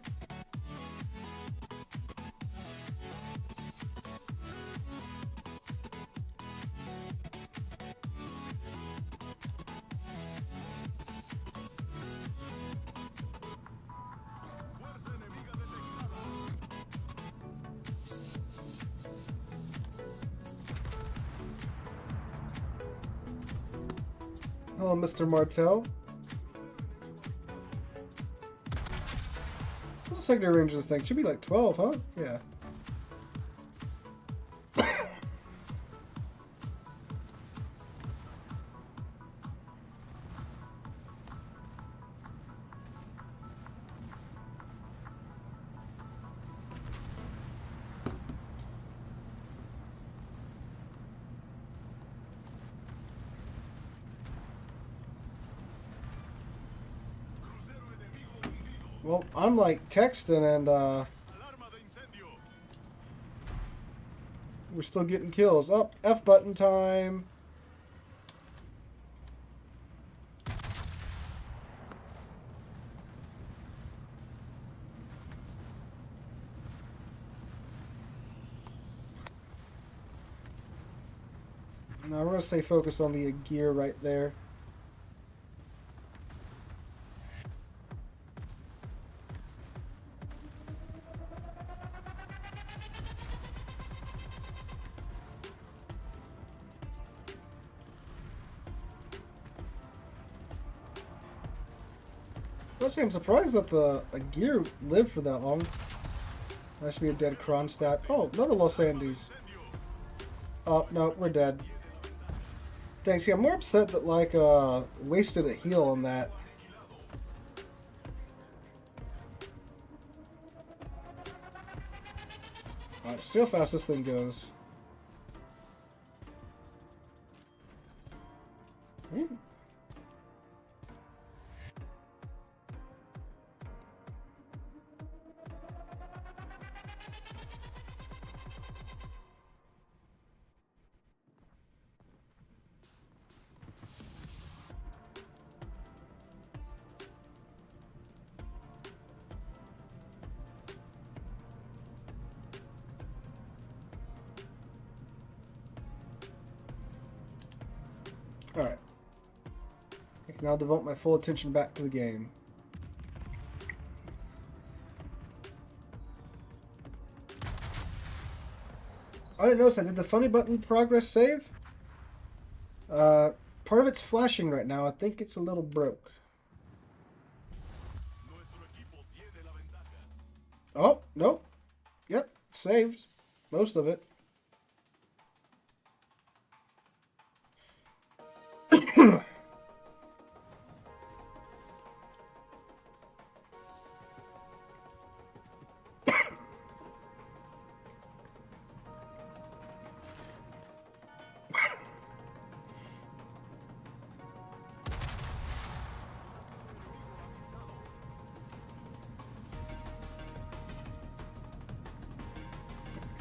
Hello, Mr. Martel. What's the secondary range of this thing? Should be like 12, huh? Yeah. Well, I'm like texting and we're still getting kills. Up, F button time. Now we're gonna stay focused on the gear right there. Actually, I'm surprised that the gear lived for that long. That should be a dead Kronstadt. Oh, another Los Andes. Oh, no, we're dead. Dang, see, I'm more upset that, like, wasted a heal on that. Alright, see how fast this thing goes. Ooh. Alright. I can now devote my full attention back to the game. I didn't notice that. Did the funny button progress save? Part of it's flashing right now. I think it's a little broke. Oh, nope. Yep, saved. Most of it.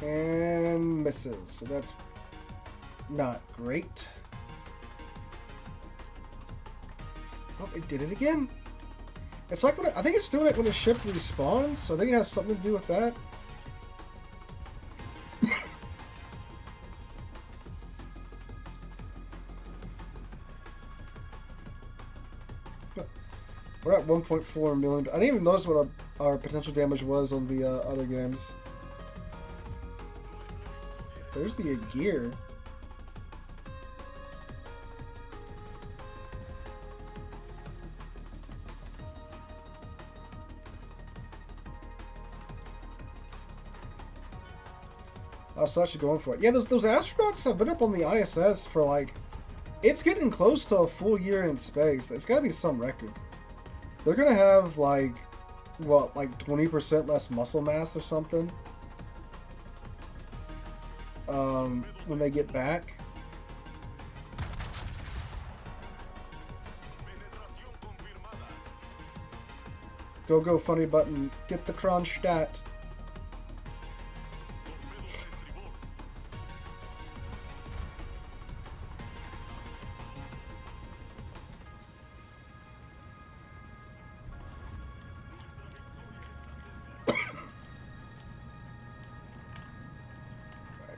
And misses. So that's not great. Oh, it did it again. It's like when I think it's doing it when the ship respawns, so I think it has something to do with that. We're at 1.4 million. I didn't even notice what our potential damage was on the other games. There's the gear. I was actually going for it. Yeah, those astronauts have been up on the ISS for like, it's getting close to a full year in space. It's got to be some record. They're gonna have like, what, like 20% less muscle mass or something. When they get back. Go funny button. Get the Kronstadt.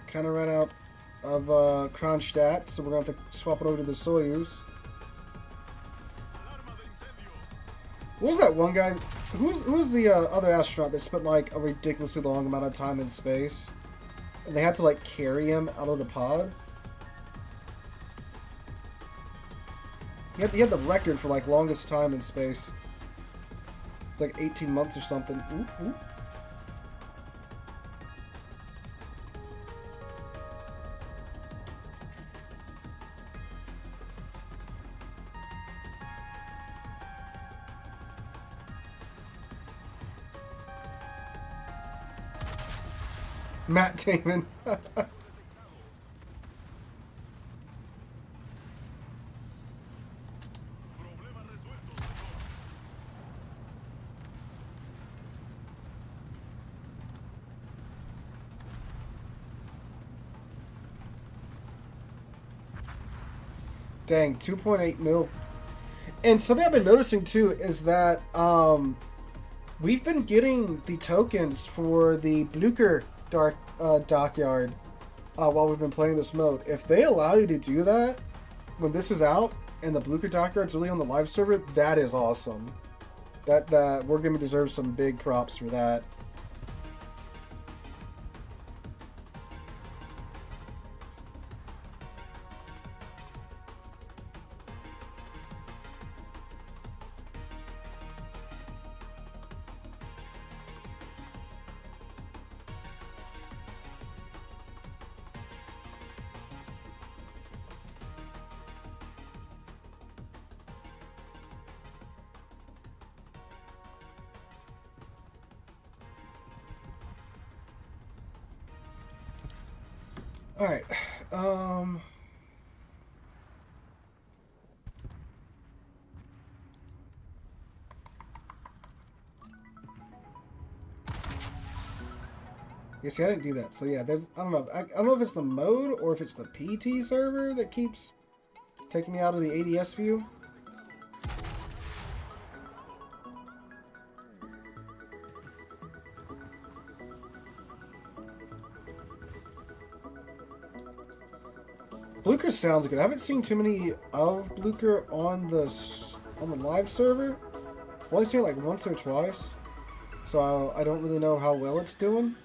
Kind of ran out of Kronstadt, so we're going to have to swap it over to the Soyuz. What was that one guy? Who's the other astronaut that spent like a ridiculously long amount of time in space? And they had to like carry him out of the pod? He had the record for like longest time in space. It's like 18 months or something. Ooh, ooh. Matt Damon. Dang, 2.8 mil. And something I've been noticing too is that we've been getting the tokens for the Blucher dockyard while we've been playing this mode. If they allow you to do that when this is out and the Blucher dockyard's really on the live server, that is awesome. That we're going to deserve some big props for that. Alright, yeah, see, I didn't do that. So yeah, there's, I don't know. I don't know if it's the mode or if it's the PT server that keeps taking me out of the ADS view. Blucher's Blucher sounds good. I haven't seen too many of Blucher on the live server. I've only seen it like once or twice, so I don't really know how well it's doing.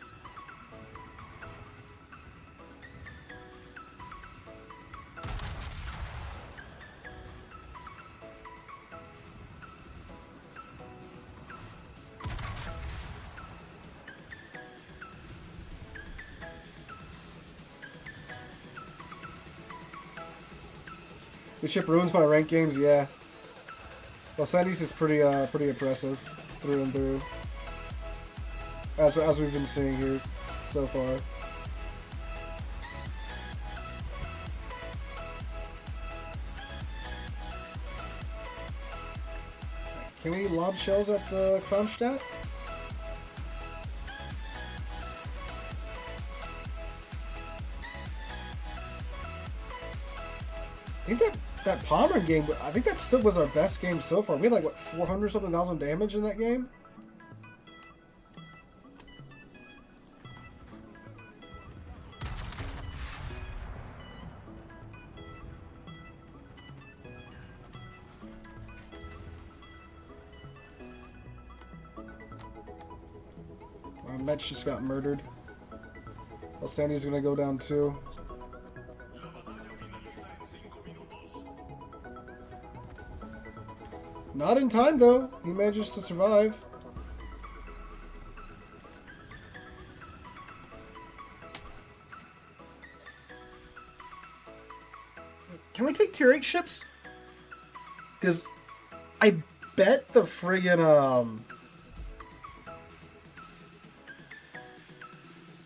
The ship ruins my ranked games, yeah. Los Andes is pretty impressive through and through, as we've been seeing here so far. Can we lob shells at the Kronstadt? I think that Palmer game, I think that still was our best game so far. We had like, what, 400 something thousand damage in that game? Our Mets just got murdered. Well, Sandy's gonna go down too. Not in time, though. He manages to survive. Can we take tier 8 ships? Because I bet the friggin',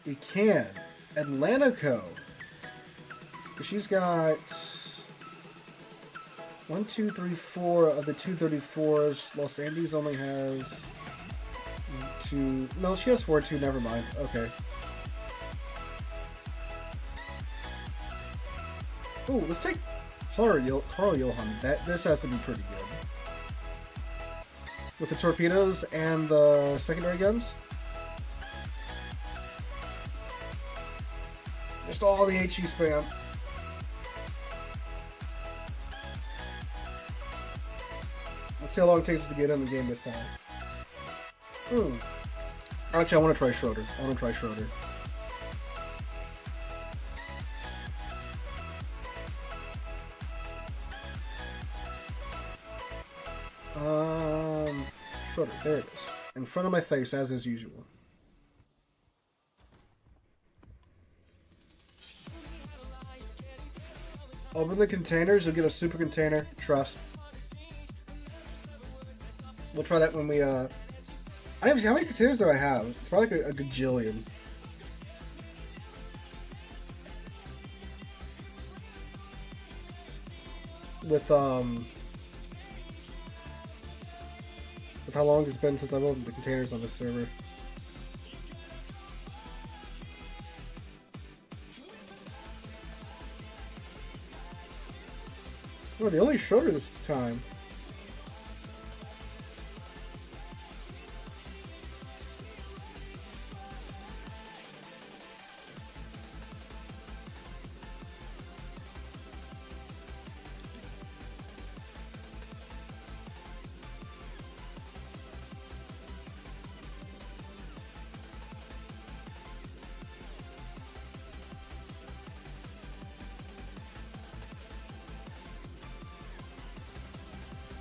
we can. Atlantico. She's got 1, 2, 3, 4 of the 234s. Los Andes only has 2. No, she has 4 too. Never mind. Okay. Ooh, let's take Carl Johan. This has to be pretty good. With the torpedoes and the secondary guns. Just all the HE spam. Let's see how long it takes us to get in the game this time. Actually, I want to try Schroeder. Schroeder, there it is. In front of my face, as is usual. Open the containers, you'll get a super container. Trust. We'll try that when we, I don't even see how many containers do I have. It's probably like a gajillion. With how long it's been since I've opened the containers on this server. Oh, the only Schroeder this time.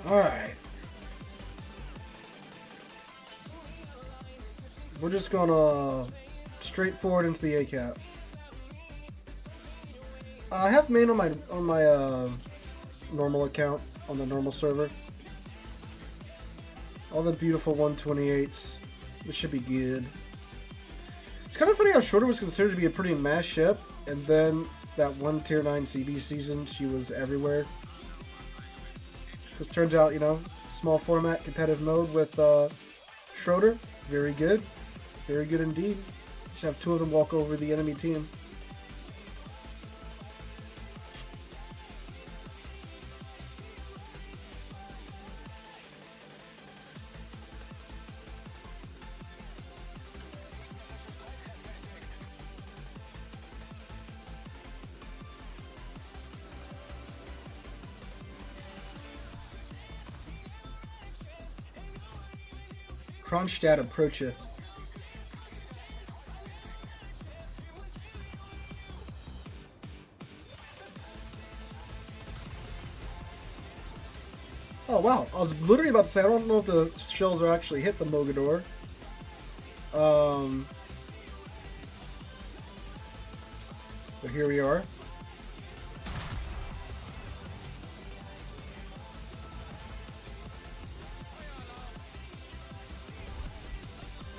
Alright. We're just gonna straight forward into the ACAT. I have main on my normal account on the normal server. All the beautiful 128s. This should be good. It's kind of funny how Schroeder was considered to be a pretty mass ship, and then that one tier 9 CB season, she was everywhere. This turns out, you know, small format competitive mode with Schroeder. Very good. Very good indeed. Just have 2 of them walk over the enemy team. Kronstadt approacheth. Oh wow, I was literally about to say, I don't know if the shells are actually hit the Mogador. But here we are.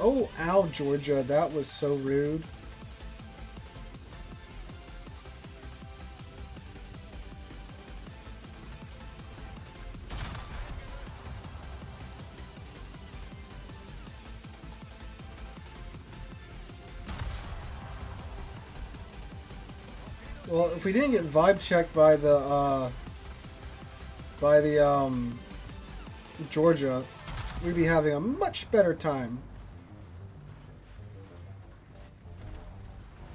Oh, ow, Georgia, that was so rude. Well, if we didn't get vibe checked by the Georgia, we'd be having a much better time.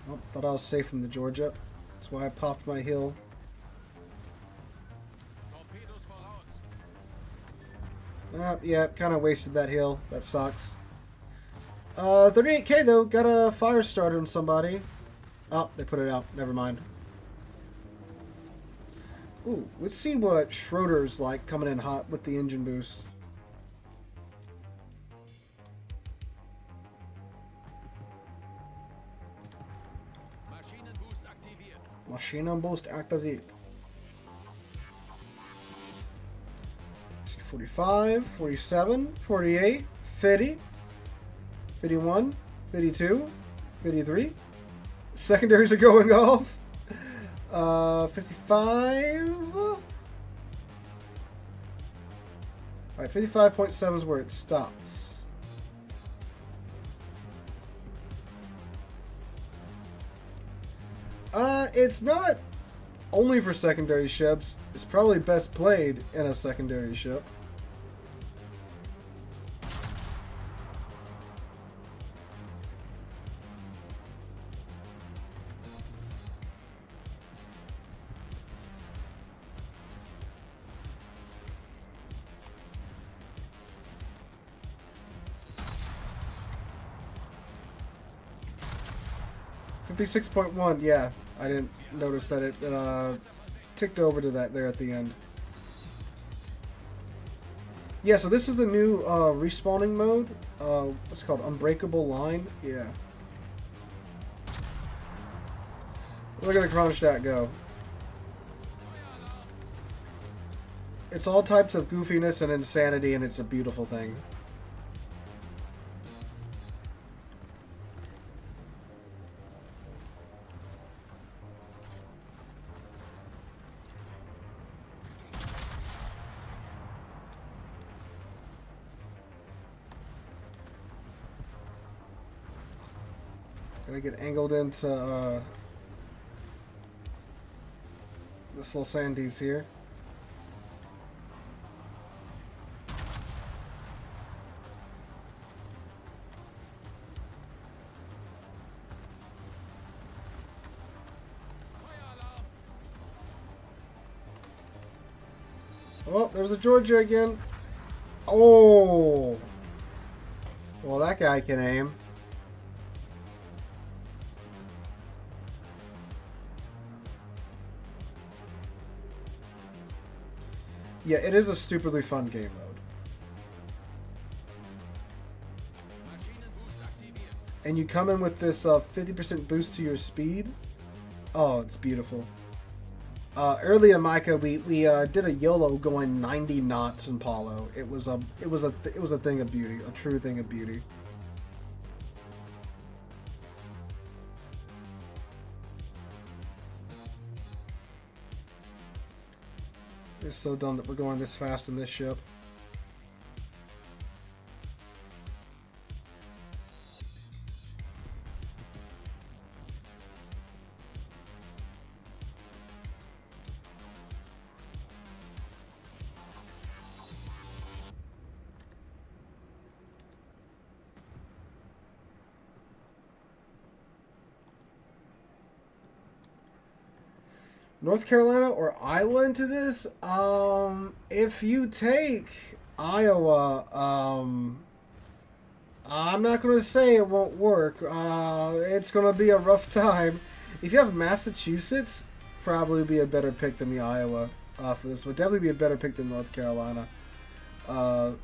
Oh, thought I was safe from the Georgia. That's why I popped my hill. Yeah, kind of wasted that hill. That sucks. 38k though. Got a fire starter on somebody. Oh, they put it out. Never mind. Ooh, let's see what Schroeder's like coming in hot with the engine boost. Maschinenboost aktiviert. 45, 47, 48, 50, 51, 52, 53. Secondaries are going off. 55. Alright, 55.7 is where it stops. It's not only for secondary ships. It's probably best played in a secondary ship. $56.1, yeah. I didn't notice that it ticked over to that there at the end. Yeah, so this is the new respawning mode. What's it called? Unbreakable line? Yeah. Look at the Kronstadt go. It's all types of goofiness and insanity, and it's a beautiful thing. Gonna get angled into this little sandies here. Oh, there's a Georgia again. Oh! Well, that guy can aim. Yeah, it is a stupidly fun game mode. And you come in with this 50% boost to your speed. Oh, it's beautiful. Early in Micah, we did a YOLO going 90 knots in Paolo. It was a thing of beauty, a true thing of beauty. It's so dumb that we're going this fast in this ship. North Carolina or Iowa into this? If you take Iowa, I'm not going to say it won't work. It's going to be a rough time. If you have Massachusetts, probably be a better pick than the Iowa for this. Would definitely be a better pick than North Carolina. Because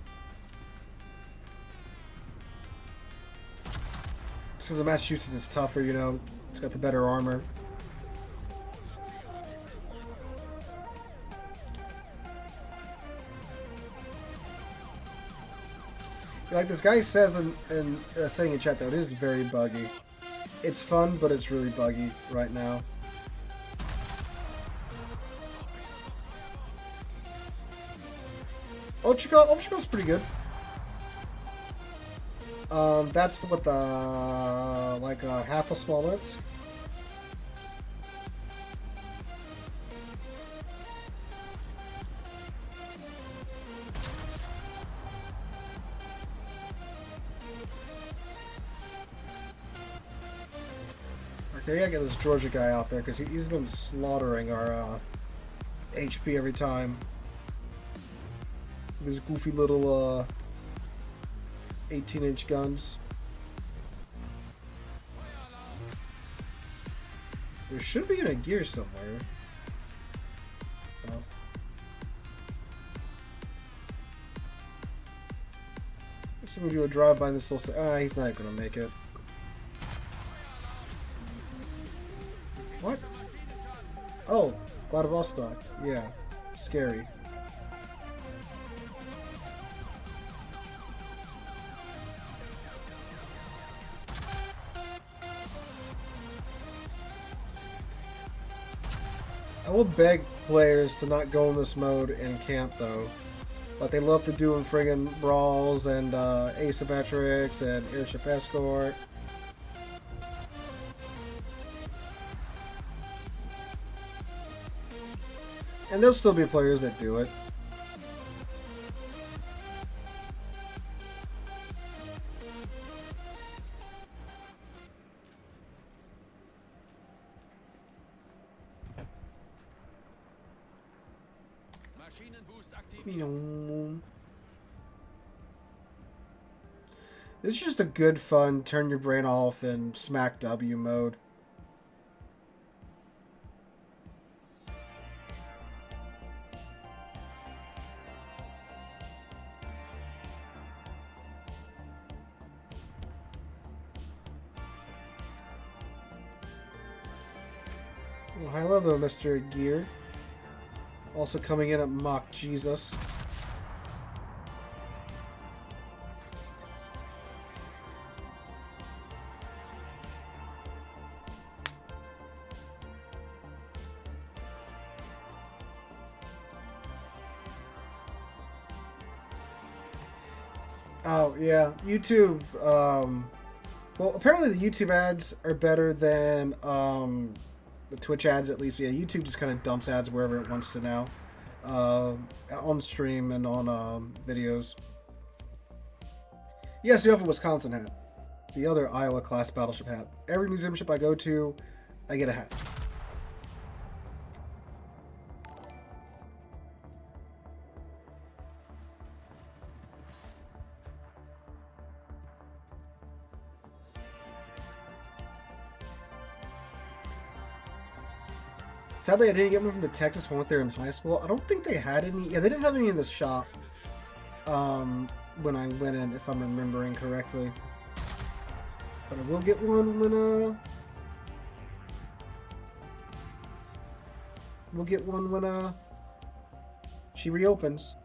the Massachusetts is tougher, you know. It's got the better armor. Like this guy says saying in chat, though, it is very buggy. It's fun, but it's really buggy right now. Ochigo's pretty good. That's what the like half a small lens. Okay, I gotta get this Georgia guy out there because he's been slaughtering our HP every time. These goofy little 18-inch guns. There should be in a gear somewhere. Oh. Let's see if we do a drive-by in this little... he's not gonna make it. What? Oh, Vladivostok. Yeah, scary. I will beg players to not go in this mode in camp though, but they love to do in friggin' brawls and asymmetrics and airship escort. And there'll still be players that do it. This is just a good fun turn your brain off in smack W mode. Well, hello there, Mr. Gear. Also coming in at Mock Jesus. Oh, yeah. YouTube, well, apparently the YouTube ads are better than, the Twitch ads, at least. Yeah, YouTube just kind of dumps ads wherever it wants to now. On stream and on, videos. Yes, you have a Wisconsin hat. It's the other Iowa class battleship hat. Every museum ship I go to, I get a hat. Sadly, I didn't get one from the Texas one there in high school. I don't think they had any. Yeah, they didn't have any in the shop when I went in, if I'm remembering correctly. But I will get one when we'll get one when she reopens.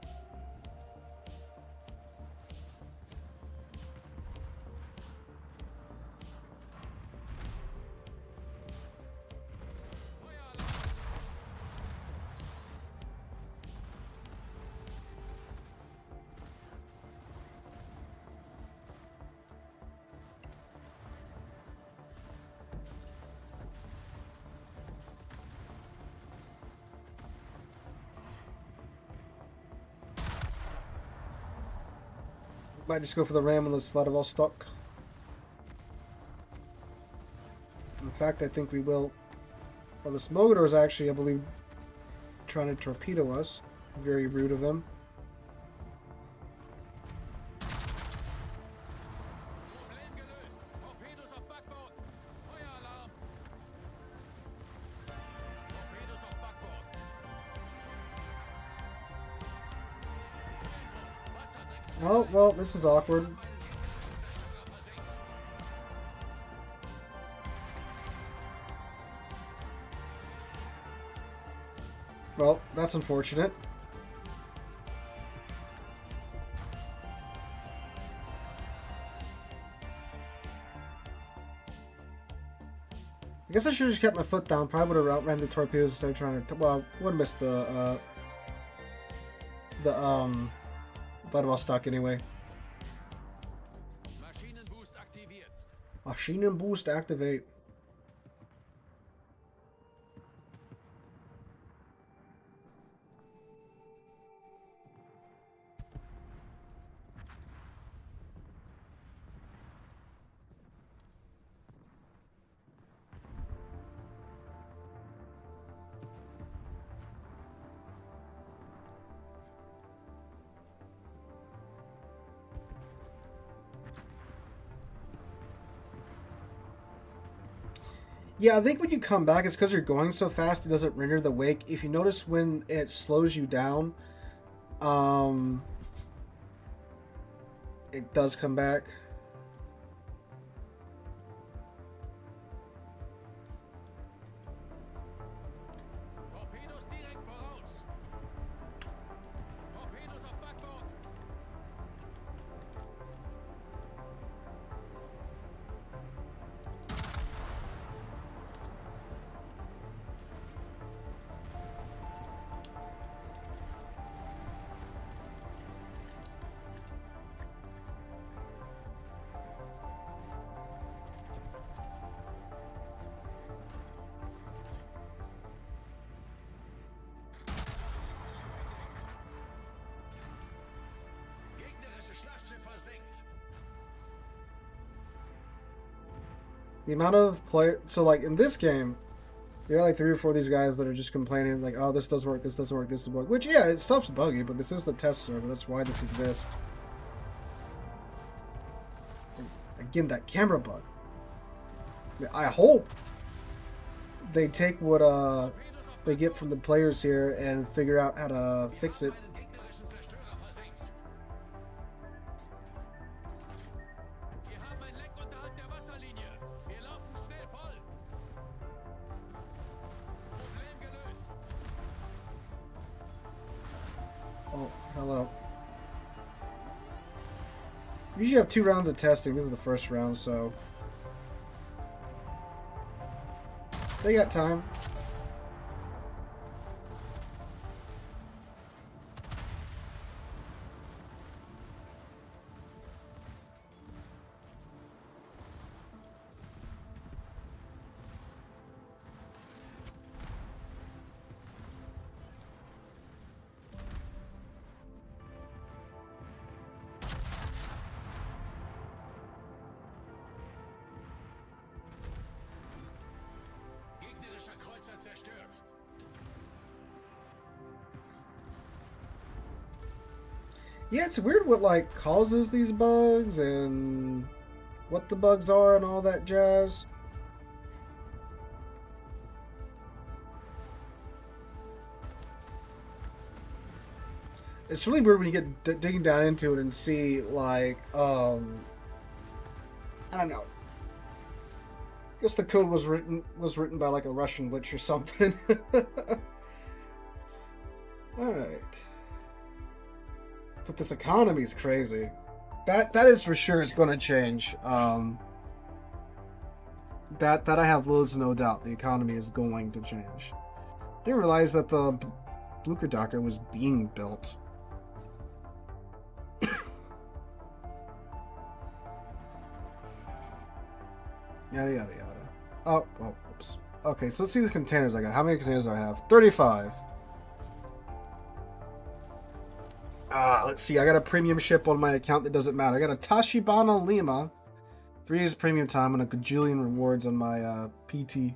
Might just go for the ram on this Vladivostok. In fact, I think we will. Well, this Mogador is actually, I believe, trying to torpedo us. Very rude of him. Well, this is awkward. Well, that's unfortunate. I guess I should have just kept my foot down. Probably would have outran the torpedoes instead of trying to... Well, would have missed the Vladivostok anyway. Maschinenboost activate. Yeah, I think when you come back, it's because you're going so fast, it doesn't render the wake. If you notice when it slows you down, it does come back. The amount of so like in this game, you got like 3 or 4 of these guys that are just complaining like, oh, this doesn't work, this doesn't work, this doesn't work. Which, yeah, stuff's buggy, but this is the test server. That's why this exists. And again, that camera bug. I hope they take what they get from the players here and figure out how to fix it. Oh, hello. Usually have 2 rounds of testing. This is the first round, so they got time. Yeah, it's weird what like causes these bugs and what the bugs are and all that jazz. It's really weird when you get digging down into it and see like I don't know. I guess the code was written by like a Russian witch or something. All right. But this economy is crazy. That is for sure is going to change. That I have loads of no doubt. The economy is going to change. Didn't realize that the Blucher Docker was being built. Yada yada yada. Oh, well, oops. Okay, so let's see these containers I got. How many containers do I have? 35. Let's see. I got a premium ship on my account that doesn't matter. I got a Tachibana Lima, 3 years premium time, and a gajillion rewards on my PT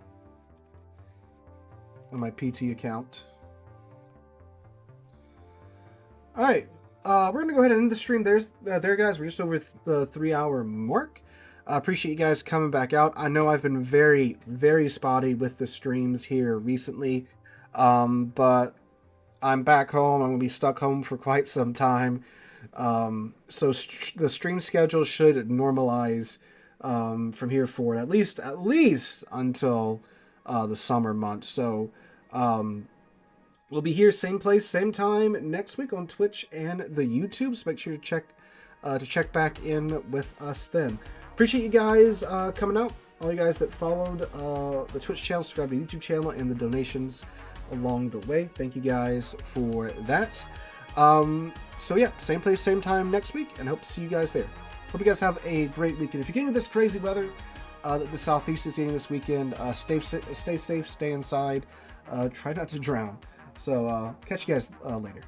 account. All right, we're gonna go ahead and end the stream. There, guys. We're just over the 3-hour mark. I appreciate you guys coming back out. I know I've been very, very spotty with the streams here recently, but I'm back home. I'm going to be stuck home for quite some time. So the stream schedule should normalize from here forward, at least until the summer months. So we'll be here, same place, same time next week on Twitch and the YouTube. So make sure to check back in with us then. Appreciate you guys coming out. All you guys that followed the Twitch channel, subscribe to the YouTube channel, and the donations along the way. Thank you guys for that. So yeah, same place, same time next week, and hope to see you guys there. Hope you guys have a great weekend. If you're getting this crazy weather that the Southeast is getting this weekend, stay safe, stay inside, try not to drown. So catch you guys later.